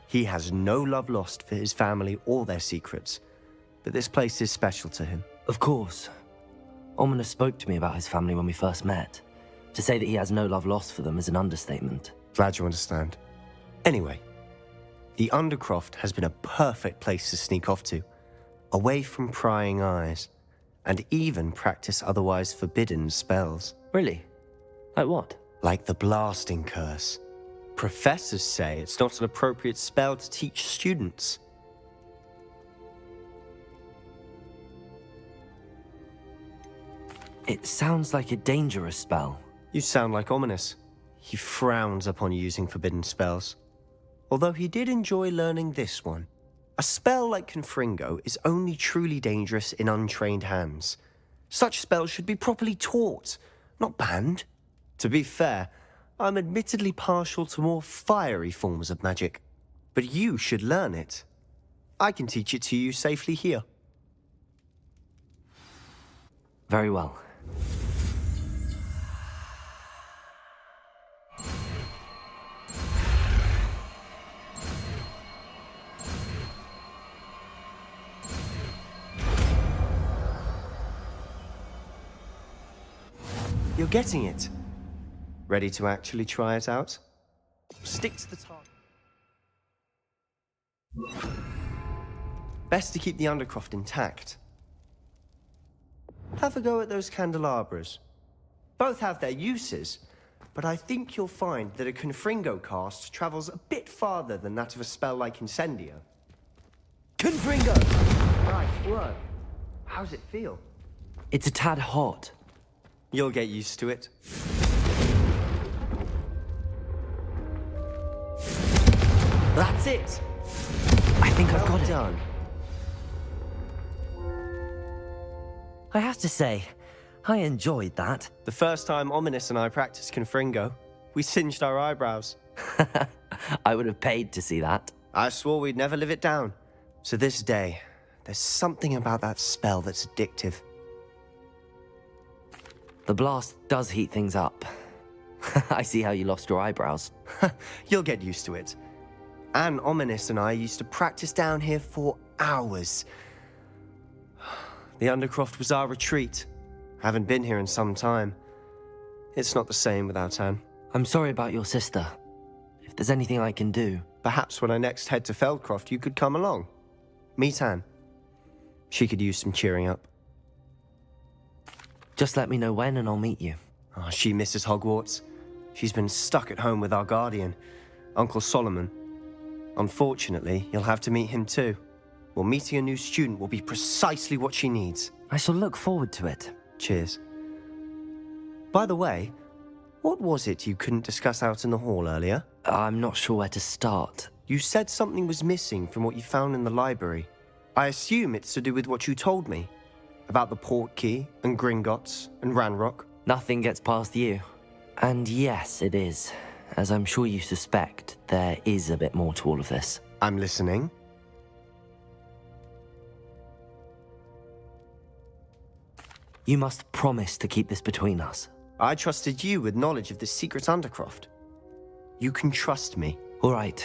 He has no love lost for his family or their secrets, but this place is special to him. Of course. Ominous spoke to me about his family when we first met. To say that he has no love lost for them is an understatement. Glad you understand. Anyway, the Undercroft has been a perfect place to sneak off to, away from prying eyes, and even practice otherwise forbidden spells. Really? Like what? Like the blasting curse. Professors say it's not an appropriate spell to teach students. It sounds like a dangerous spell. You sound like Ominous. He frowns upon using forbidden spells. Although he did enjoy learning this one. A spell like Confringo is only truly dangerous in untrained hands. Such spells should be properly taught, not banned. To be fair, I'm admittedly partial to more fiery forms of magic. But you should learn it. I can teach it to you safely here. Very well. You're getting it. Ready to actually try it out? Stick to the target. Best to keep the Undercroft intact. Have a go at those candelabras. Both have their uses, but I think you'll find that a Confringo cast travels a bit farther than that of a spell like Incendio. Confringo! Nice work. How's it feel? It's a tad hot. You'll get used to it. That's it! I think I've got it. Done. I have to say, I enjoyed that. The first time Ominous and I practiced Confringo, we singed our eyebrows. I would have paid to see that. I swore we'd never live it down. To this day, there's something about that spell that's addictive. The blast does heat things up. I see how you lost your eyebrows. You'll get used to it. Anne, Ominous and I used to practice down here for hours. The Undercroft was our retreat. Haven't been here in some time. It's not the same without Anne. I'm sorry about your sister. If there's anything I can do... Perhaps when I next head to Feldcroft, you could come along. Meet Anne. She could use some cheering up. Just let me know when and I'll meet you. Oh, she misses Hogwarts. She's been stuck at home with our guardian, Uncle Solomon. Unfortunately, you'll have to meet him too. Well, meeting a new student will be precisely what she needs. I shall look forward to it. Cheers. By the way, what was it you couldn't discuss out in the hall earlier? I'm not sure where to start. You said something was missing from what you found in the library. I assume it's to do with what you told me. About the Portkey, and Gringotts, and Ranrock. Nothing gets past you. And yes, it is. As I'm sure you suspect, there is a bit more to all of this. I'm listening. You must promise to keep this between us. I trusted you with knowledge of the secret Undercroft. You can trust me. All right.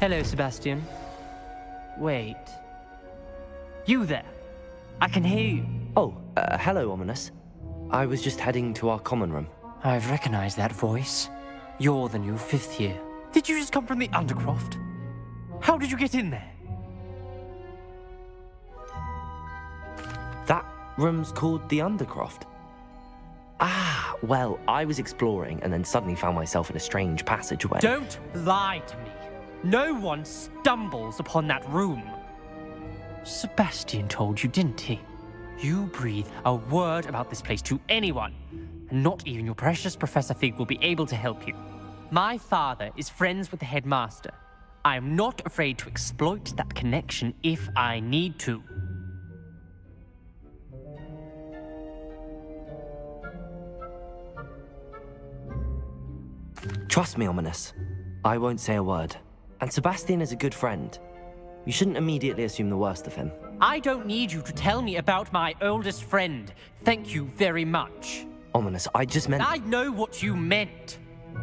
Hello, Sebastian. Wait. You there? I can hear you. Oh, hello, Ominous. I was just heading to our common room. I've recognized that voice. You're the new 5th year. Did you just come from the Undercroft? How did you get in there? That room's called the Undercroft. Ah, well, I was exploring and then suddenly found myself in a strange passageway. Don't lie to me. No one stumbles upon that room. Sebastian told you, didn't he? You breathe a word about this place to anyone, and not even your precious Professor Fig will be able to help you. My father is friends with the headmaster. I am not afraid to exploit that connection if I need to. Trust me, Ominous. I won't say a word. And Sebastian is a good friend. You shouldn't immediately assume the worst of him. I don't need you to tell me about my oldest friend. Thank you very much. Ominous, I just meant... I know what you meant.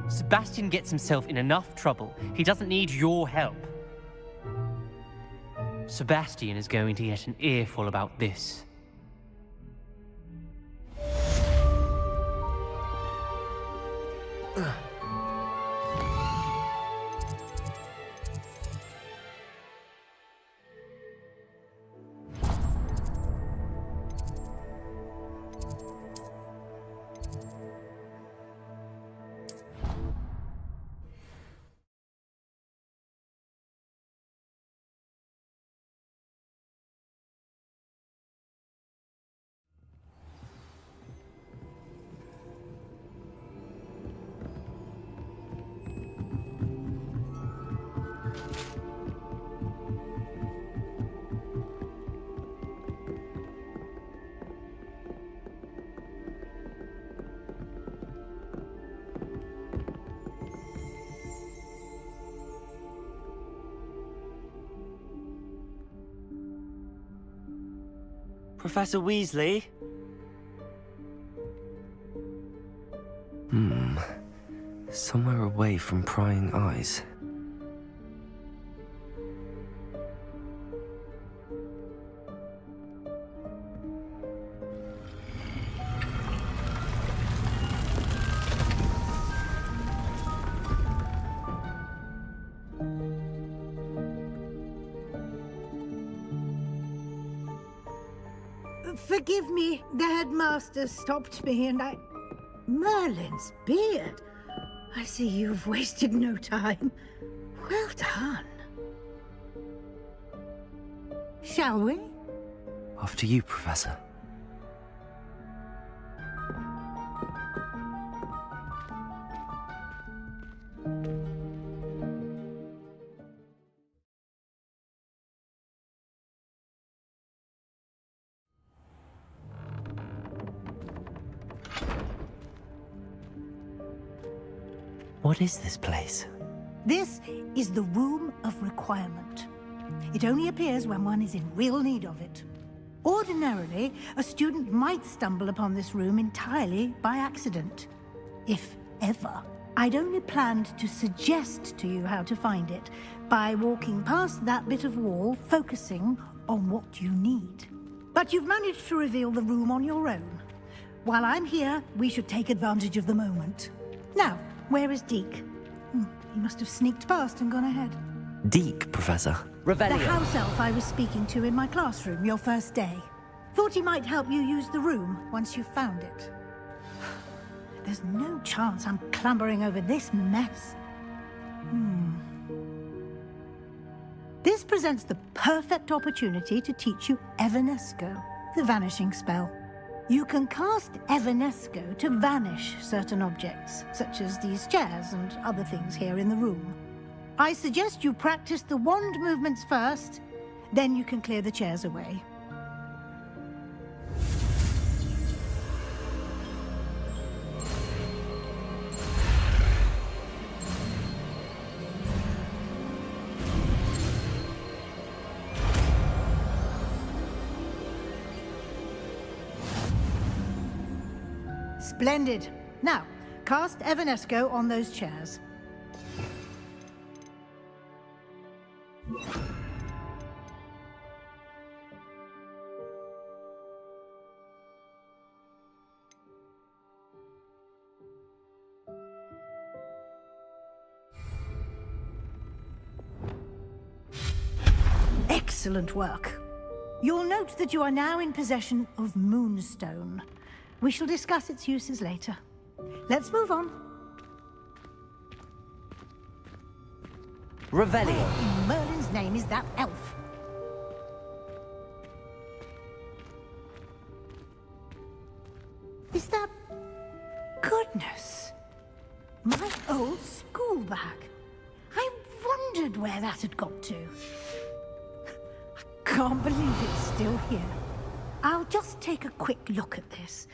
Sebastian gets himself in enough trouble. He doesn't need your help. Sebastian is going to get an earful about this. Professor Weasley? Somewhere away from prying eyes. Forgive me, the headmaster stopped me and I... Merlin's beard. I see you've wasted no time. Well done. Shall we? After you, Professor. What is this place? This is the Room of Requirement. It only appears when one is in real need of it. Ordinarily, a student might stumble upon this room entirely by accident. If ever. I'd only planned to suggest to you how to find it by walking past that bit of wall, focusing on what you need. But you've managed to reveal the room on your own. While I'm here, we should take advantage of the moment. Now, where is Deke? He must have sneaked past and gone ahead. Deke, Professor. The house elf I was speaking to in my classroom your first day. Thought he might help you use the room once you've found it. There's no chance I'm clambering over this mess. This presents the perfect opportunity to teach you Evanesco, the vanishing spell. You can cast Evanesco to vanish certain objects, such as these chairs and other things here in the room. I suggest you practice the wand movements first, then you can clear the chairs away. Splendid. Now, cast Evanesco on those chairs. Excellent work. You'll note that you are now in possession of Moonstone. We shall discuss its uses later. Let's move on. Revelio. Where in Merlin's name is that elf? Is that... Goodness. My old school bag. I wondered where that had got to. I can't believe it's still here. I'll just take a quick look at this.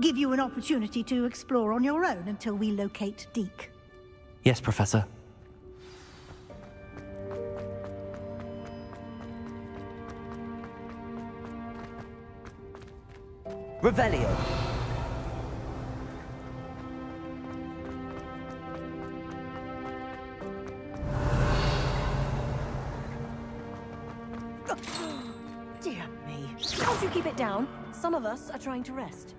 Give you an opportunity to explore on your own until we locate Deke. Yes, Professor. Revelio. Dear me. Can't you keep it down? Some of us are trying to rest.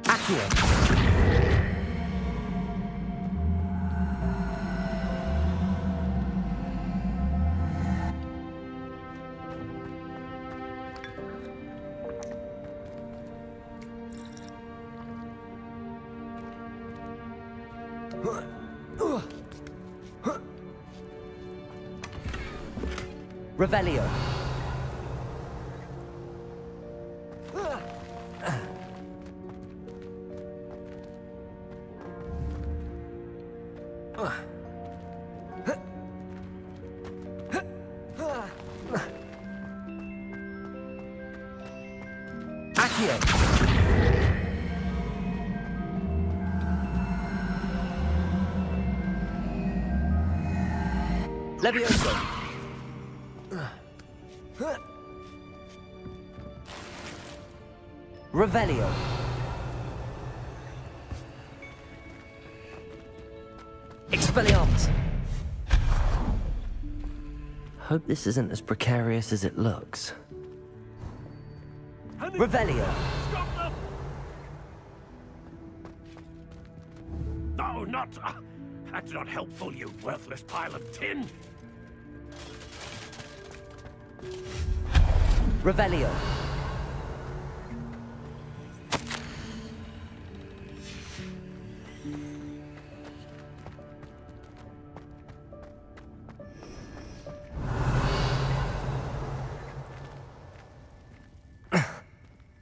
Accio. Revelio. Accio. Levioso. Revelio. Expelliarmus. Hope this isn't as precarious as it looks. Revelio. Stop them! No, not... that's not helpful, you worthless pile of tin! Revelio.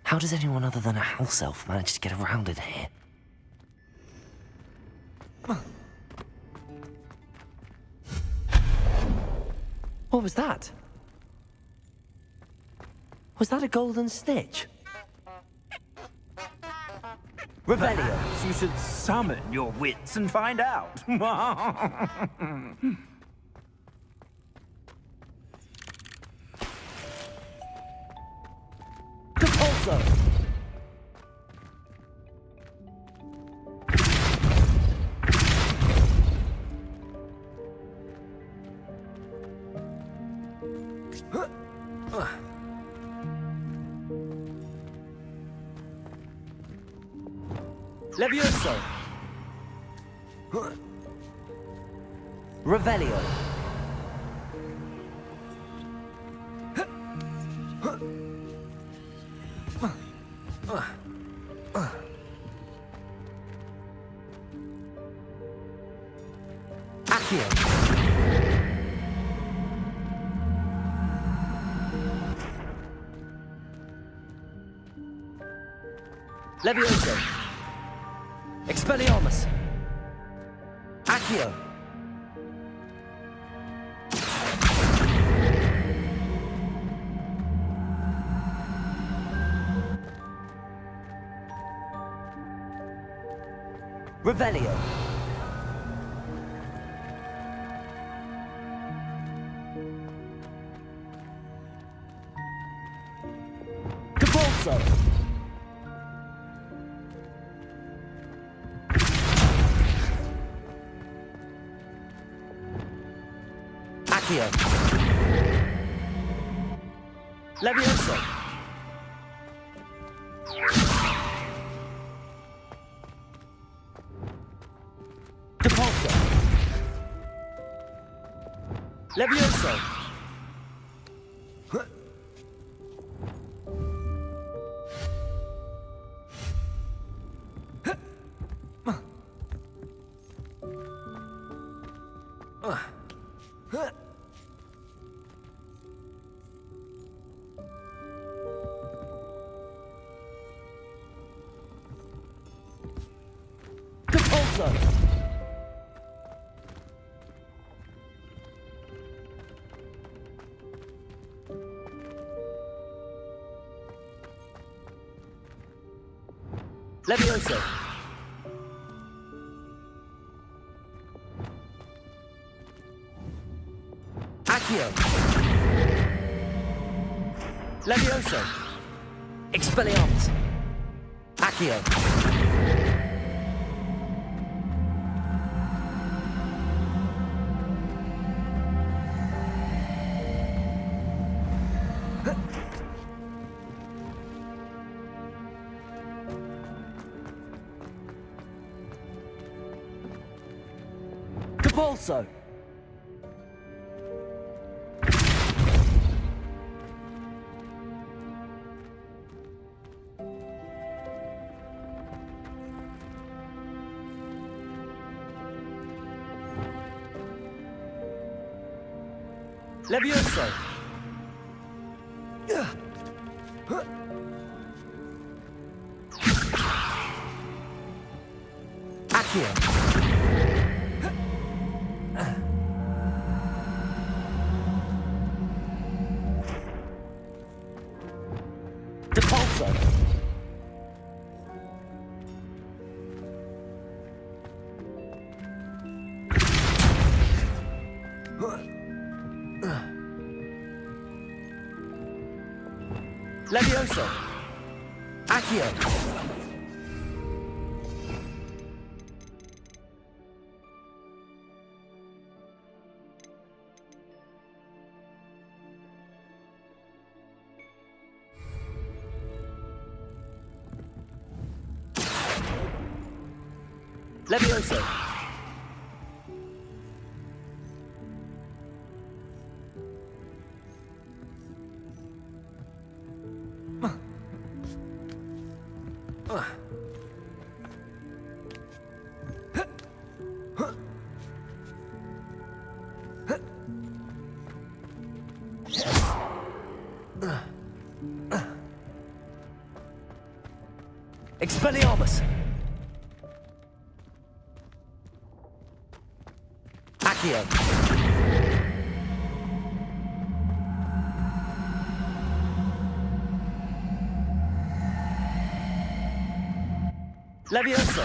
How does anyone other than a house elf manage to get around in here? What was that? Was that a golden snitch? Revelio. Perhaps you should summon your wits and find out. Compulso. Levioso. Revelio. Accio. Levioso. Expelliarmus. Accio. Revelio. Compulso. Accio. Levioso. Depulso. Levioso. Depulso. Levioso. Accio. Levioso. Expelliarmus. Accio. Depulso. Levioso. Accio. Depulso. Levioso. Accio. Levioso. Expelliarmus. Accio. Levioso.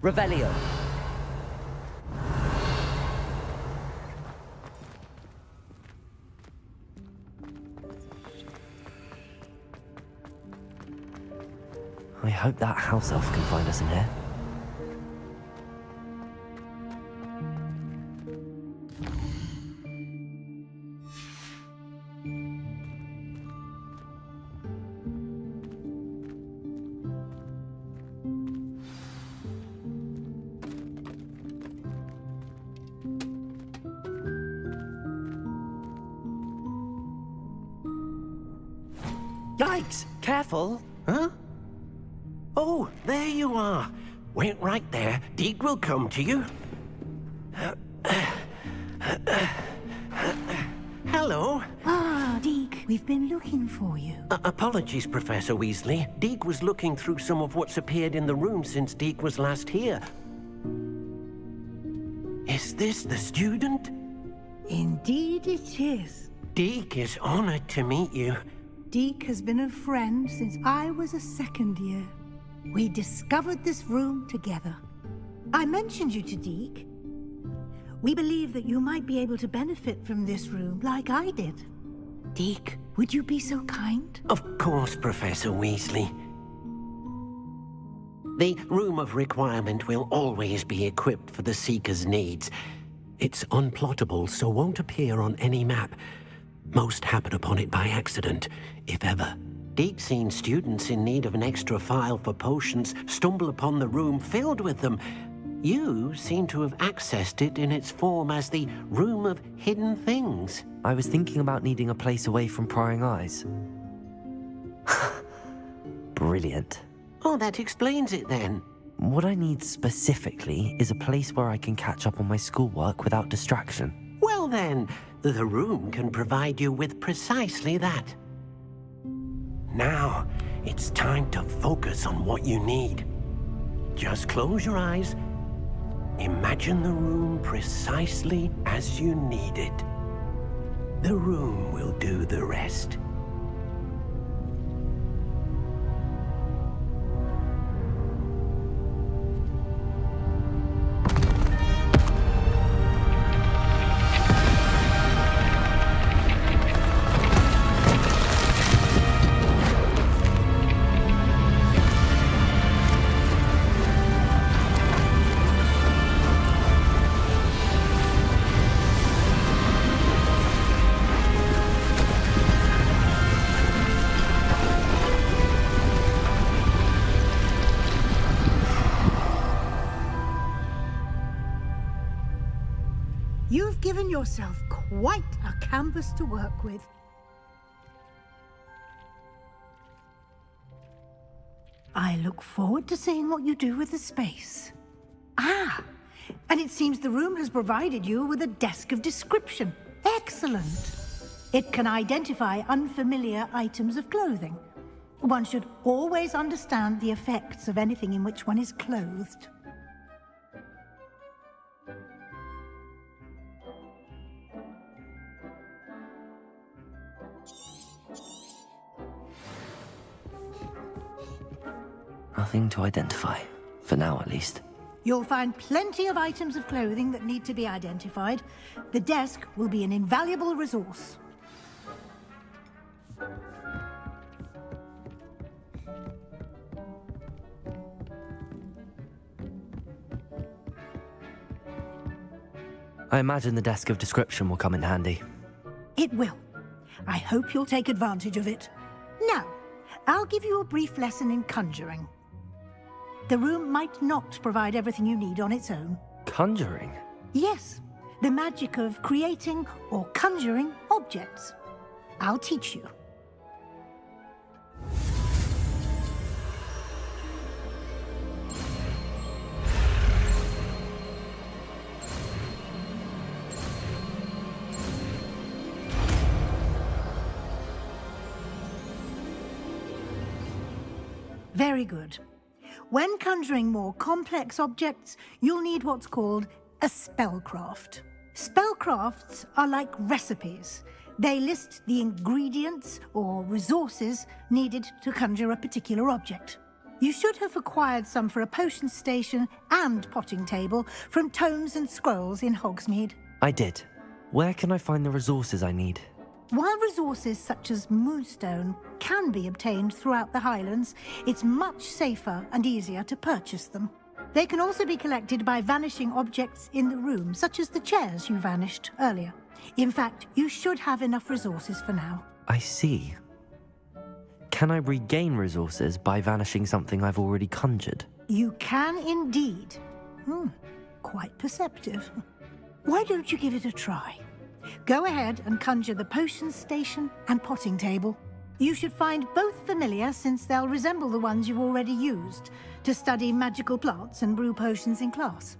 Revelio. I hope that house elf can find us in here. Yikes! Careful! Huh? Oh, there you are. Wait right there. Deek will come to you. Hello. Ah, Deek, we've been looking for you. Apologies, Professor Weasley. Deek was looking through some of what's appeared in the room since Deek was last here. Is this the student? Indeed it is. Deek is honored to meet you. Deek has been a friend since I was a second year. We discovered this room together. I mentioned you to Deek. We believe that you might be able to benefit from this room like I did. Deke, would you be so kind? Of course, Professor Weasley. The Room of Requirement will always be equipped for the Seeker's needs. It's unplottable, so won't appear on any map. Most happen upon it by accident, if ever. Deke's seen students in need of an extra file for potions stumble upon the room filled with them. You seem to have accessed it in its form as the Room of Hidden Things. I was thinking about needing a place away from prying eyes. Brilliant. Oh, that explains it then. What I need specifically is a place where I can catch up on my schoolwork without distraction. Well then, the room can provide you with precisely that. Now, it's time to focus on what you need. Just close your eyes. Imagine the room precisely as you need it. The room will do the rest. You've given yourself quite a canvas to work with. I look forward to seeing what you do with the space. Ah, and it seems the room has provided you with a desk of description. Excellent. It can identify unfamiliar items of clothing. One should always understand the effects of anything in which one is clothed. Nothing to identify, for now at least. You'll find plenty of items of clothing that need to be identified. The desk will be an invaluable resource. I imagine the desk of description will come in handy. It will. I hope you'll take advantage of it. Now, I'll give you a brief lesson in conjuring. The room might not provide everything you need on its own. Conjuring? Yes, the magic of creating or conjuring objects. I'll teach you. Very good. When conjuring more complex objects, you'll need what's called a spellcraft. Spellcrafts are like recipes. They list the ingredients or resources needed to conjure a particular object. You should have acquired some for a potion station and potting table from tomes and scrolls in Hogsmeade. I did. Where can I find the resources I need? While resources such as moonstone can be obtained throughout the Highlands, it's much safer and easier to purchase them. They can also be collected by vanishing objects in the room, such as the chairs you vanished earlier. In fact, you should have enough resources for now. I see. Can I regain resources by vanishing something I've already conjured? You can indeed. Quite perceptive. Why don't you give it a try? Go ahead and conjure the potion station and potting table. You should find both familiar, since they'll resemble the ones you've already used to study magical plants and brew potions in class.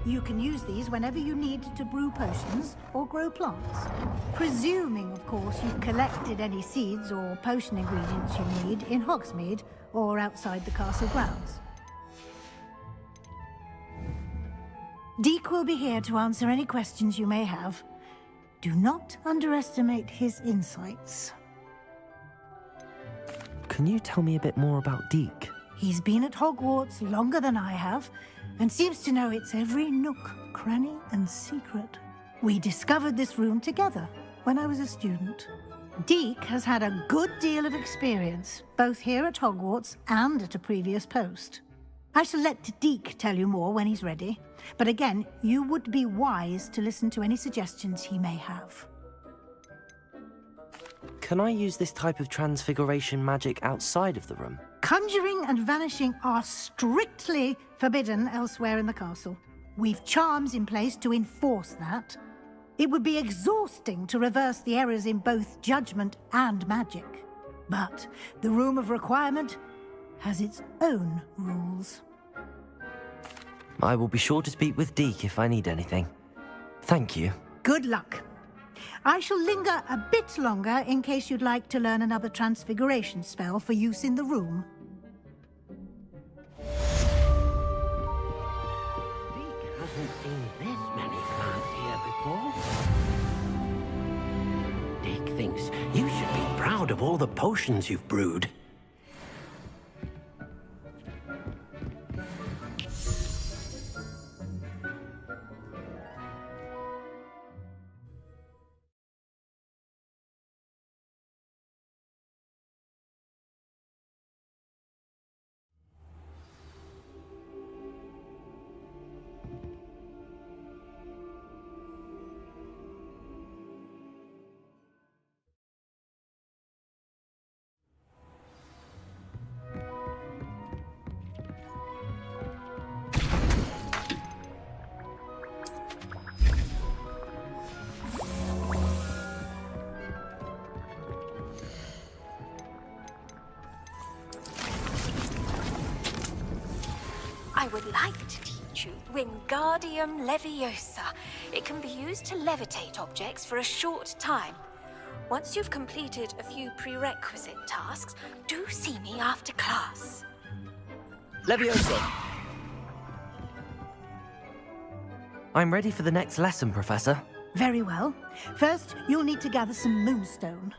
You can use these whenever you need to brew potions or grow plants. Presuming, of course, you've collected any seeds or potion ingredients you need in Hogsmeade or outside the castle grounds. Deek will be here to answer any questions you may have. Do not underestimate his insights. Can you tell me a bit more about Deek? He's been at Hogwarts longer than I have, and seems to know its every nook, cranny, and secret. We discovered this room together when I was a student. Deek has had a good deal of experience, both here at Hogwarts and at a previous post. I shall let Deek tell you more when he's ready, but again, you would be wise to listen to any suggestions he may have. Can I use this type of transfiguration magic outside of the room? Conjuring and vanishing are strictly forbidden elsewhere in the castle. We've charms in place to enforce that. It would be exhausting to reverse the errors in both judgment and magic. But the Room of Requirement has its own rules. I will be sure to speak with Deek if I need anything. Thank you. Good luck. I shall linger a bit longer in case you'd like to learn another transfiguration spell for use in the room. Deek hasn't seen this many plants here before. Deek thinks you should be proud of all the potions you've brewed. I would like to teach you Wingardium Leviosa. It can be used to levitate objects for a short time. Once you've completed a few prerequisite tasks, do see me after class. Leviosa! I'm ready for the next lesson, Professor. Very well. First, you'll need to gather some moonstone.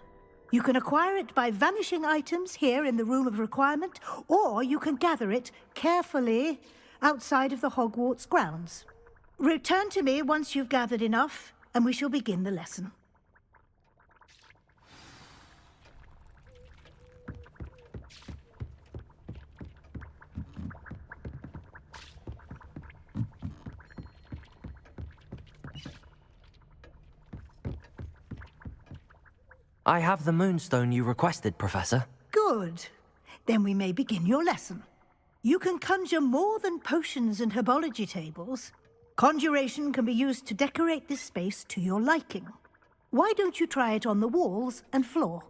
You can acquire it by vanishing items here in the Room of Requirement, or you can gather it carefully outside of the Hogwarts grounds. Return to me once you've gathered enough, and we shall begin the lesson. I have the moonstone you requested, Professor. Good. Then we may begin your lesson. You can conjure more than potions and herbology tables. Conjuration can be used to decorate this space to your liking. Why don't you try it on the walls and floor?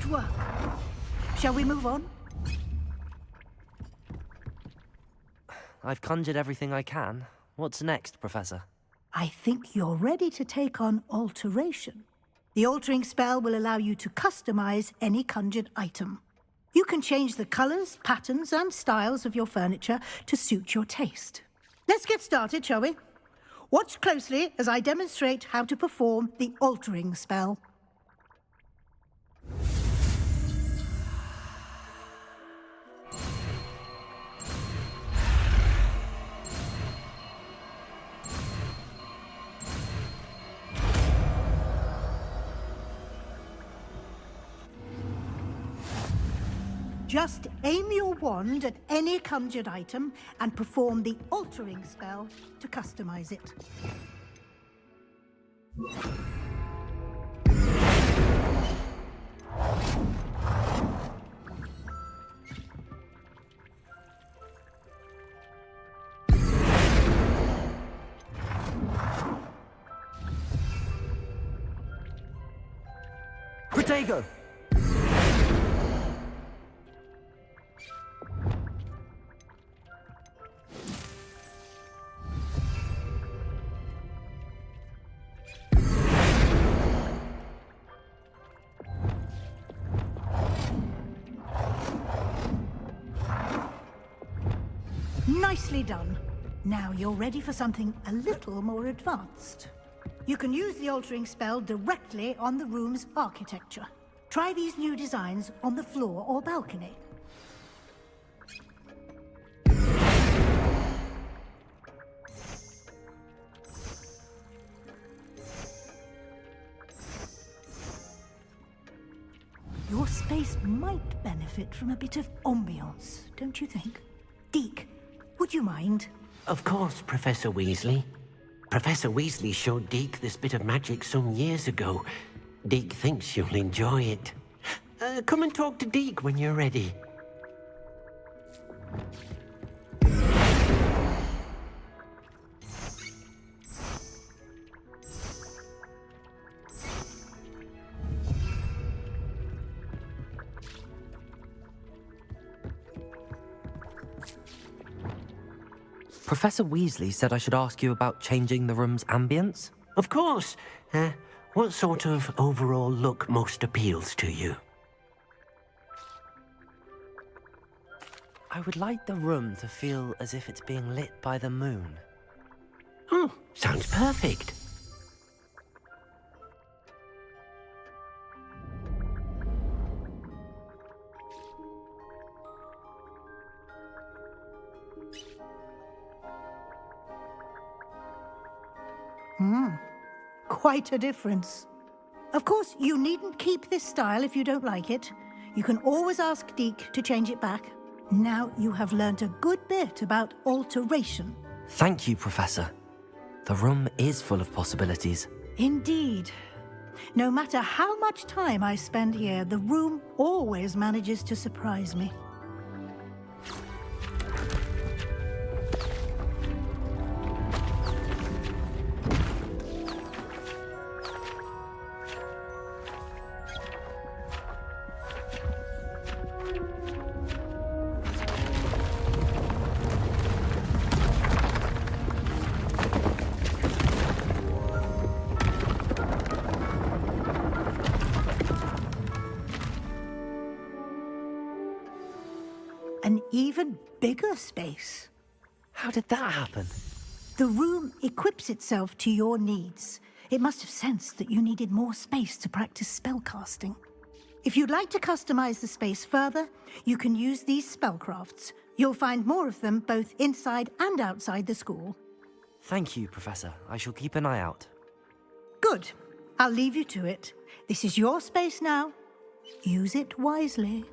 Good work. Shall we move on? I've conjured everything I can. What's next, Professor? I think you're ready to take on alteration. The altering spell will allow you to customize any conjured item. You can change the colors, patterns, and styles of your furniture to suit your taste. Let's get started, shall we? Watch closely as I demonstrate how to perform the altering spell. Just aim your wand at any conjured item and perform the altering spell to customize it. Protego! Nicely done. Now you're ready for something a little more advanced. You can use the altering spell directly on the room's architecture. Try these new designs on the floor or balcony. Your space might benefit from a bit of ambiance, don't you think? Deke, would you mind? Of course, Professor Weasley. Professor Weasley showed Deke this bit of magic some years ago. Deke thinks you'll enjoy it. Come and talk to Deke when you're ready. Professor Weasley said I should ask you about changing the room's ambience? Of course. What sort of overall look most appeals to you? I would like the room to feel as if it's being lit by the moon. Oh, sounds perfect. Quite a difference. Of course, you needn't keep this style if you don't like it. You can always ask Deke to change it back. Now you have learnt a good bit about alteration. Thank you, Professor. The room is full of possibilities. Indeed. No matter how much time I spend here, the room always manages to surprise me. An even bigger space. How did that happen? The room equips itself to your needs. It must have sensed that you needed more space to practice spellcasting. If you'd like to customize the space further, you can use these spellcrafts. You'll find more of them both inside and outside the school. Thank you, Professor. I shall keep an eye out. Good. I'll leave you to it. This is your space now. Use it wisely.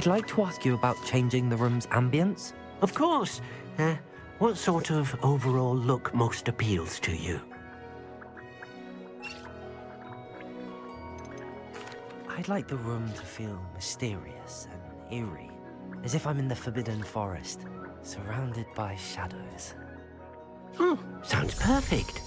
I'd like to ask you about changing the room's ambience. Of course. What sort of overall look most appeals to you? I'd like the room to feel mysterious and eerie, as if I'm in the Forbidden Forest, surrounded by shadows. Sounds perfect.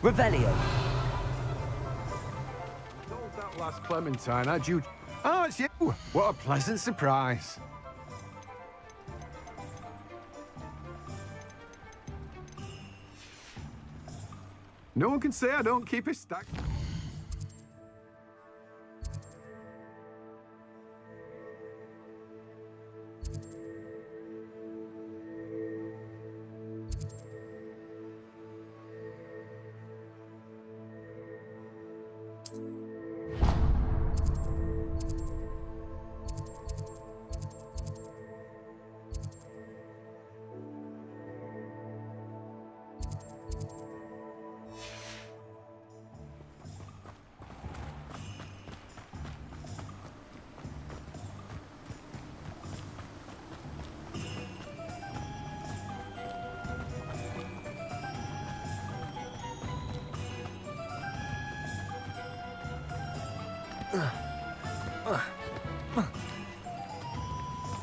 Revelio. Told that last Clementine, had you... Oh, it's you! What a pleasant surprise. No one can say I don't keep a stack.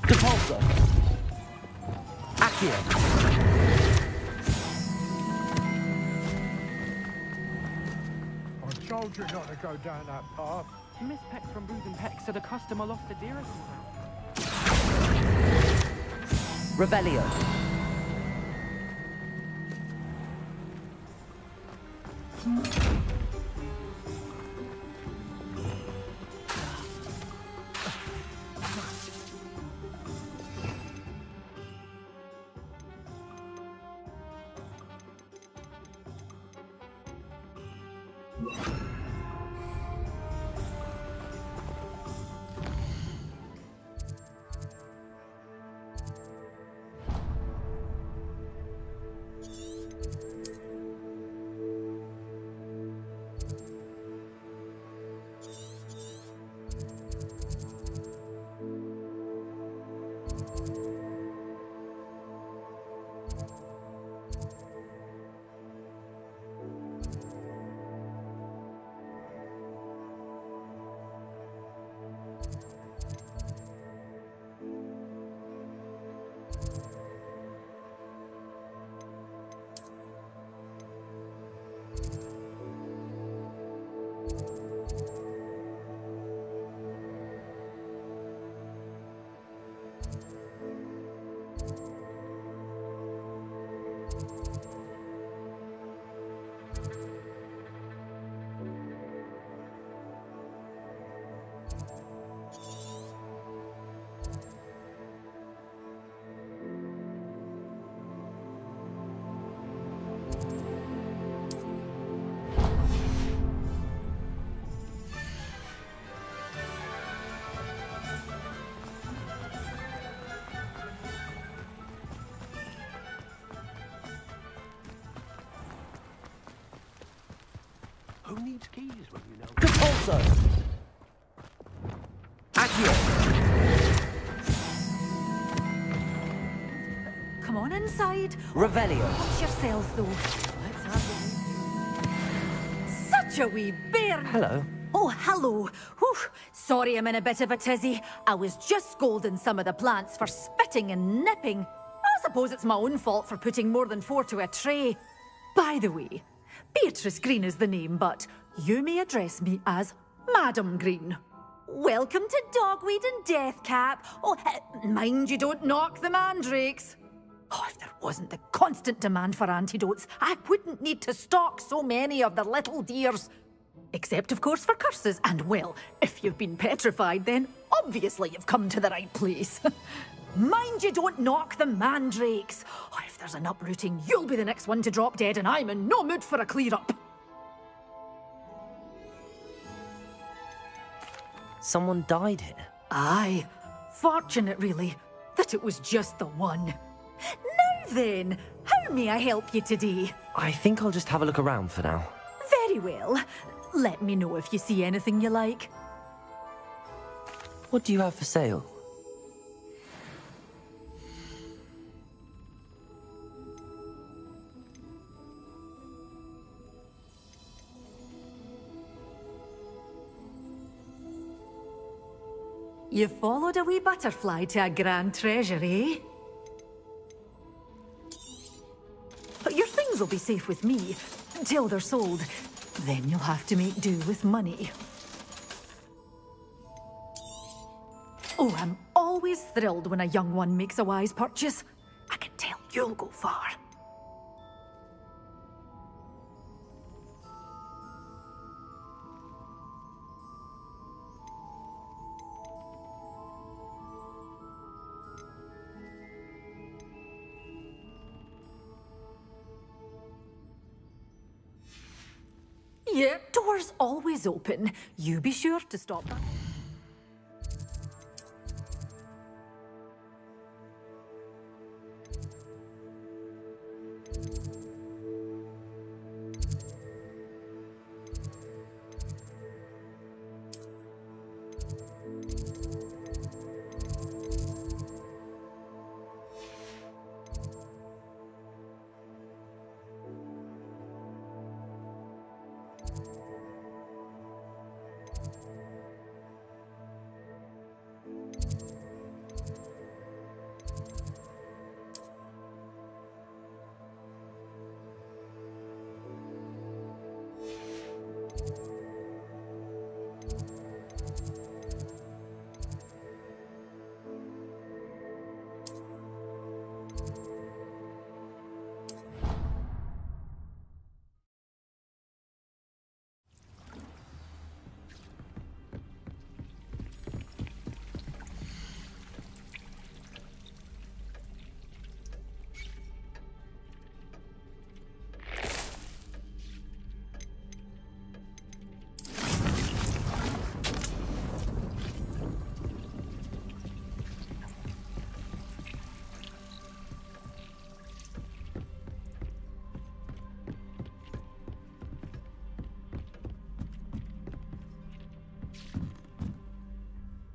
Depulso. Accio. I told you not to go down that path. Miss Peck from Booth and Peck said a customer lost a deer. Revelio. Who needs keys when you know? Compulso! Accio! Come on inside. Revelio. Watch yourself, though. Let's have such a wee bairn. Hello. Oh, hello. Whew. Sorry I'm in a bit of a tizzy. I was just scolding some of the plants for spitting and nipping. I suppose it's my own fault for putting more than 4 to a tray. By the way, Beatrice Green is the name, but you may address me as Madam Green. Welcome to Dogweed and Deathcap. Oh, mind you don't knock the mandrakes. Oh, if there wasn't the constant demand for antidotes, I wouldn't need to stock so many of the little dears. Except, of course, for curses. And, well, if you've been petrified, then obviously you've come to the right place. Mind you don't knock the mandrakes. Oh, if there's an uprooting, you'll be the next one to drop dead, and I'm in no mood for a clear-up. Someone died here. Aye. Fortunate, really, that it was just the one. Now then, how may I help you today? I think I'll just have a look around for now. Very well. Let me know if you see anything you like. What do you have for sale? You followed a wee butterfly to a grand treasure, eh? But your things will be safe with me until they're sold. Then you'll have to make do with money. Oh, I'm always thrilled when a young one makes a wise purchase. I can tell you'll go far. Yeah, door's always open. You be sure to stop by.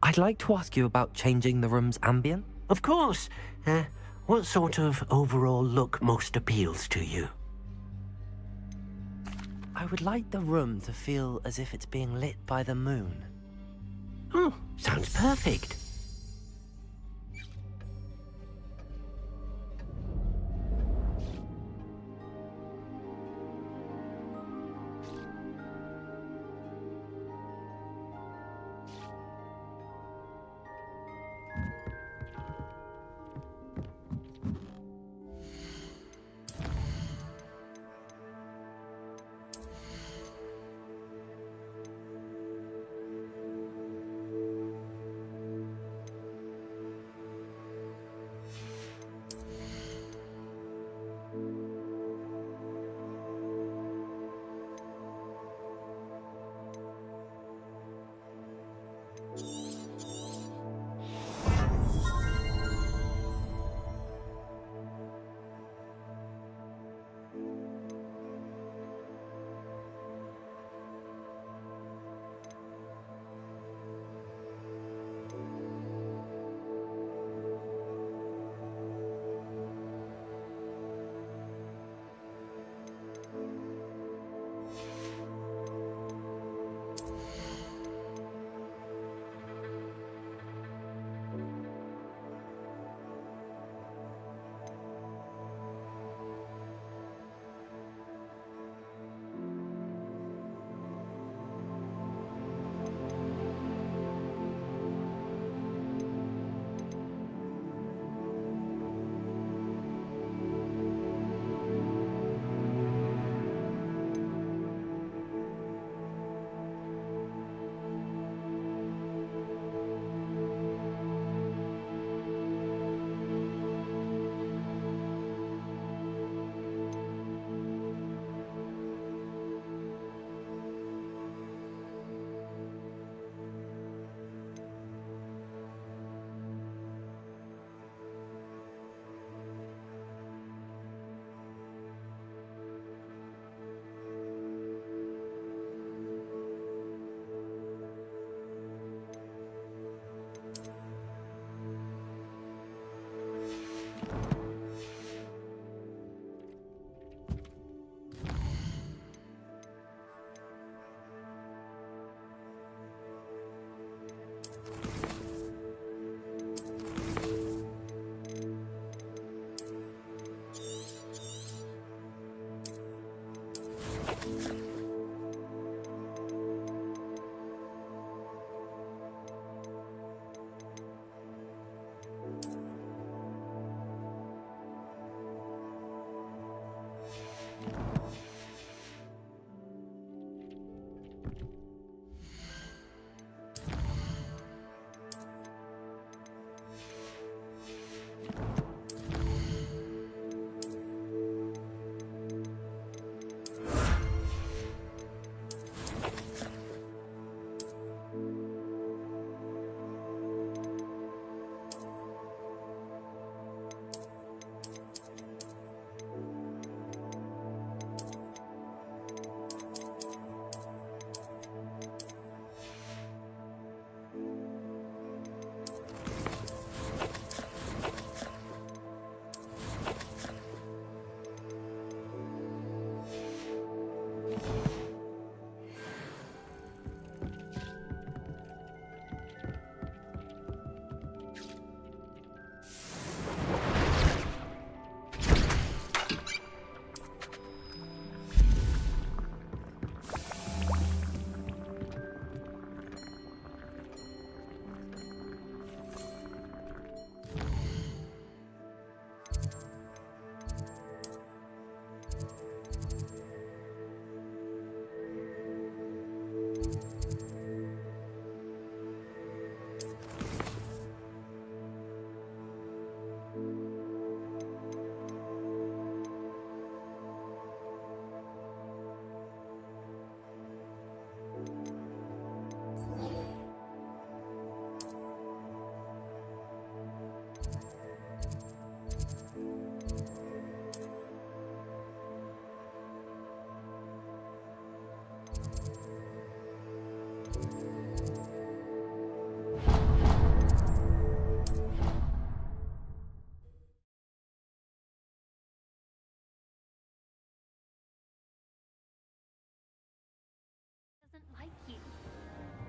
I'd like to ask you about changing the room's ambient. Of course. What sort of overall look most appeals to you? I would like the room to feel as if it's being lit by the moon. Oh, sounds perfect.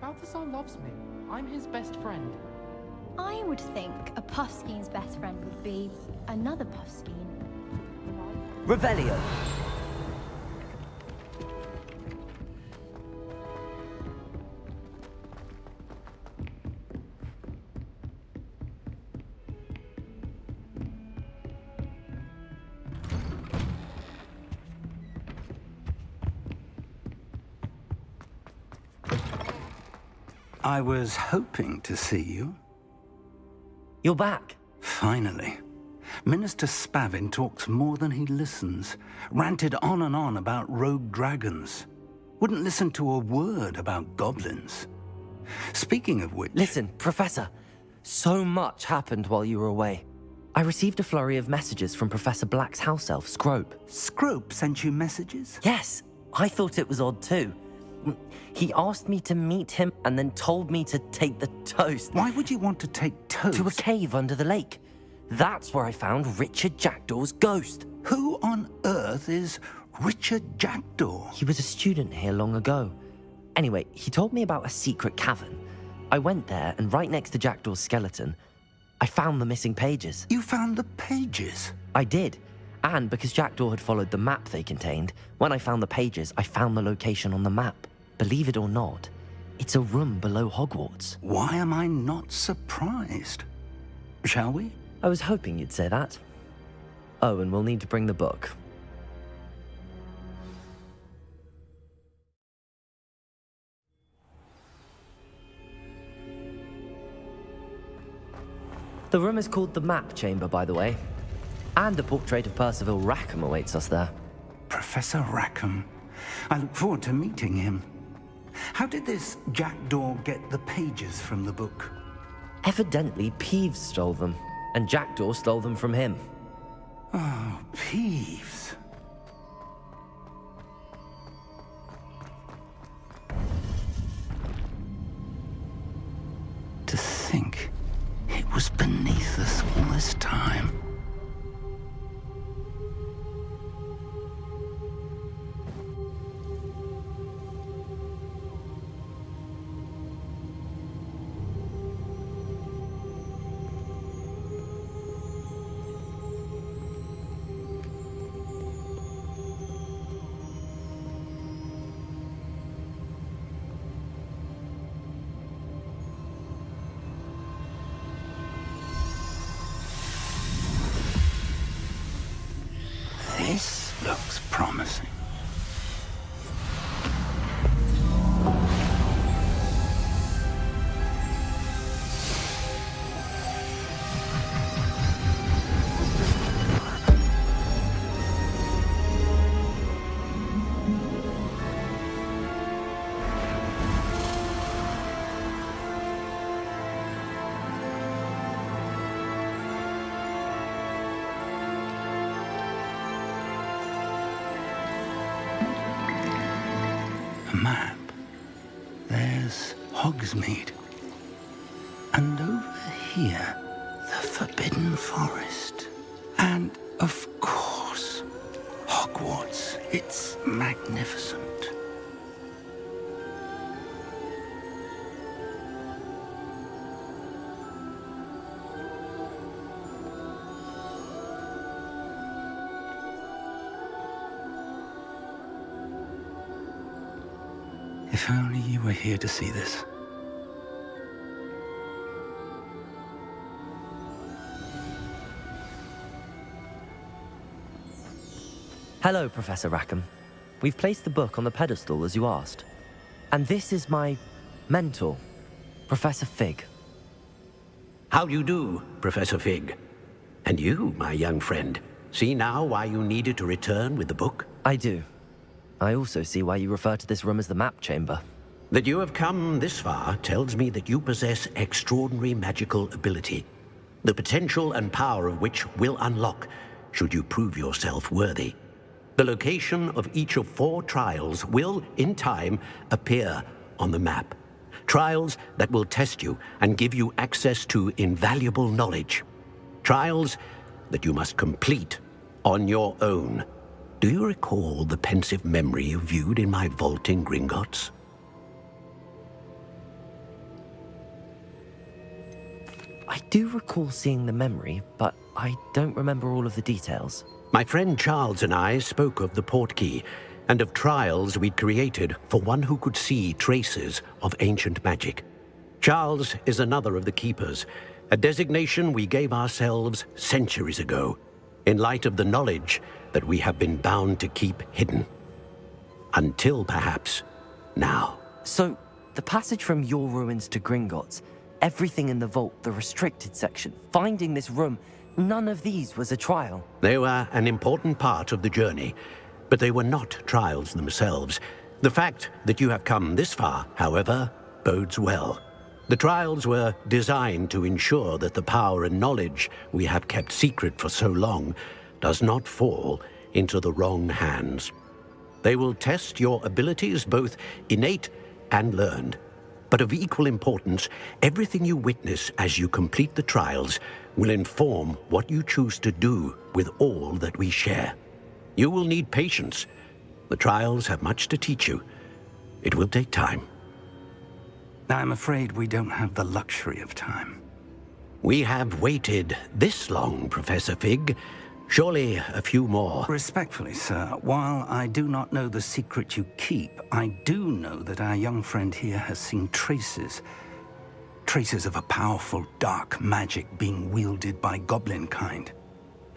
Balthazar loves me. I'm his best friend. I would think a Puffskeen's best friend would be another Puffskeen. Revelio. I was hoping to see you. You're back. Finally. Minister Spavin talks more than he listens. Ranted on and on about rogue dragons. Wouldn't listen to a word about goblins. Speaking of which... Listen, Professor. So much happened while you were away. I received a flurry of messages from Professor Black's house elf, Scrope. Scrope sent you messages? Yes. I thought it was odd too. He asked me to meet him and then told me to take the toast. Why would you want to take toast? To a cave under the lake. That's where I found Richard Jackdaw's ghost. Who on earth is Richard Jackdaw? He was a student here long ago. Anyway, he told me about a secret cavern. I went there, and right next to Jackdaw's skeleton, I found the missing pages. You found the pages? I did. And because Jackdaw had followed the map they contained, when I found the pages, I found the location on the map. Believe it or not, it's a room below Hogwarts. Why am I not surprised? Shall we? I was hoping you'd say that. Oh, and we'll need to bring the book. The room is called the Map Chamber, by the way. And a portrait of Percival Rackham awaits us there. Professor Rackham. I look forward to meeting him. How did this Jackdaw get the pages from the book? Evidently, Peeves stole them, and Jackdaw stole them from him. Oh, Peeves. To think it was beneath us all this time. This looks promising. Map. There's Hogsmeade. And over here, the Forbidden Forest. And, of course, Hogwarts. It's magnificent. If only you were here to see this. Hello, Professor Rackham. We've placed the book on the pedestal as you asked. And this is my mentor, Professor Fig. How do you do, Professor Fig? And you, my young friend, see now why you needed to return with the book? I do. I also see why you refer to this room as the Map Chamber. That you have come this far tells me that you possess extraordinary magical ability, the potential and power of which will unlock should you prove yourself worthy. The location of each of 4 trials will, in time, appear on the map. Trials that will test you and give you access to invaluable knowledge. Trials that you must complete on your own. Do you recall the pensive memory you viewed in my vault in Gringotts? I do recall seeing the memory, but I don't remember all of the details. My friend Charles and I spoke of the portkey and of trials we'd created for one who could see traces of ancient magic. Charles is another of the keepers, a designation we gave ourselves centuries ago, in light of the knowledge that we have been bound to keep hidden. Until perhaps now. So, the passage from your ruins to Gringotts, everything in the vault, the restricted section, finding this room, none of these was a trial. They were an important part of the journey, but they were not trials themselves. The fact that you have come this far, however, bodes well. The trials were designed to ensure that the power and knowledge we have kept secret for so long does not fall into the wrong hands. They will test your abilities, both innate and learned. But of equal importance, everything you witness as you complete the trials will inform what you choose to do with all that we share. You will need patience. The trials have much to teach you. It will take time. I'm afraid we don't have the luxury of time. We have waited this long, Professor Fig. Surely a few more. Respectfully, sir, while I do not know the secret you keep, I do know that our young friend here has seen traces of a powerful dark magic being wielded by goblin kind.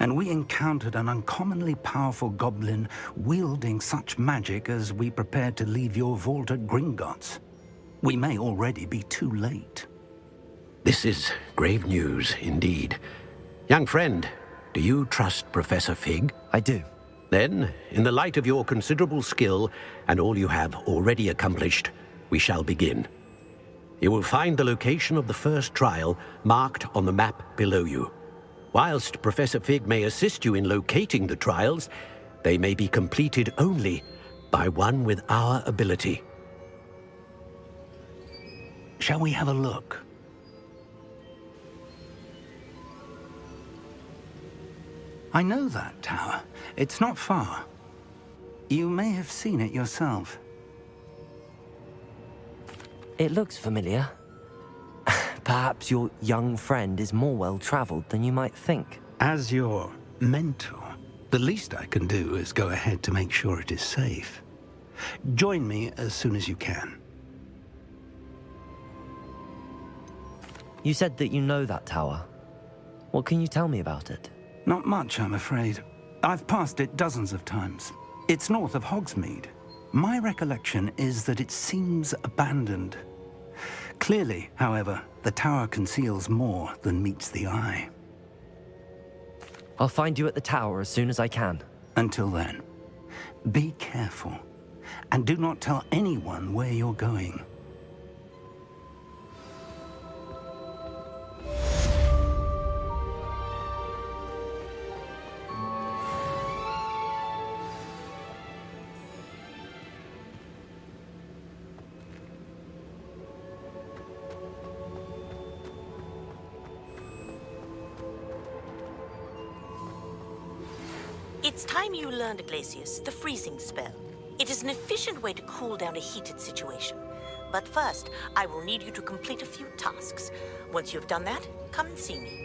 And we encountered an uncommonly powerful goblin wielding such magic as we prepared to leave your vault at Gringotts. We may already be too late. This is grave news indeed. Young friend, do you trust Professor Fig? I do. Then, in the light of your considerable skill and all you have already accomplished, we shall begin. You will find the location of the first trial marked on the map below you. Whilst Professor Fig may assist you in locating the trials, they may be completed only by one with our ability. Shall we have a look? I know that tower. It's not far. You may have seen it yourself. It looks familiar. Perhaps your young friend is more well-traveled than you might think. As your mentor, the least I can do is go ahead to make sure it is safe. Join me as soon as you can. You said that you know that tower. What can you tell me about it? Not much, I'm afraid. I've passed it dozens of times. It's north of Hogsmeade. My recollection is that it seems abandoned. Clearly, however, the tower conceals more than meets the eye. I'll find you at the tower as soon as I can. Until then, be careful, and do not tell anyone where you're going. It's time you learned, Glacius, the freezing spell. It is an efficient way to cool down a heated situation. But first, I will need you to complete a few tasks. Once you've done that, come and see me.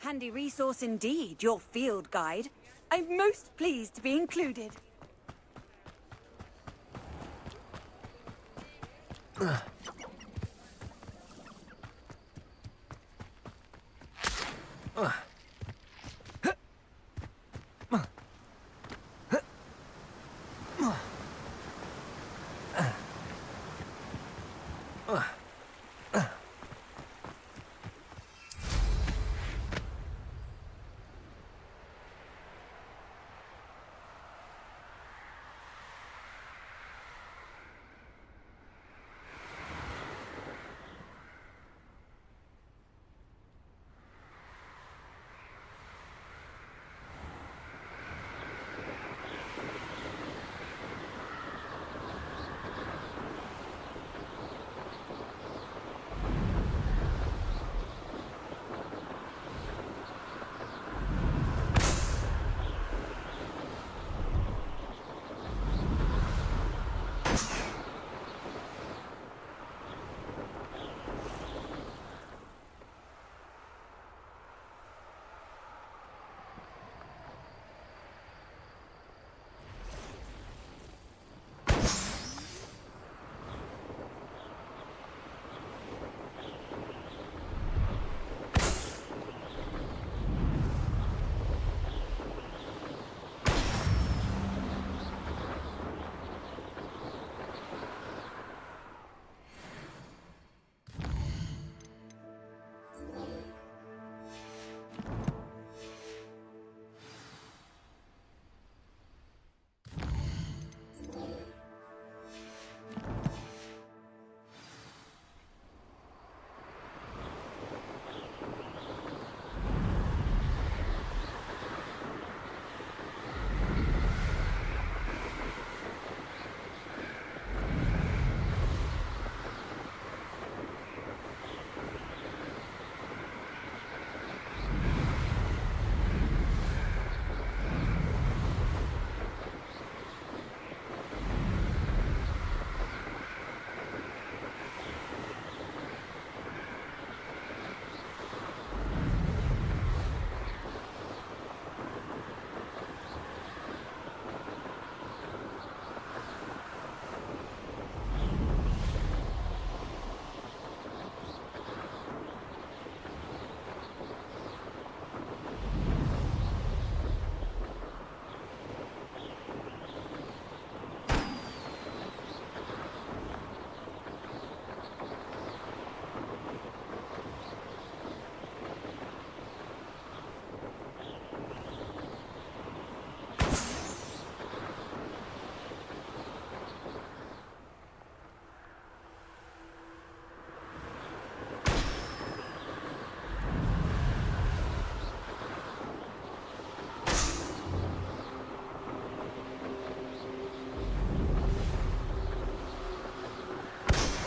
Handy resource indeed, your field guide. I'm most pleased to be included.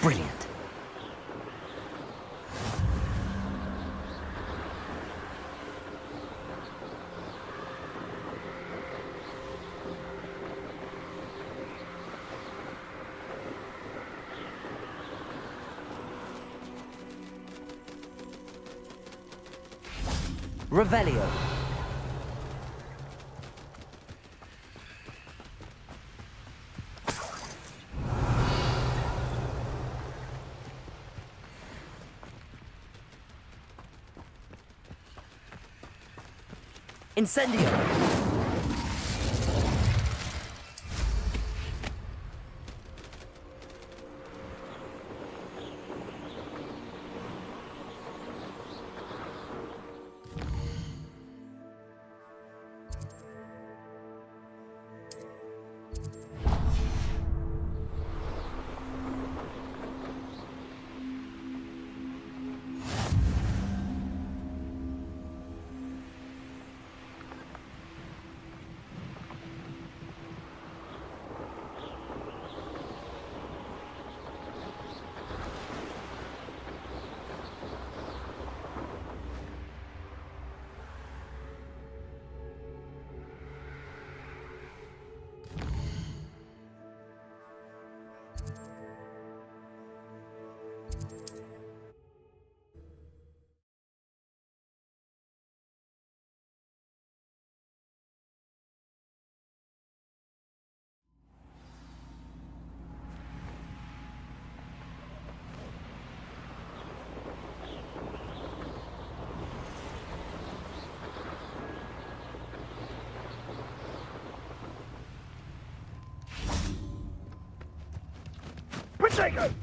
Brilliant. Revelio. Incendio. Reduction!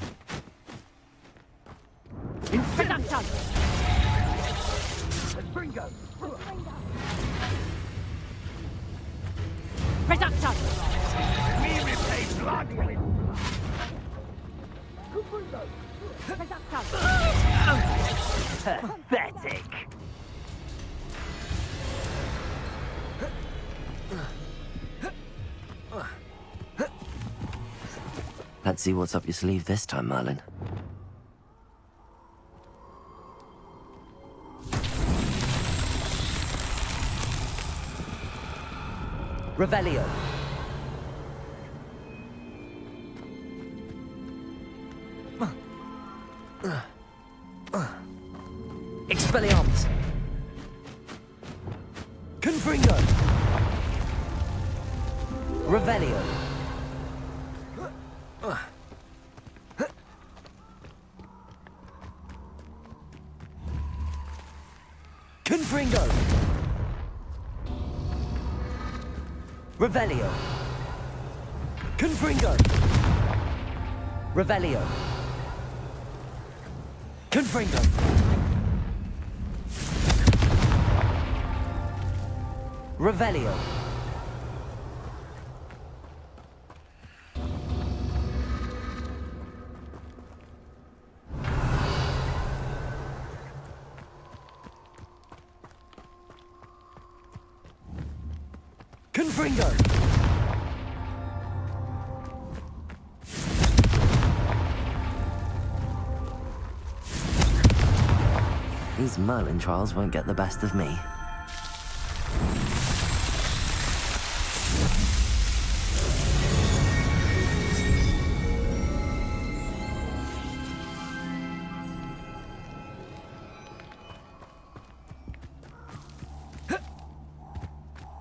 Reduction! We repay blood with Pathetic! Let's see what's up your sleeve this time, Merlin. Revelio. Expelliarmus. Confringo. Revelio. Confringo. Revelio. Confringo. Revelio. Confringo. Revelio. Confringo. These Merlin trials won't get the best of me.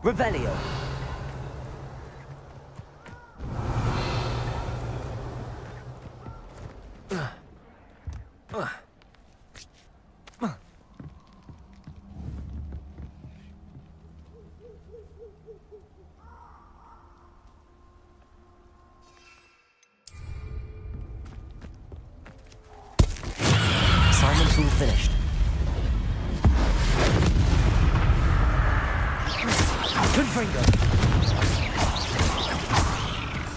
Revelio. Assignment's all finished. Confringo.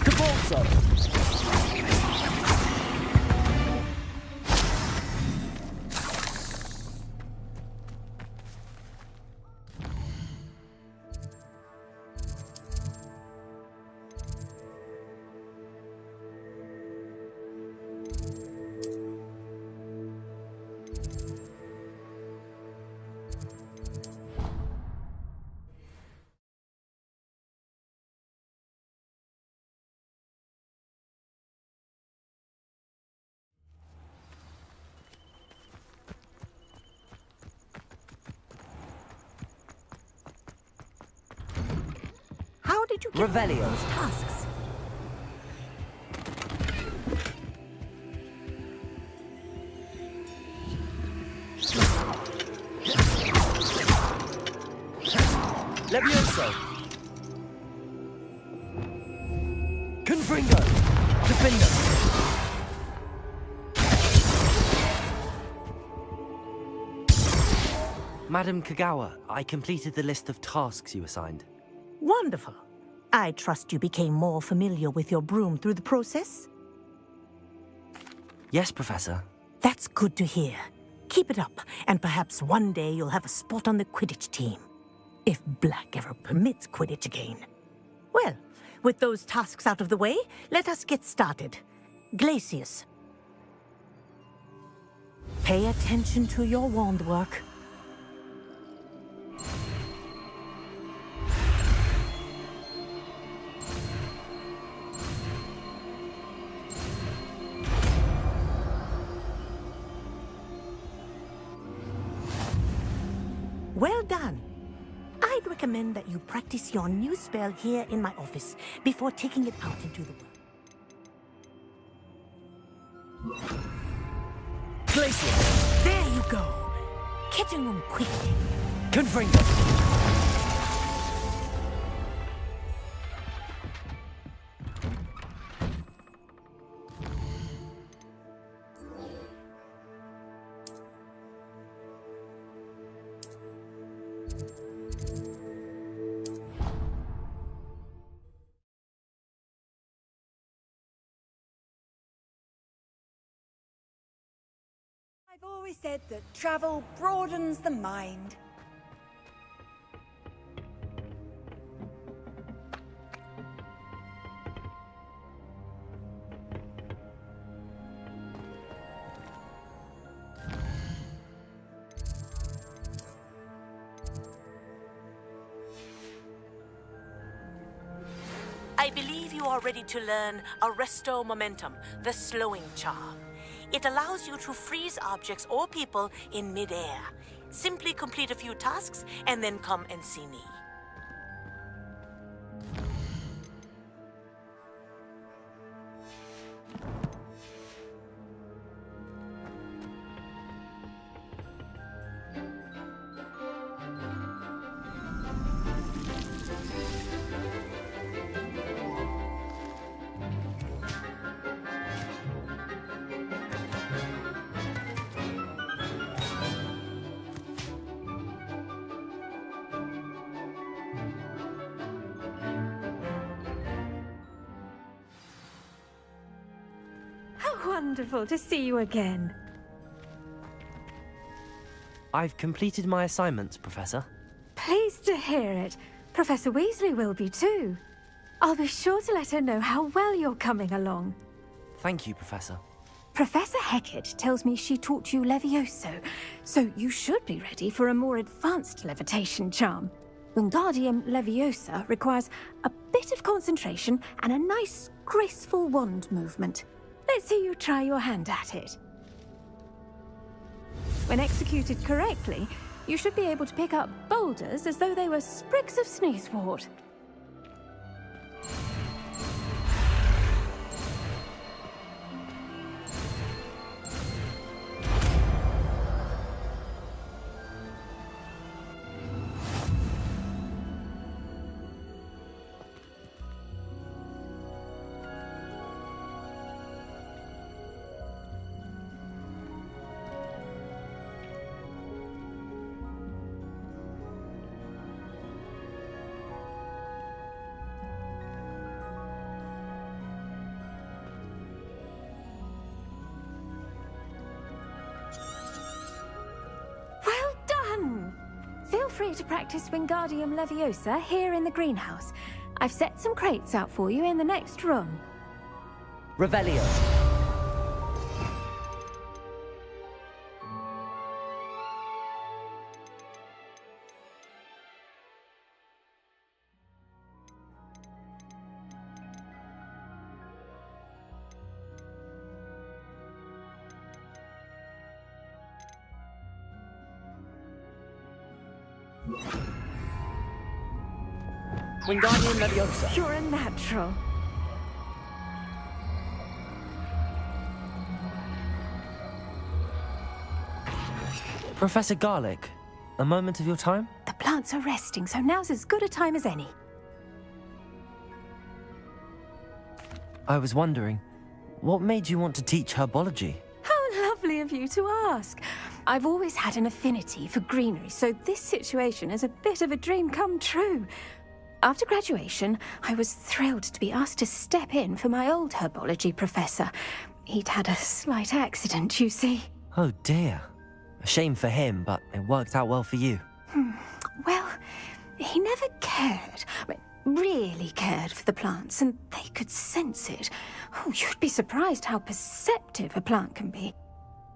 Cabalso. How did you get Revelio. those tasks? Levioso. Confringo. Defendo. Madam Kagawa, I completed the list of tasks you assigned. Wonderful. I trust you became more familiar with your broom through the process? Yes, Professor. That's good to hear. Keep it up, and perhaps one day you'll have a spot on the Quidditch team. If Black ever permits Quidditch again. Well, with those tasks out of the way, let us get started. Glacius. Pay attention to your wand work. Well done. I'd recommend that you practice your new spell here in my office before taking it out into the world. Glacius. There you go. Kitchen room quickly. Confringo. I've always said that travel broadens the mind. I believe you are ready to learn Arresto Momentum, the slowing charm. It allows you to freeze objects or people in midair. Simply complete a few tasks and then come and see me. How wonderful to see you again. I've completed my assignments, Professor. Pleased to hear it. Professor Weasley will be too. I'll be sure to let her know how well you're coming along. Thank you, Professor. Professor Hecat tells me she taught you Levioso, so you should be ready for a more advanced levitation charm. Wingardium Leviosa requires a bit of concentration and a nice, graceful wand movement. Let's see you try your hand at it. When executed correctly, you should be able to pick up boulders as though they were sprigs of sneezewort. Feel free to practice Wingardium Leviosa here in the greenhouse. I've set some crates out for you in the next room. Revelio. Wingardium Leviosa. You're a natural. Professor Garlick, a moment of your time? The plants are resting, so now's as good a time as any. I was wondering, what made you want to teach herbology? How lovely of you to ask. I've always had an affinity for greenery, so this situation is a bit of a dream come true. After graduation, I was thrilled to be asked to step in for my old herbology professor. He'd had a slight accident, you see. Oh dear. A shame for him, but it worked out well for you. Well, he never cared, really cared for the plants, and they could sense it. Oh, you'd be surprised how perceptive a plant can be.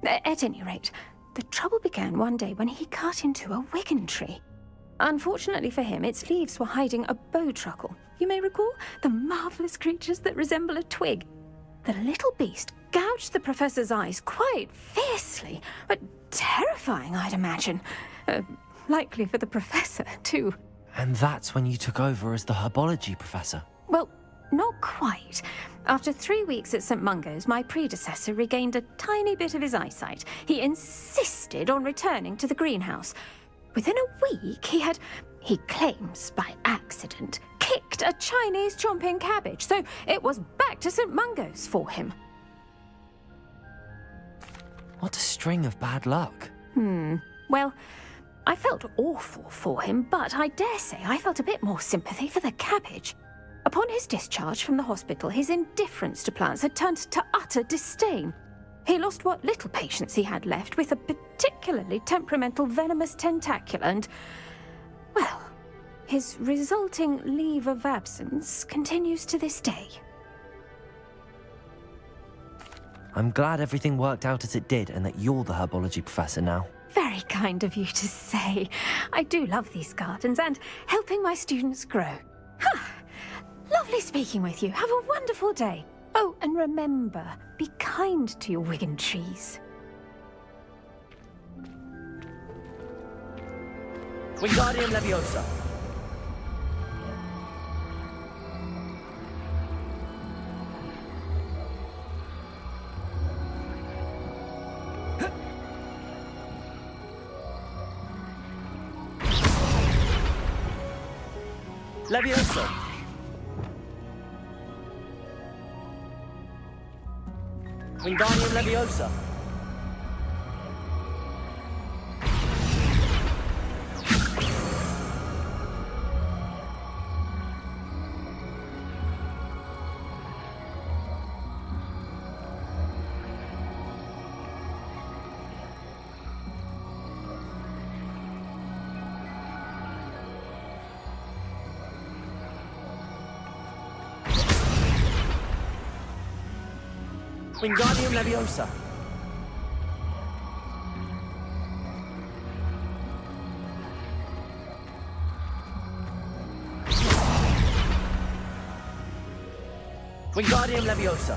At any rate, the trouble began one day when he cut into a Wigan tree. Unfortunately for him, its leaves were hiding a bowtruckle. You may recall the marvelous creatures that resemble a twig. The little beast gouged the professor's eyes quite fiercely, but terrifying, I'd imagine. Likely for the professor, too. And that's when you took over as the herbology professor? Well, not quite. After 3 weeks at St. Mungo's, my predecessor regained a tiny bit of his eyesight. He insisted on returning to the greenhouse. Within a week, he claims by accident, kicked a Chinese chomping cabbage, so it was back to St. Mungo's for him. What a string of bad luck. Well, I felt awful for him, but I dare say I felt a bit more sympathy for the cabbage. Upon his discharge from the hospital, his indifference to plants had turned to utter disdain. He lost what little patience he had left with a particularly temperamental venomous tentacula and, well, his resulting leave of absence continues to this day. I'm glad everything worked out as it did and that you're the herbology professor now. Very kind of you to say. I do love these gardens and helping my students grow. Lovely speaking with you. Have a wonderful day. Oh, and remember, be kind to your Wigan trees. Wingardium Leviosa. Leviosa. Wingardium Leviosa. Wingardium Leviosa. Wingardium Leviosa.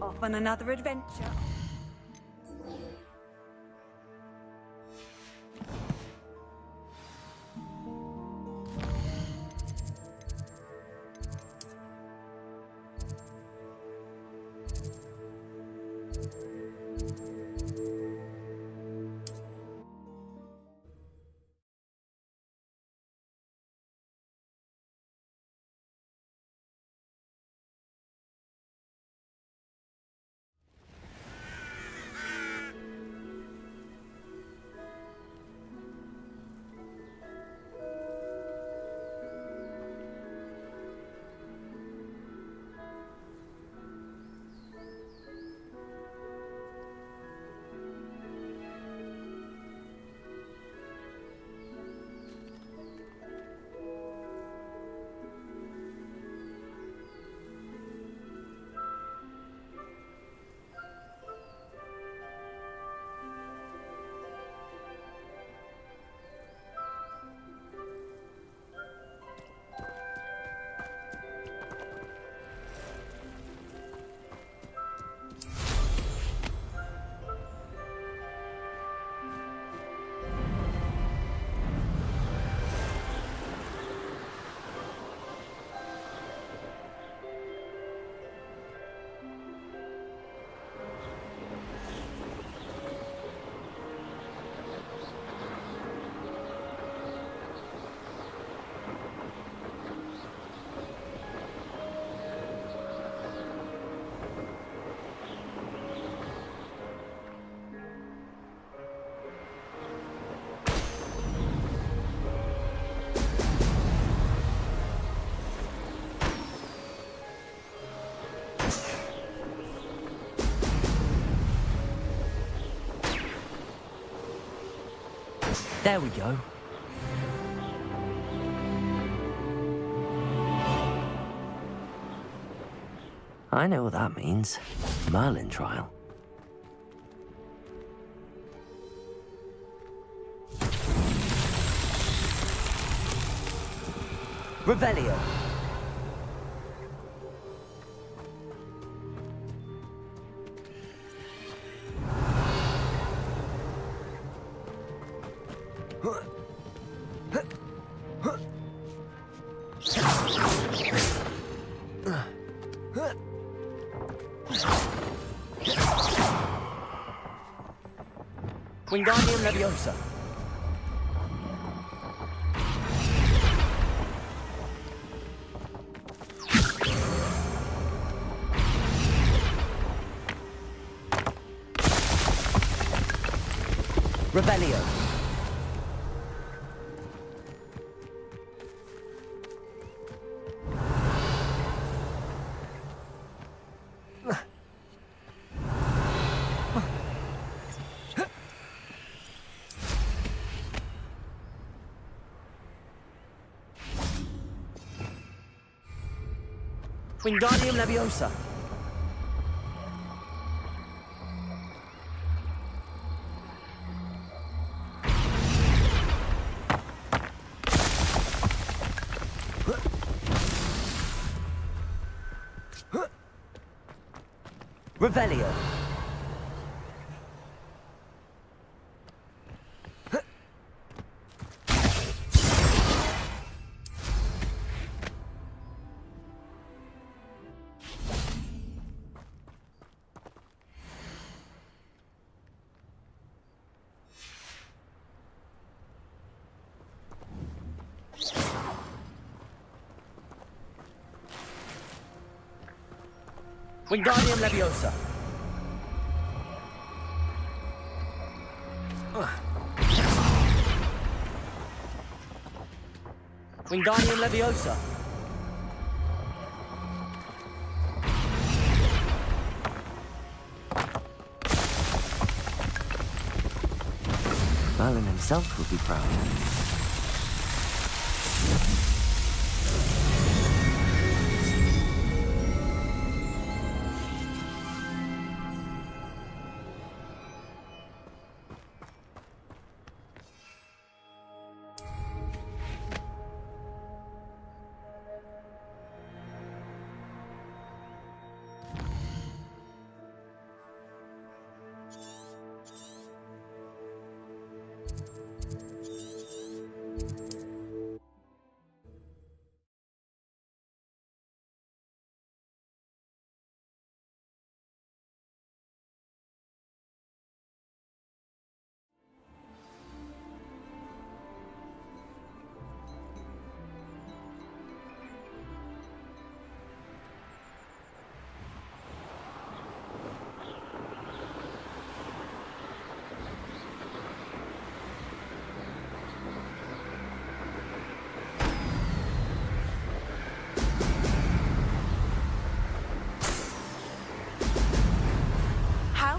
Off on another adventure. There we go. I know what that means. Merlin trial. Revelio. Wingardium Leviosa. Revelio. Wingardium Leviosa. Revelio. Wingardium Leviosa. Wingardium Leviosa. Merlin himself would be proud.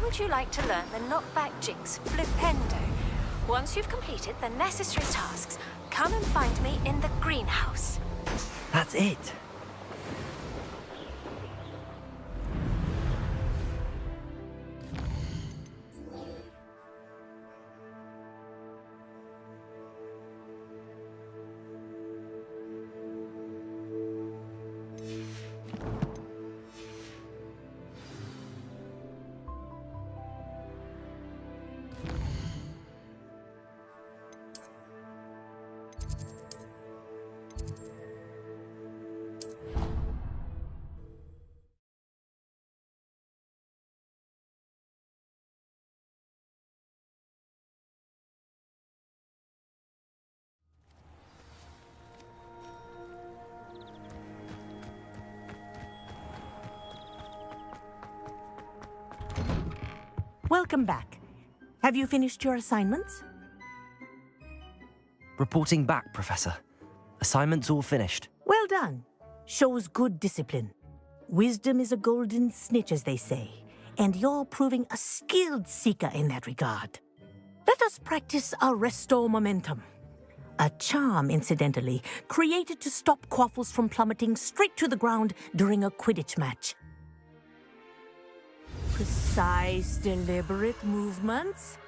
Would you like to learn the knockback jinx Flipendo? Once you've completed the necessary tasks, come and find me in the greenhouse. That's it. Welcome back. Have you finished your assignments? Reporting back, Professor. Assignment's all finished. Well done. Shows good discipline. Wisdom is a golden snitch, as they say, and you're proving a skilled seeker in that regard. Let us practice Arresto Momentum. A charm, incidentally, created to stop quaffles from plummeting straight to the ground during a Quidditch match. Precise, deliberate movements.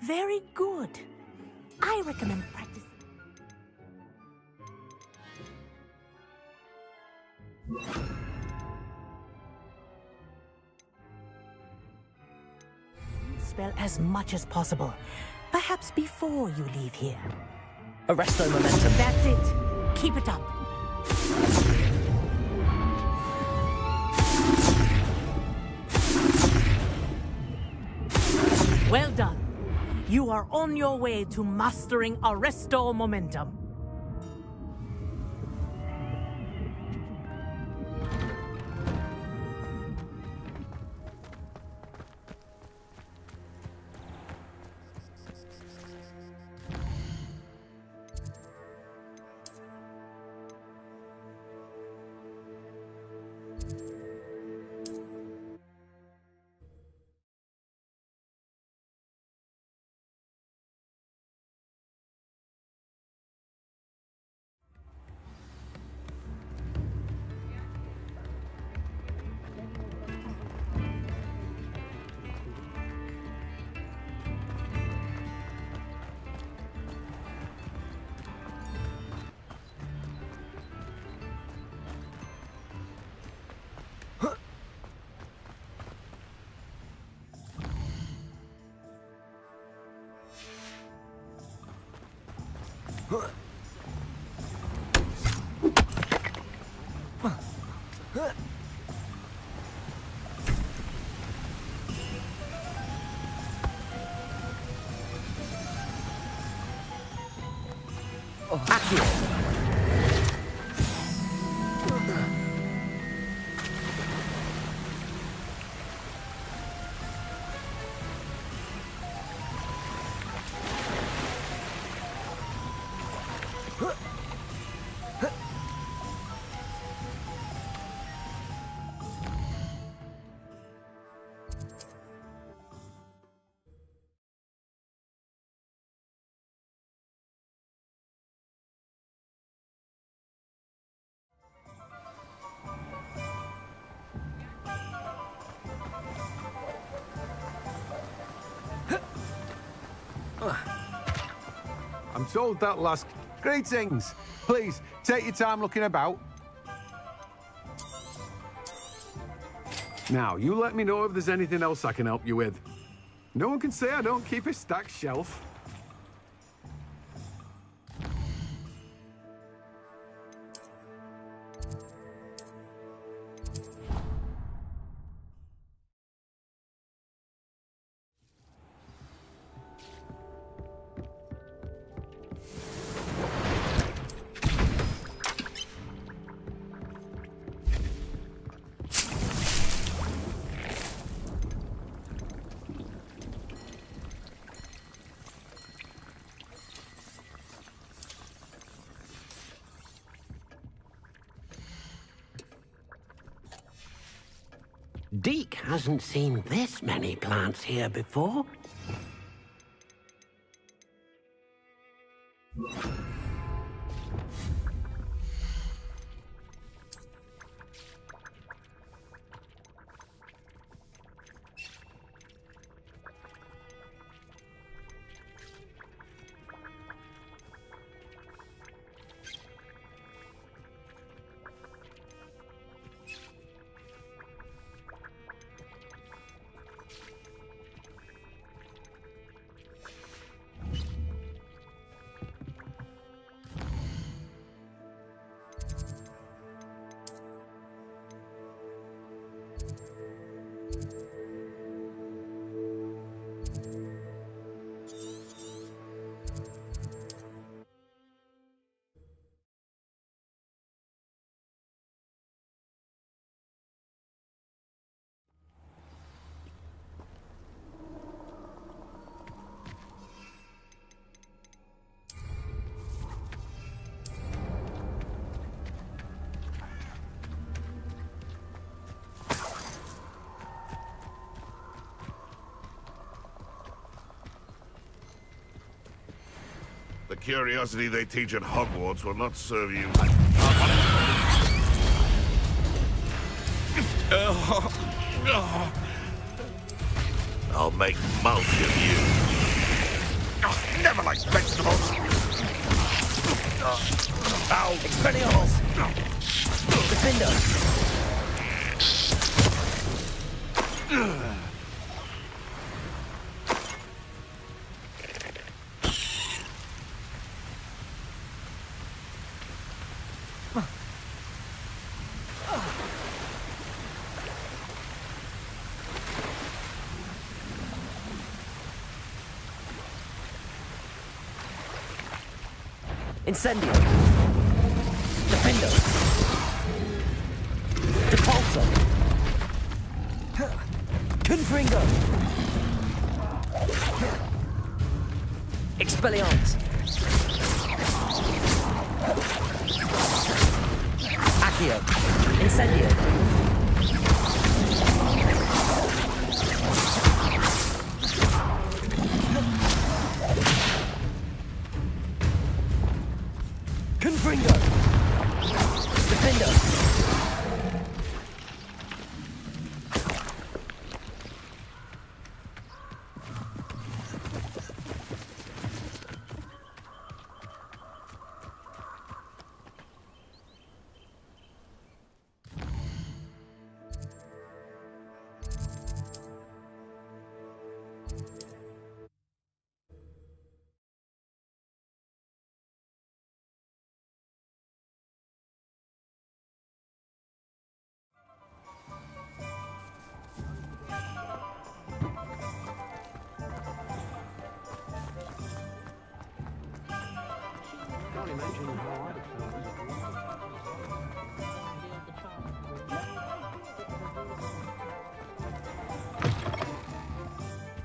Very good. I recommend practicing. Spell as much as possible. Perhaps before you leave here. Arresto momentum. That's it. Keep it up. Well done. You are on your way to mastering Arresto momentum. I'm told that last... Greetings! Please, take your time looking about. Now, you let me know if there's anything else I can help you with. No one can say I don't keep a stacked shelf. Deke hasn't seen this many plants here before. The curiosity they teach at Hogwarts will not serve you. I'll make mulch of you. Oh, never liked vegetables. Ow. Expelliarmus! Defender! Incendio! Defender! Depulso! Confringo! Expelliarmus! Accio! Incendio! Confringo! Defender!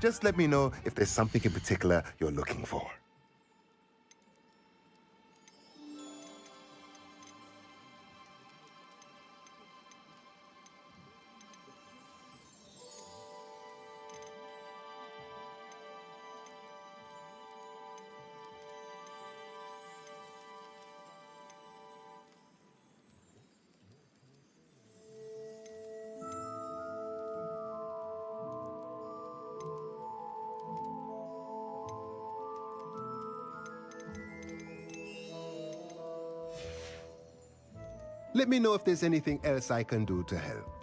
Just let me know if there's something in particular you're looking for. Let me know if there's anything else I can do to help.